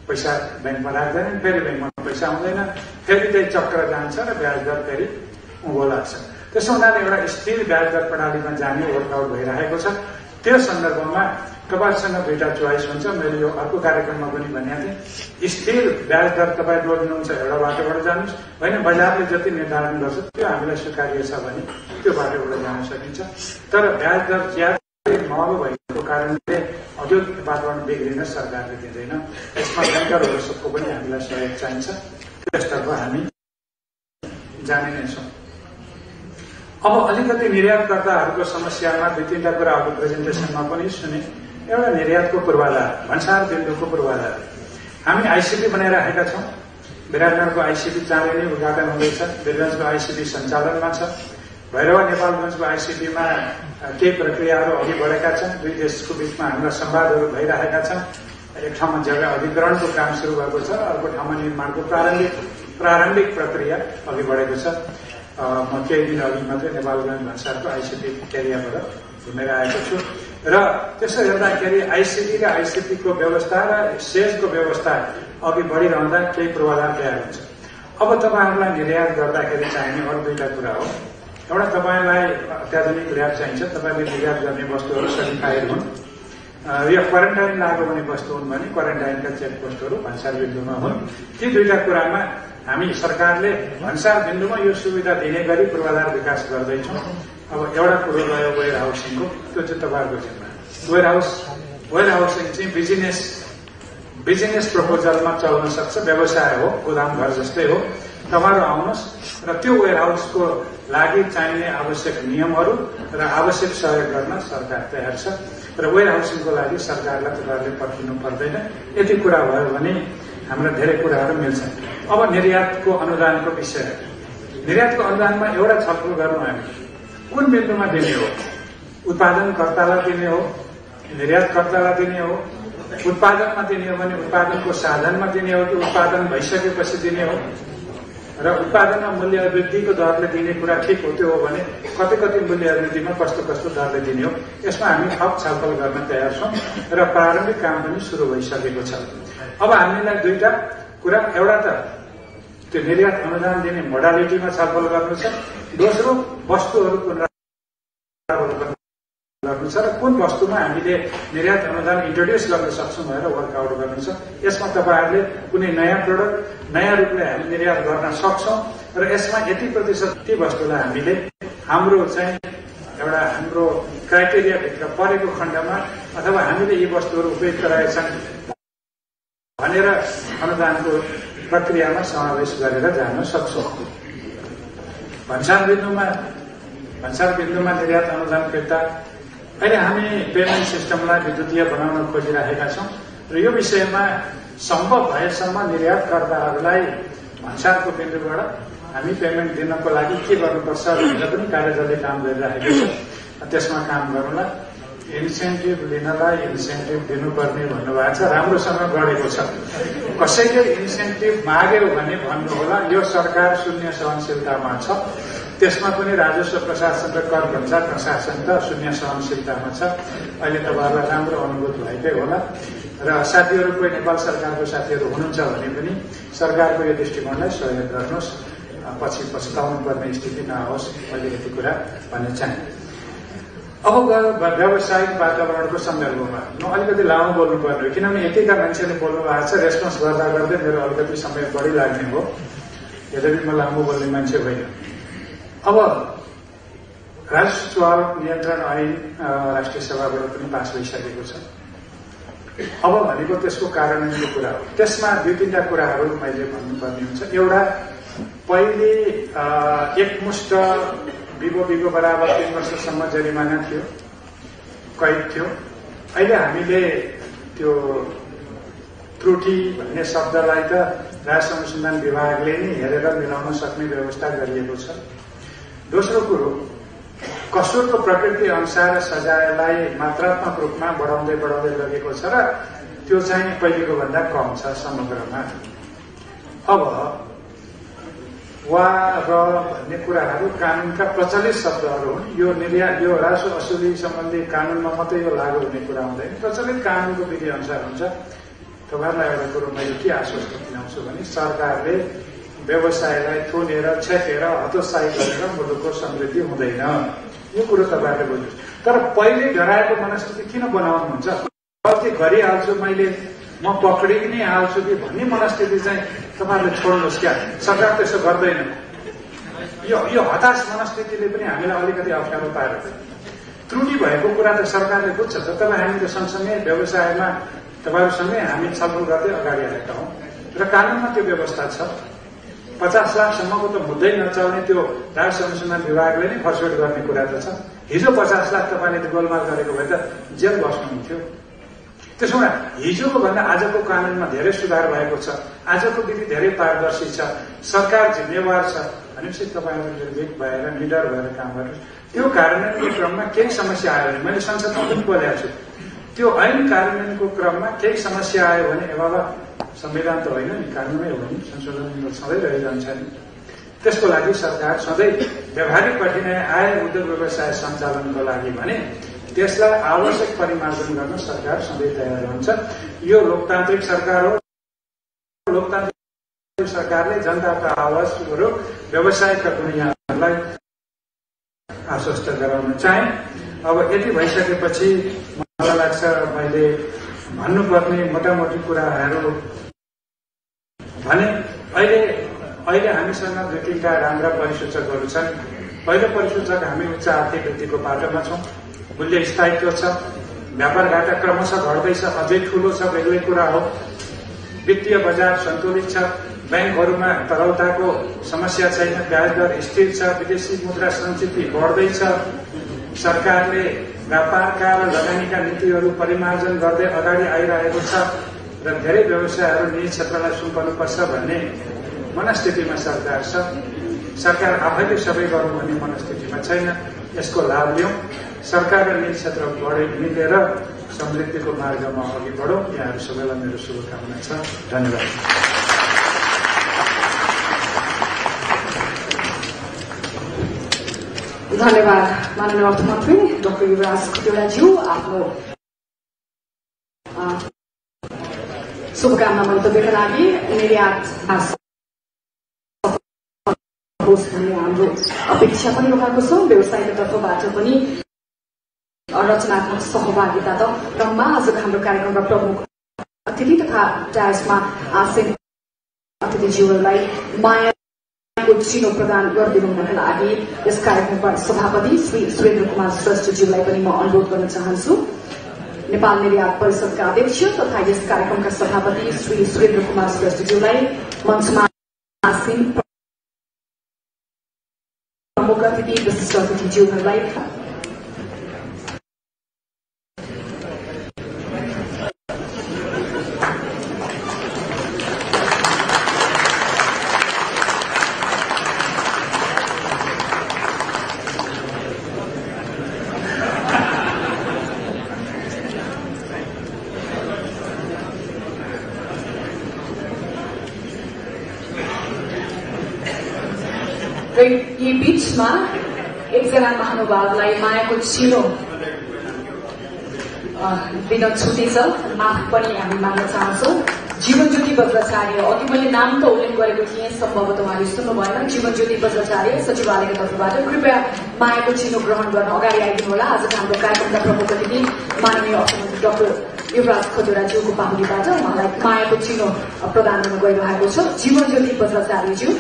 पैसा बैंकमा राख्दैनन्, फेरि बैंकमा पैसा आउँदैन, फेरि त्यही चक्र जान्छ र ब्याज दर फेरि उँभो लाग्छ। त्यसो हुनाले एउटा स्थिर ब्याज दर प्रणालीमा जाने वर्कआउट भइरहेको छ। त्यो सन्दर्भमा तपाईसँग दुईटा चोइस हुन्छ। मैले यो अर्को कार्यक्रममा पनि भनेको थिएँ, स्थिर ब्याज दर तपाईँ जोड्नुहुन्छ एउटा बाटोबाट जानुहोस्, होइन बजारले जति निर्धारण गर्छ त्यो हामीलाई स्वीकार्य छ भने त्यो बाटोबाट जान सकिन्छ। तर ब्याज दर ज्यादै महँगो भएको कारणले औद्योगिक वातावरण बिग्रिन सरकारले दिँदैन। यसमा ब्याङ्करहरू सबको पनि हामीलाई सहयोग चाहिन्छ। त्यसतर्फ हामी जाने नै छौँ। अब अलिकति निर्यातकर्ताहरूको समस्यामा दुई तीनटा कुरा अघि प्रेजेन्टेसनमा पनि सुने। एउटा निर्यातको पूर्वाधार, भन्सार बिन्दुको पूर्वाधार। हामी आईसीपी बनाइरहेका छौं। विराटनगरको आईसीपी चाँडै नै उद्घाटन हुँदैछ। वीरगञ्जको आईसीपी सञ्चालनमा छ। भैरवा नेपालगञ्जको आईसीपीमा केही प्रक्रियाहरू अघि बढेका छन्। दुई देशको बीचमा हाम्रा संवादहरू भइरहेका छन्। एक ठाउँमा जग्गा अधिग्रहणको काम सुरु भएको छ, अर्को ठाउँमा निर्माणको प्रारम्भिक प्रक्रिया अघि बढेको छ। म केही दिन अघि मात्रै नेपालगञ्ज भन्सारको आईसीपी एरियाबाट घुमेर आएको छु र त्यसो हेर्दाखेरि आईसीपी र आईसीपीको व्यवस्था र सेजको व्यवस्था अघि बढिरहँदा केही पूर्वाधार तयार हुन्छ। अब तपाईहरुलाई निर्यात गर्दाखेरि चाहिने अरू दुईटा कुरा हो। एउटा तपाईलाई अत्याधुनिक ल्याब चाहिन्छ। तपाईले निर्यात गर्ने वस्तुहरू सर्टिफाइड हुन्। यो क्वारेन्टाइन लाग्यो भने वस्तु हुन् भने क्वारेन्टाइनका चेकपोस्टहरू भन्सार बिन्दुमा हुन्। ती दुईटा कुरामा हामी सरकारले भन्सार बिन्दुमा यो सुविधा दिने गरी पूर्वाधार विकास गर्दैछौँ। अब एउटा कुरो रह्यो वेयर हाउसिङको, त्यो चाहिँ तपाईहरुको जिम्मा। वेयर हाउसिङ चाहिँ बिजनेस बिजनेस प्रपोजलमा चल्न सक्छ, व्यवसाय हो, गोदाम घर जस्तै हो। तपाईहरु आउनुहोस् र त्यो वेयर हाउसको लागि चाहिने आवश्यक नियमहरू र आवश्यक सहयोग गर्न सरकार तयार छ र वेयर हाउसिङको लागि सरकारलाई तपाईहरुले पर्खिनु पर्दैन। यति कुरा भयो भने हाम्रा धेरै कुराहरू मिल्छन्। अब निर्यातको अनुदानको विषय, निर्यातको अनुदानमा एउटा छलफल गरौँ हामी, कुन बिन्दुमा दिने हो? उत्पादनकर्तालाई दिने हो, निर्यातकर्तालाई दिने हो, उत्पादनमा दिने हो भने उत्पादनको साधनमा दिने हो कि उत्पादन भइसकेपछि दिने हो? र उत्पादनमा मूल्य वृद्धिको दरले दिने कुरा ठिक हो, त्यो हो भने कति कति मूल्य वृद्धिमा कस्तो कस्तो दरले दिने हो, यसमा हामी थप छलफल गर्न तयार छौं र प्रारम्भिक काम पनि सुरु भइसकेको छ। अब हामीलाई दुईटा कुरा, एउटा त त्यो निर्यात अनुदान दिने मोडालिटीमा छलफल गर्नु छ, दोस्रो वस्तुहरू गर्नु छ र कुन वस्तुमा हामीले निर्यात अनुदान इन्ट्रोड्युस गर्न सक्छौं भनेर वर्कआउट गर्नु छ। यसमा तपाईहरुले कुनै नयाँ प्रोडक्ट नयाँ रूपले हामी निर्यात गर्न सक्छौं र यसमा यति प्रतिशत ती वस्तुलाई हामीले हाम्रो चाहिँ एउटा हाम्रो क्राइटेरिया भित्र परेको खण्डमा अथवा हामीले यी वस्तुहरू उपयुक्त रहेछन् भनेर अनुदानको प्रक्रियामा समावेश गरेर जान सक्छौं। भन्सार बिन्दुमा निर्यात अनुदान फिर्ता, अहिले हामी पेमेन्ट सिस्टमलाई विद्युतीय बनाउन खोजिरहेका छौं र यो विषयमा सम्भव भएसम्म निर्यातकर्ताहरूलाई भन्सारको बिन्दुबाट हामी पेमेन्ट दिनको लागि के गर्नुपर्छ भनेर पनि कार्यदलले काम गरिरहेको छ। त्यसमा काम गरौँला। इन्सेन्टिभ लिनलाई इन्सेन्टिभ दिनुपर्ने भन्नुभएको छ, राम्रोसँग गढेको छ। कसैले इन्सेन्टिभ माग्यो भने भन्नुहोला, यो सरकार शून्य सहनशीलतामा छ, त्यसमा पनि राजस्व प्रशासन र कर भन्सार प्रशासन त शून्य सहनशीलतामा छ। अहिले तपाईँहरूलाई राम्रो अनुभूत भएकै होला र साथीहरू कोही नेपाल सरकारको साथीहरू हुनुहुन्छ भने पनि सरकारको यो दृष्टिकोणलाई सहयोग गर्नुहोस्, पछि पछुताउनु पर्ने स्थिति नहोस्। मैले यति कुरा भन्न चाहे। अब व्यावसायिक वातावरणको सन्दर्भमा म अलिकति लामो बोल्नुपर्ने हो, किनभने यतिका मान्छेले बोल्नु भएको छ, रेस्पोन्स गर्दा गर्दै मेरो अलिकति समय बढी लाग्ने हो। यद्यपि म लामो बोल्ने मान्छे होइन। अब राजस्व नियन्त्रण ऐन राष्ट्रिय सभाबाट पनि पास भइसकेको छ। अब भनेको त्यसको कार्यान्वयनको कुरा हो। त्यसमा दुई तीनटा कुराहरू मैले भन्नुपर्ने हुन्छ। एउटा, पहिले एकमुष्ट विगो बराबर 3 वर्षसम्म जरिमाना थियो, कैद थियो। अहिले हामीले त्यो त्रुटि भन्ने शब्दलाई त राष्ट्रिय अनुसन्धान विभागले नै हेरेर मिलाउन सक्ने व्यवस्था गरिएको छ। दोस्रो कुरो, कसुरको प्रकृति अनुसार सजायलाई मात्रात्मक रूपमा बढाउँदै लगेको छ र त्यो चाहिँ पहिलेको भन्दा कम छ समग्रमा। अब वा र भन्ने कुराहरू कानूनका प्रचलित शब्दहरू हुन्। यो राजस्व असुली सम्बन्धी कानूनमा मात्रै यो लागू हुने कुरा हुँदैन, प्रचलित कानूनको विधि अनुसार हुन्छ। तपाईँहरूलाई एउटा कुरो मैले के आश्वस्त दिलाउँछु भने सरकारले व्यवसायलाई थुनेर छेकेर हतोत्साही गरेर मुलुकको समृद्धि हुँदैन, यो कुरो तपाईँहरूले बुझ्नुहोस्। तर पहिले डराएको मनस्थिति किन बनाउनुहुन्छ? गल्ती गरिहाल्छु मैले, म पक्रि नै हाल्छु कि भन्ने मनस्थिति चाहिँ तपाईँहरूले छोड्नुहोस् क्या। सरकार त्यसो गर्दैन। यो हताश मनस्थितिले पनि हामीलाई अलिकति अप्ठ्यारो पारेको छ। त्रुटि भएको कुरा त सरकारले बुझ्छ, तर हामी त सँगसँगै व्यवसायमा तपाईँहरूसँगै हामी छलफल गर्दै अगाडि आएका हौं र कानूनमा त्यो व्यवस्था छ। 50 लाखसम्मको त मुद्दै नचल्ने त्यो राजस्व अनुसन्धान विभागले नै फर्सवेट गर्ने कुरा त छ। हिजो 50 लाख तपाईँले गोलमाल गरेको भए त जेल बस्नुहुन्थ्यो। त्यसो भए हिजोको भन्दा आजको कानूनमा धेरै सुधार भएको छ, आजको विधि धेरै पारदर्शी छ, सरकार जिम्मेवार छ भनेपछि तपाईँहरू निर्भीक भएर निडर भएर काम गर्नुहोस्। त्यो कार्यान्वयनको क्रममा केही समस्या आयो भने, मैले संसदमा पनि बोलेको छु, त्यो ऐन कार्यान्वयनको क्रममा केही समस्या आयो भने बाबा संविधान त होइन नि, कानूनै हो नि, संशोधन सधैँ रहिरहन्छ नि। त्यसको लागि सरकार सधैँ व्यावहारिक कठिनाइ आए उद्योग व्यवसाय सञ्चालनको लागि भने त्यसलाई आवश्यक परिमार्जन गर्न सरकार सधैँ तयार हुन्छ। यो लोकतान्त्रिक सरकार हो। लोकतान्त्रिक सरकारले जनताको आवाजहरू व्यवसायका दुनियाँहरूलाई आश्वस्त गराउन चाहे। अब यति भइसकेपछि मलाई लाग्छ मैले भन्नुपर्ने मोटामोटी कुराहरू भने अहिले हामीसँग दुई तीनटा राम्रा परिसूचकहरू छन्। पहिलो परिसूचक, हामी उच्च आर्थिक वृद्धिको बाटोमा छौं, मूल्य स्थायित्व छ, व्यापार घाटा क्रमशः घट्दैछ, अझै ठूलो छ, बेग्लै कुरा हो। वित्तीय बजार सन्तुलित छ, बैंकहरूमा तरलताको समस्या छैन, ब्याज दर स्थिर छ, विदेशी मुद्रा सञ्चित बढ्दैछ। सरकारले व्यापारका र लगानीका नीतिहरू परिमार्जन गर्दै अगाडि आइरहेको छ र धेरै व्यवसायहरू निजी क्षेत्रलाई सुम्पर्नुपर्छ भन्ने मनस्थितिमा सरकार छ। सरकार आफैले सबै गरौँ भन्ने मनस्थितिमा छैन। यसको लाभ लिउँ। सरकार र निजी क्षेत्र मिलेर समृद्धिको मार्गमा अघि बढौँ। यहाँहरू सबैलाई मेरो शुभकामना छ। धन्यवाद। धन्यवाद माननीय अर्थमन्त्री डाक्टर युवराज खतिवड़ाज्यू। आफ्नो शुभकामना मन्तव्यका लागि निर्यात होस् भन्ने हाम्रो अपेक्षा पनि रहेको छ। व्यवसायको तर्फबाट पनि रचनात्मक सहभागिता त क्रममा आजको हाम्रो कार्यक्रमका प्रमुख अतिथि तथा डायसमा आसीन अतिथिज्यूहरूलाई मायाको चिनो प्रदान गरिदिनुका लागि यस कार्यक्रमका सभापति श्री सुरेन्द्र कुमार श्रेष्ठज्यूलाई पनि म अनुरोध गर्न चाहन्छु। नेपाल निर्यात परिषदका अध्यक्ष तथा यस कार्यक्रमका सभापति श्री सुरेन्द्र कुमार श्रेष्ठज्यूलाई मञ्चमा आसीन प्रमुख अतिथि विशिष्ट अतिथिज्यूहरूलाई यी बीचमा एकजना महानुभावलाई मायाको चिनो दिन छुट्टी छ, माफ पनि हामी माग्न चाहन्छौँ। जीवनज्योति बज्राचार्य, अघि मैले नाम त उल्लेख गरेको थिएँ, सम्भवतः उहाँले सुन्नु भएन। जीवनज्योति बज्राचार्य सचिवालयको तर्फबाट कृपया मायाको चिनो ग्रहण गर्न अगाडि आइदिनु होला। आजको हाम्रो कार्यक्रमका प्रमुख अतिथि माननीय अर्थमन्त्री डाक्टर युवराज खतिवड़ाज्यूको बाहुलीबाट उहाँलाई मायाको चिनो प्रदान गर्न गइरहेको छ। जीवनज्योति बज्राचार्यज्यू।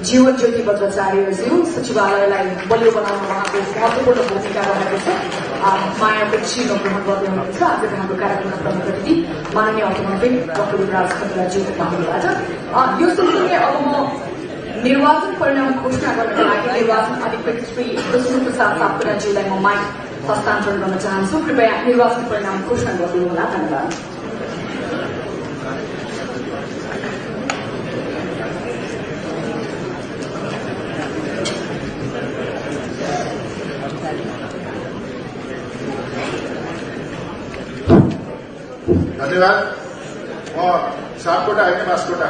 जीवनज्योति बज्राचार्यज्यू सचिवालयलाई बलियो बनाउन उहाँको महत्वपूर्ण भूमिका रहेको छ। मायाको चिनो ग्रहण गर्दै हुनुहुन्छ आजको हाम्रो कार्यक्रमका प्रमुख अतिथि माननीय अर्थमन्त्री डाक्टर युवराज खतिवड़ाज्यूको बाहुलीबाट। यो सँगसँगै अब म निर्वाचन परिणाम घोषणा गर्नका लागि निर्वाचन अधिकृत श्री विष्णु प्रसाद सापकोटाज्यूलाई म माइक हस्तान्तरण गर्न चाहन्छु। कृपया निर्वाचन परिणाम घोषणा गरिदिनुहोला। धन्यवाद। धन्यवाद। म सापकोटा होइन, बाँसकोटा।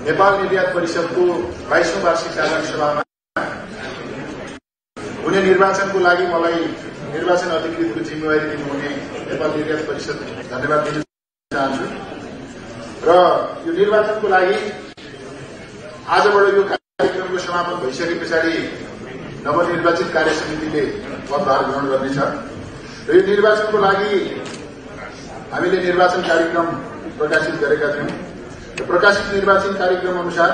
नेपाल निर्यात परिषदको 22औं वार्षिक साधारण सभामा हुने निर्वाचनको लागि मलाई निर्वाचन अधिकृतको जिम्मेवारी दिनुहुने नेपाल निर्यात परिषद धन्यवाद दिन चाहन्छु। र यो निर्वाचनको लागि आजबाट यो कार्यक्रमको समापन भइसके पछाडि नवनिर्वाचित कार्य समितिले पदभार ग्रहण गर्नेछ र यो निर्वाचनको लागि हामीले निर्वाचन कार्यक्रम प्रकाशित गरेका थियौं। र प्रकाशित निर्वाचन कार्यक्रम अनुसार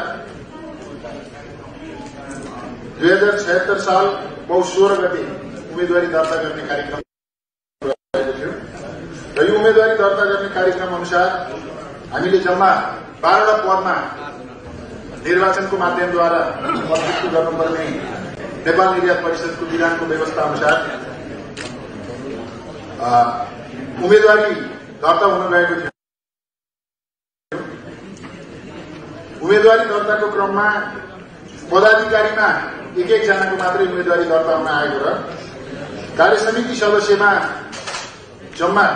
2076 साल पौष 16 गते उम्मेदवारी दर्ता गर्ने कार्यक्रम रहेको थियो र यो उम्मेदवारी दर्ता गर्ने कार्यक्रम अनुसार हामीले जम्मा 12 पदमा निर्वाचनको माध्यमद्वारा प्रतिनिधित्व गर्नुपर्ने नेपाल निर्यात परिषदको विधानको व्यवस्था अनुसार उम्मेदवारी दर्ता हुन गएको थियो। उम्मेदवारी दर्ताको क्रममा पदाधिकारीमा एक जनाको मात्रै उम्मेदवारी दर्ता हुन आएको र कार्य समिति सदस्यमा जम्मा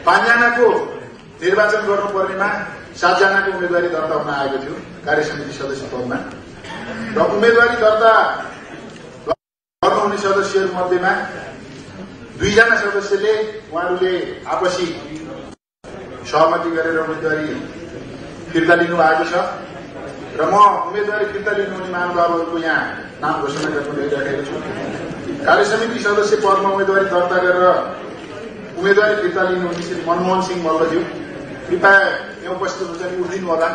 5 जनाको निर्वाचन गर्नुपर्नेमा 7 जनाको उम्मेदवारी दर्ता हुन आएको थियो कार्य समिति सदस्य पदमा र उम्मेदवारी दर्ता गर्नुहुने सदस्यहरू मध्येमा 2 जना सदस्यले उहाँहरूले आपसी सहमति गरेर उम्मेदवारी फिर्ता लिनु भएको छ र म उम्मेदवारी फिर्ता लिनुहुने महानुभावहरूको यहाँ नाम घोषणा गर्न गइरहेको छु। कार्य समिति सदस्य पदमा उम्मेदवारी दर्ता गरेर उम्मेदवारी फिर्ता लिनुहुने श्री मनमोहन सिंह मल्लज्यू, कृपया यहाँ उपस्थित हुनुहुन्छ उठिदिनु होला।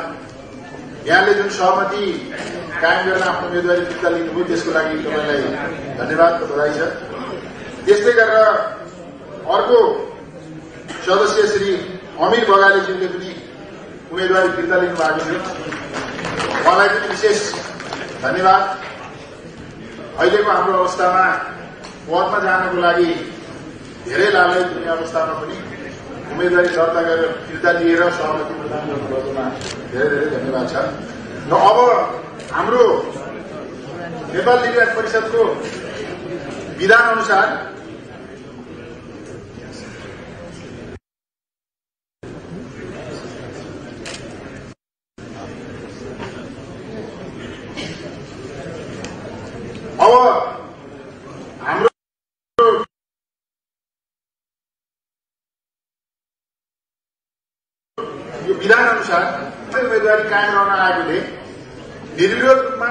यहाँले जुन सहमति कायम गरेर आफ्नो उम्मेदवारी फिर्ता लिनुभयो त्यसको लागि तपाईँलाई धन्यवाद र बधाई छ। त्यस्तै गरेर अर्को सदस्य श्री अमीर बगालेज्यूले पनि उम्मेदवारी फिर्ता लिनु भएको थियो, उहाँलाई पनि विशेष धन्यवाद। अहिलेको हाम्रो अवस्थामा पदमा जानको लागि धेरै लाभदायक हुने अवस्थामा पनि उम्मेदवारी दर्ता गरेर फिर्ता लिएर सहमति प्रदान गर्नुभएकोमा धेरै धेरै धन्यवाद छ। र अब हाम्रो नेपाल निर्वाचन परिषदको विधान अनुसार अब हाम्रो यो विधान अनुसार उम्मेदवारी कायम रहन आएकोले निर्विरोध रूपमा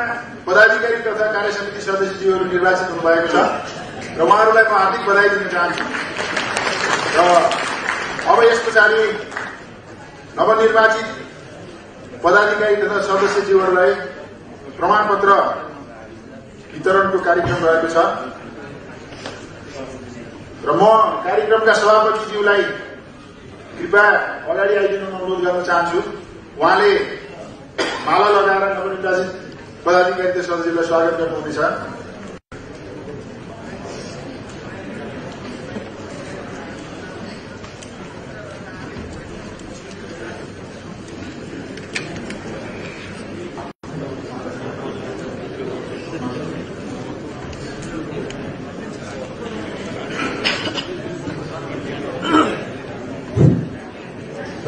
पदाधिकारी तथा कार्य समिति सदस्यज्यूहरू निर्वाचित हुनुभएको छ र उहाँहरूलाई म हार्दिक बधाई दिन चाहन्छु। र अब यस पछाडि नवनिर्वाचित पदाधिकारी तथा सदस्यज्यूहरूलाई प्रमाणपत्र वितरणको कार्यक्रम रहेको छ र म कार्यक्रमका सभापतिज्यूलाई कृपया अगाडि आइदिनु अनुरोध गर्न चाहन्छु। उहाँले माला लगाएर नवनिर्वाचित पदाधिकारी तथा सदस्यलाई स्वागत गर्नुहुनेछ।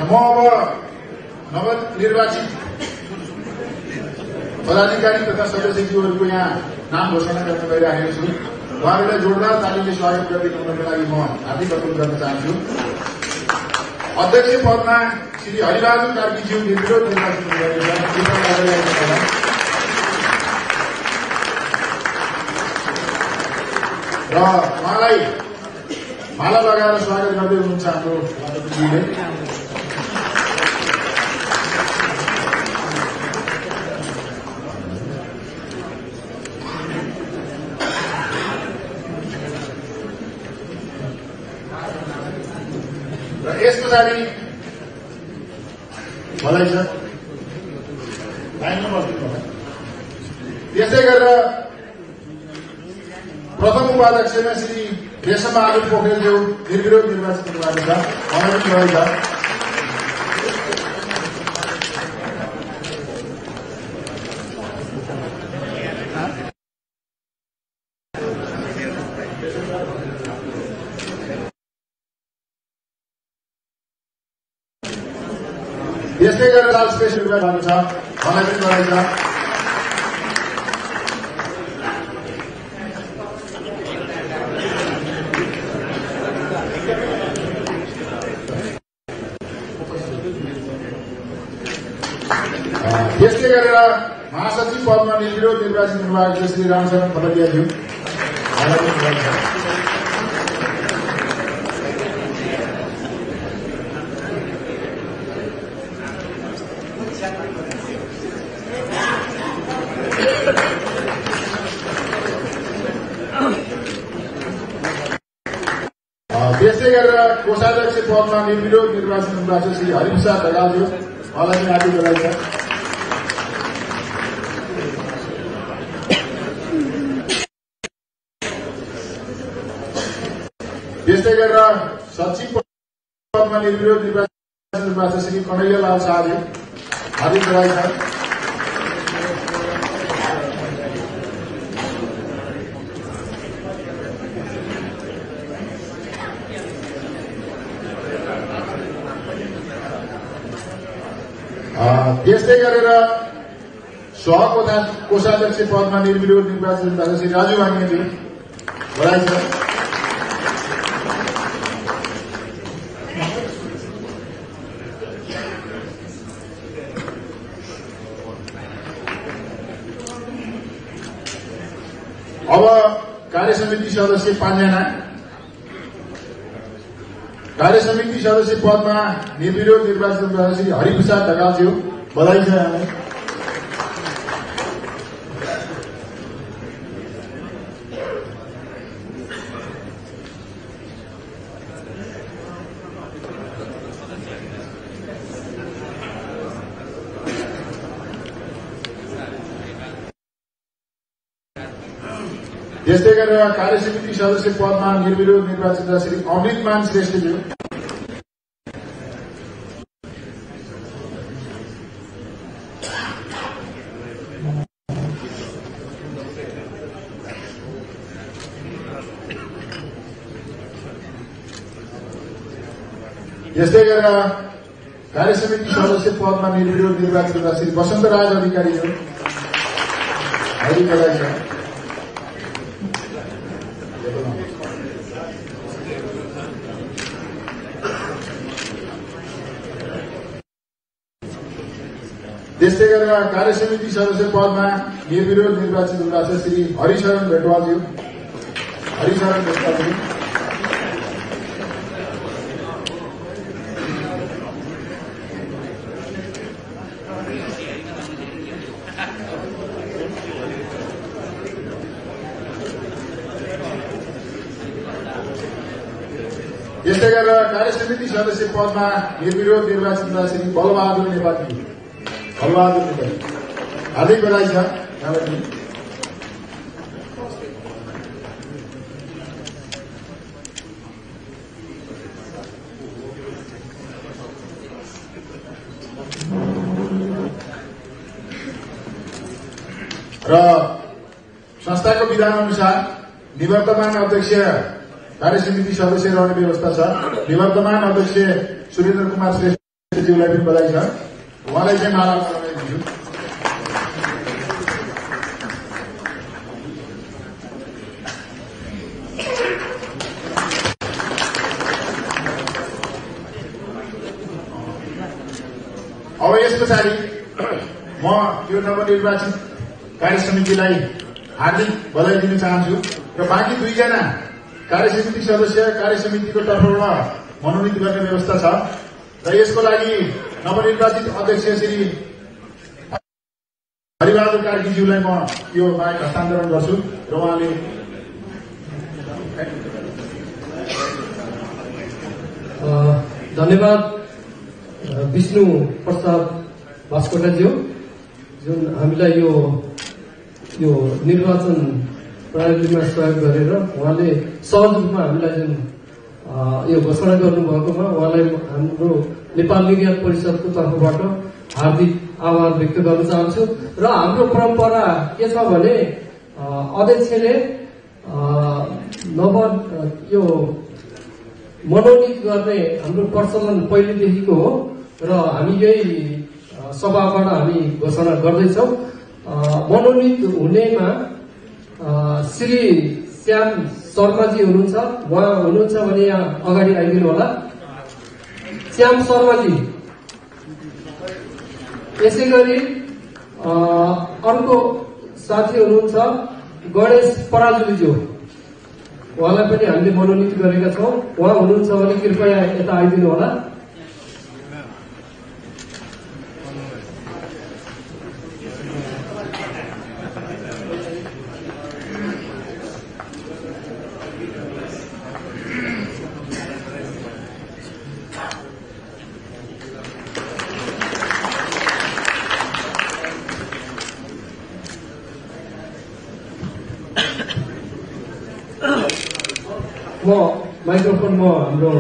म अब नवनिर्वाचित पदाधिकारी तथा सदस्यज्यूहरूको यहाँ नाम घोषणा गर्न गइरहेको छु। उहाँहरूलाई जोरदार तालीले स्वागत गरिदिनुको लागि म हार्दिक अनुरोध गर्न चाहन्छु। अध्यक्ष पदमा श्री हरिबहादुर कार्कीज्यू निर्विरोध निर्वाचित हुनुभएको छ। र उहाँलाई माला लगाएर स्वागत गर्दै हुनुहुन्छ हाम्रो सभापतिज्यूले। र यस पछाडि भलाइ छ लाइनमा बस्नु। त्यसै गरेर प्रथम उपाध्यक्षमा श्री रेशमबहादुर पोखरेलज्यू निर्विरोध निर्वाचित हुनुभएको छ, उहाँलाई पनि बधाई छ। त्यसै गरेर लाल स्पेशल भएको छ, उहाँलाई पनि बधाई छ। त्यसै गरेर महासचिव पदमा निर्विरोध निर्वाचित हुनुभएको छ श्री रामचरण खतरियाज्यू, उहाँलाई पनि बधाई छ। त्यसै गरेर कोषाध्यक्ष पदमा निर्विरोध निर्वाचित हुनुभएको छ श्री हरिप्रसाद ढकालज्यू, उहाँलाई पनि हार्दिक बधाई छ। त्यसै गरेर सचिव पदमा निर्विरोध निर्वाचित हुनुभएको छ श्री कन्हैयालाल शाहज्यू, हार्दिक बधाई छ। त्यस्तै गरेर कोषाध्यक्ष पदमा निर्विरोध निर्वाचित भएको श्री राजु वाङ्गेजी बधाई छ। अब कार्यसमिति सदस्य 5 जना, कार्यसमिति सदस्य पदमा निर्विरोध निर्वाचित भएको श्री हरिप्रसाद ढकालज्यू बधाई छ यहाँलाई। त्यस्तै गरेर कार्यसमिति सदस्य पदमा निर्विरोध निर्वाचित श्री अमृतमान श्रेष्ठज्यू, त्यस्तै गरेर कार्यसमिति सदस्य पदमा निर्विरोध निर्वाचित श्री वसन्तराज अधिकारीज्यू बधाई छ। त्यस्तै गरेर कार्यसमिति सदस्य पदमा निर्विरोध निर्वाचित हुनुभएको छ श्री हरिशरण भेटवालज्यू त्यस्तै गरेर कार्यसमिति सदस्य पदमा निर्विरोध निर्वाचित हुँदा श्री बलबहादुर नेपाली हार्दिक बधाई छ। र संस्थाको विधान अनुसार निवर्तमान अध्यक्ष कार्यसमिति सदस्य रहने व्यवस्था छ। निवर्तमान अध्यक्ष सुरेन्द्र कुमार श्रेष्ठज्यूलाई पनि बधाई छ। उहाँलाई चाहिँ माला दिन्छु। अब यस पछाडि म यो नवनिर्वाचित कार्यसमितिलाई हार्दिक बधाई दिन चाहन्छु र बाँकी 2 जना कार्यसमिति सदस्य कार्यसमितिको तर्फबाट मनोनित गर्ने व्यवस्था छ र यसको लागि नवनिर्वाचित अध्यक्ष श्री हरिबहादुर कार्कीज्यूलाई म यो माग हस्तान्तरण गर्छु र उहाँले धन्यवाद विष्णु प्रसाद बास्कोटाज्यू, जुन हामीलाई यो निर्वाचन प्रणालीमा सहयोग गरेर उहाँले सहज रूपमा हामीलाई जुन यो घोषणा गर्नुभएकोमा उहाँलाई हाम्रो नेपाल निर्यात परिषदको तर्फबाट हार्दिक आभार व्यक्त गर्न चाहन्छु। र हाम्रो परम्परा के छ भने अध्यक्षले यो मनोनित गर्ने हाम्रो प्रचलन पहिलेदेखिको हो र हामी यही सभाबाट हामी घोषणा गर्दैछौँ। मनोनित हुनेमा श्री श्याम शर्माजी हुनुहुन्छ, उहाँ हुनुहुन्छ भने यहाँ अगाडि आइदिनु होला। श्याम शर्माजी। यसै गरी अर्को साथी हुनुहुन्छ गणेश पराजुलीज्यू, उहाँलाई पनि हामीले मनोनित गरेका छौँ। उहाँ हुनुहुन्छ भने कृपया यता आइदिनु होला। म माइक्रोफोन हाम्रो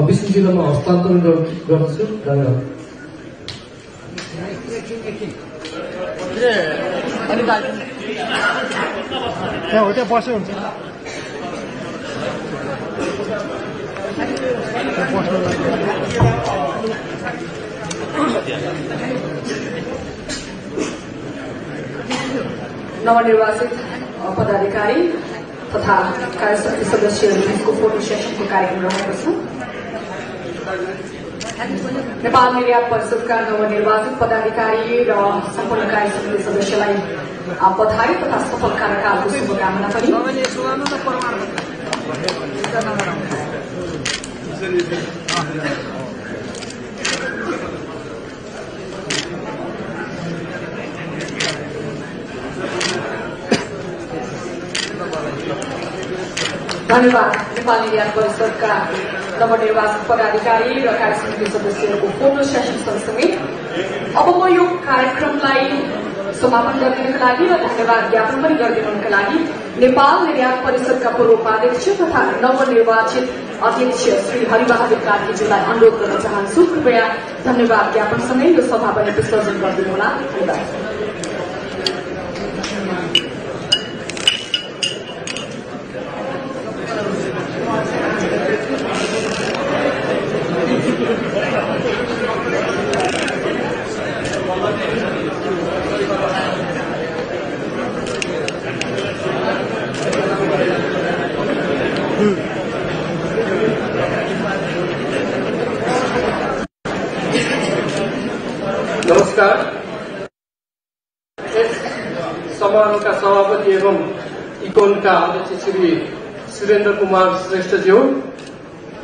विष्णुजीलाई हस्तान्तरण गर्दछु। धन्यवाद। त्यहाँ बस्यो हुन्छ नवनिर्वाचित पदाधिकारी तथा कार्यसमिति सदस्यहरूको फोटो सेसनको कार्यक्रम रहेको छ। नेपाल निर्यात परिषदका नवनिर्वाचित पदाधिकारी र सम्पूर्ण कार्यसमिति सदस्यलाई बधाई तथा सफल कार्यकालको शुभकामना पनि। धन्यवाद। नेपाल निर्यात परिषदका नवनिर्वाचित पदाधिकारी र कार्यसमिति सदस्यहरूको फोटो सेसन सँगसँगै अब म यो कार्यक्रमलाई समापन गरिदिनका लागि र धन्यवाद ज्ञापन पनि गरिदिनुका लागि नेपाल निर्यात परिषदका पूर्व उपाध्यक्ष तथा नवनिर्वाचित अध्यक्ष श्री हरिबहादुर कार्कीज्यूलाई अनुरोध गर्न चाहन्छु। कृपया धन्यवाद ज्ञापनसँगै यो सभा पनि विसर्जन गरिदिनुहोला। धन्यवाद। नमस्कार। यस समारोहका सभापति एवं इकोनका अध्यक्ष श्री सुरेन्द्र कुमार श्रेष्ठज्यू,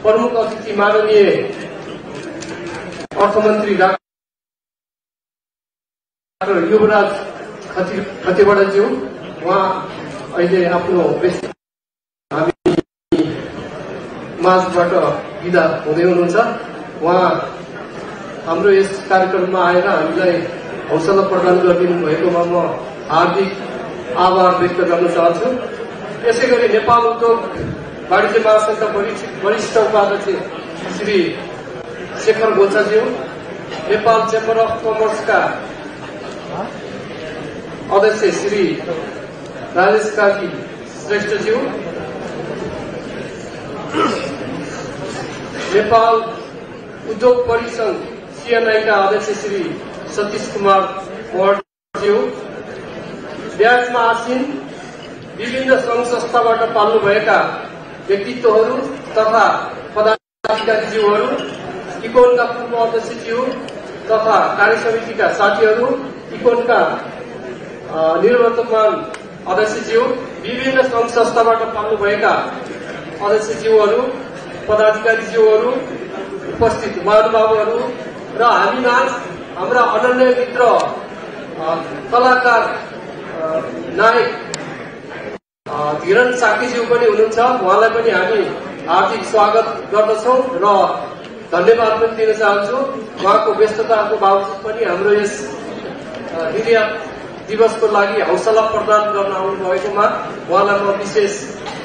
प्रमुख अतिथि माननीय अर्थमन्त्री डाक्टर युवराज खतिवड़ाज्यू, उहाँ अहिले आफ्नो हामी माझबाट विदा हुँदै हुनुहुन्छ। उहाँ हाम्रो यस कार्यक्रममा आएर हामीलाई हौसला प्रदान गरिदिनु भएकोमा म हार्दिक आभार व्यक्त गर्न चाहन्छु। यसै गरी नेपाल उद्योग वाणिज्य महासंघका वरिष्ठ उपाध्यक्ष श्री शेखर गोल्छाज्यू, नेपाल चेम्बर अफ कमर्सका अध्यक्ष श्री राजेश कार्की श्रेष्ठज्यू, नेपाल उद्योग परिसंघ CNI का अध्यक्ष श्री सतीश कुमार मौर्यज्यू, ब्याजमा आसीन विभिन्न संघ संस्थाबाट पाल्नुभएका व्यक्तित्वहरू तथा पदाधिकारीज्यूहरू, इकोनका पूर्व अध्यक्षज्यू तथा कार्यसमितिका साथीहरू, इकोनका निर्वर्तमान अध्यक्षज्यू, विभिन्न संघ संस्थाबाट पाल्नुभएका अध्यक्षज्यूहरू, पदाधिकारीज्यूहरू, उपस्थित महानुभावहरू र हामीमा हाम्रा अनन्य मित्र कलाकार नायक धीरन साकीज्यू पनि हुनुहुन्छ। उहाँलाई पनि हामी हार्दिक स्वागत गर्दछौं र धन्यवाद पनि दिन चाहन्छु। उहाँको व्यस्तताको बावजुद पनि हाम्रो यस निर्यात दिवसको लागि हौसला प्रदान गर्न आउनु भएकोमा उहाँलाई म विशेष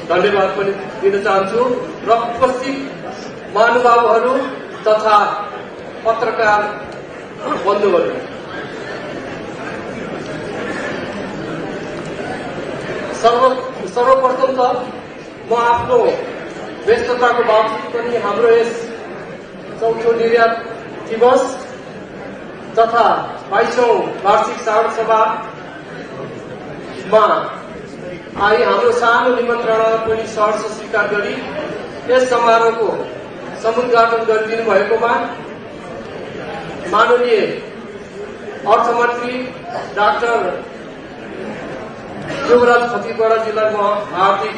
धन्यवाद पनि दिन चाहन्छु र उपस्थित महानुभावहरू तथा पत्रकार बन्धुहरू, सर्वप्रथम त म आफ्नो व्यस्तताको बावजुद पनि हाम्रो यस चौथो निर्यात दिवस तथा 22औं वार्षिक साधारण सभामा आई हाम्रो सानो निमन्त्रणा पनि सहर्ष स्वीकार गरी यस समारोहको समुद्घाटन गरिदिनु भएकोमा माननीय अर्थमन्त्री डाक्टर युवराज खतिवड़ाज्यूलाई म हार्दिक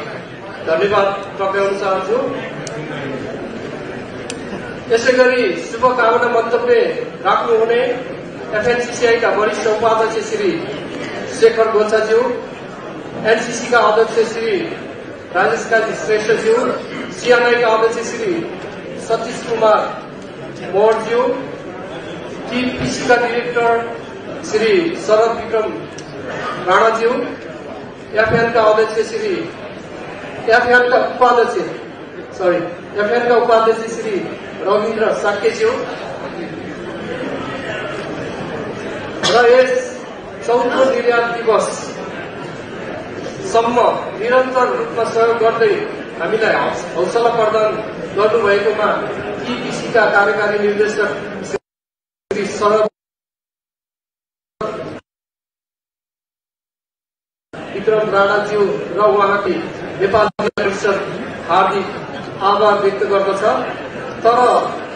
धन्यवाद टक्राउन चाहन्छु। यसै गरी शुभकामना मन्तव्य राख्नुहुने FNCCI का वरिष्ठ उपाध्यक्ष श्री शेखर गोल्छाज्यू, NCC का अध्यक्ष श्री राजेश कार्की श्रेष्ठज्यू, CNI का अध्यक्ष श्री सतीश कुमार मौर्यज्यू, TPC का डाइरेक्टर श्री शरद विक्रम राणाज्यू, FN का अध्यक्ष श्री FN का उपाध्यक्ष श्री रविन्द्र साक्यज्यू र यस चौथो निर्यात दिवस सम्म निरन्तर रूपमा सहयोग गर्दै हामीलाई हौसला प्रदान गर्नुभएकोमा TPC का कार्यकारी निर्देशक श्री विक्रम राणाज्यू र उहाँकी नेपाल परिषद हार्दिक आभार व्यक्त गर्दछ। तर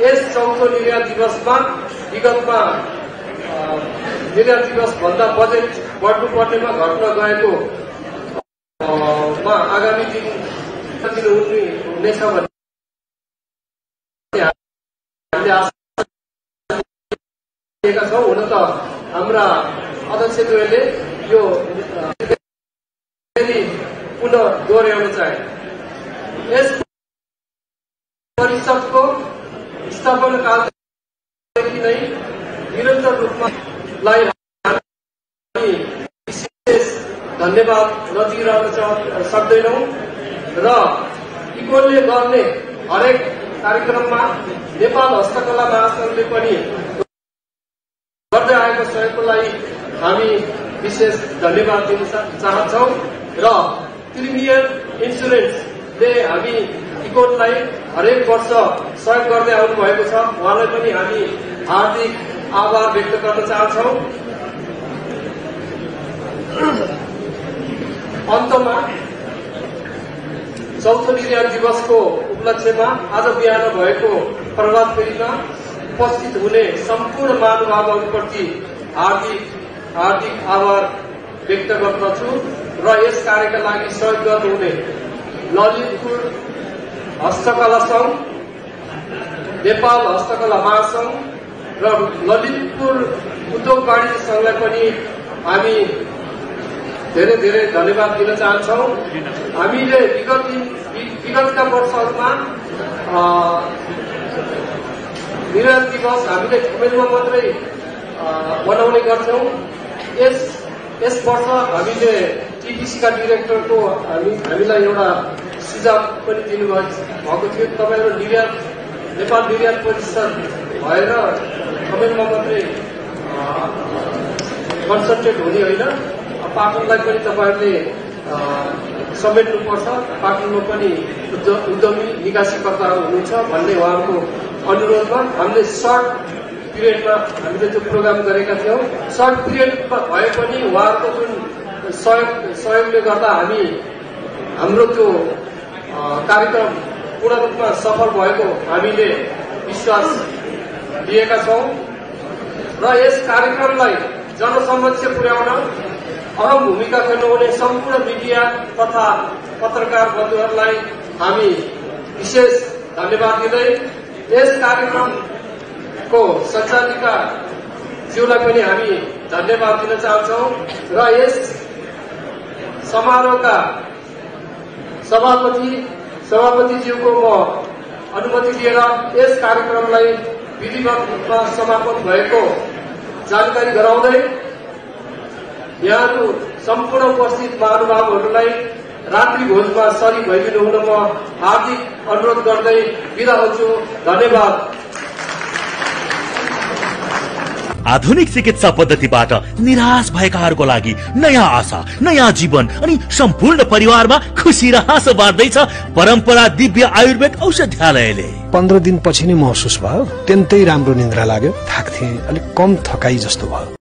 यस चौथो निर्यात दिवसमा विगतमा निर्यात दिवस भन्दा बजेट बढ्नुपर्नेमा घट्न गएको आगामी दिन हुनेछ भन्ने हामीले आशा गरेका छौँ। हुन त हाम्रा अध्यक्षज्यूले यो पुनः दोहोऱ्याउन चाहे। यस परिषदको स्थापना कालदेखि नै निरन्तर रूपमा विशेष धन्यवाद नदिइरहन सक्दैनौं र इकोनले गर्ने हरेक कार्यक्रममा नेपाल हस्तकला महासंघले पनि गर्दै आएको सहयोगको लागि हामी विशेष धन्यवाद दिन चाहन्छौं र प्रिमियर इन्सुरेन्सले हामी इकोनलाई हरेक वर्ष सहयोग गर्दै आउनु भएको छ। उहाँलाई पनि हामी हार्दिक आभार व्यक्त गर्न चाहन्छौं। अन्तमा चौथो निर्यात दिवसको उपलक्ष्यमा आज बिहान भएको प्रभात फेरीमा उपस्थित हुने सम्पूर्ण महानुभावहरूप्रति हार्दिक आभार व्यक्त गर्दछु र यस कार्यका लागि सहयोग गर्नुहुने ललितपुर हस्तकला संघ, नेपाल हस्तकला महासंघ र ललितपुर उद्योग वाणिज्य संघलाई पनि हामी धेरै धेरै धन्यवाद दिन चाहन्छौं। हामीले विगतका वर्षहरूमा निर्यात दिवस हामीले ठमेलमा मात्रै मनाउने गर्थ्यौं। यस वर्ष हामीले टिपिसीका डिरेक्टरको हामीलाई एउटा सुझाव पनि दिनुभएको थियो। तपाईहरु नेपाल निर्यात परिषद भएर ठमेलमा मात्रै कन्सन्ट्रेट हुने होइन, पाटनलाई पनि तपाईहरुले समेट्नुपर्छ। पाटनमा पनि उद्यमी निकासीकर्ताहरू हुनुहुन्छ भन्ने उहाँहरूको अनुरोधमा हामीले सर्ट पिरियडमा हामीले त्यो प्रोग्राम गरेका थियौं। सर्ट पिरियडमा भए पनि उहाँहरूको जुन सहयोगले गर्दा हाम्रो त्यो कार्यक्रम पूर्ण रूपमा सफल भएको हामीले विश्वास दिएका छौं र यस कार्यक्रमलाई जनसमक्ष पुर्याउन अहम भूमिका खेल्नुहुने सम्पूर्ण मिडिया तथा पत्रकार बन्धुहरूलाई हामी विशेष धन्यवाद दिँदै यस कार्यक्रमको सञ्चालिका ज्यूलाई पनि हामी धन्यवाद दिन चाहन्छौं र यस समारोहका सभापतिज्यूको म अनुमति लिएर यस कार्यक्रमलाई विधिवत रूपमा समापन भएको जानकारी गराउँदै यहाँहरू सम्पूर्ण उपस्थित महानुभावहरूलाई रात्रि भोजमा सरी भइदिनु हुन म हार्दिक अनुरोध गर्दै बिदा हुन्छु। धन्यवाद। आधुनिक चिकित्सा पद्धतिबाट निराश भएकाहरूको लागि नयाँ आशा, नयाँ जीवन अनि सम्पूर्ण परिवारमा खुशी र हाँसो बाँड्दैछ परम्परा दिव्य आयुर्वेद औषधालयले। 15 दिन पछि नै महसुस भयो, त्यन्तै राम्रो निन्द्रा लाग्यो, थाक्थे, अलिक कम थकाइ जस्तो भयो।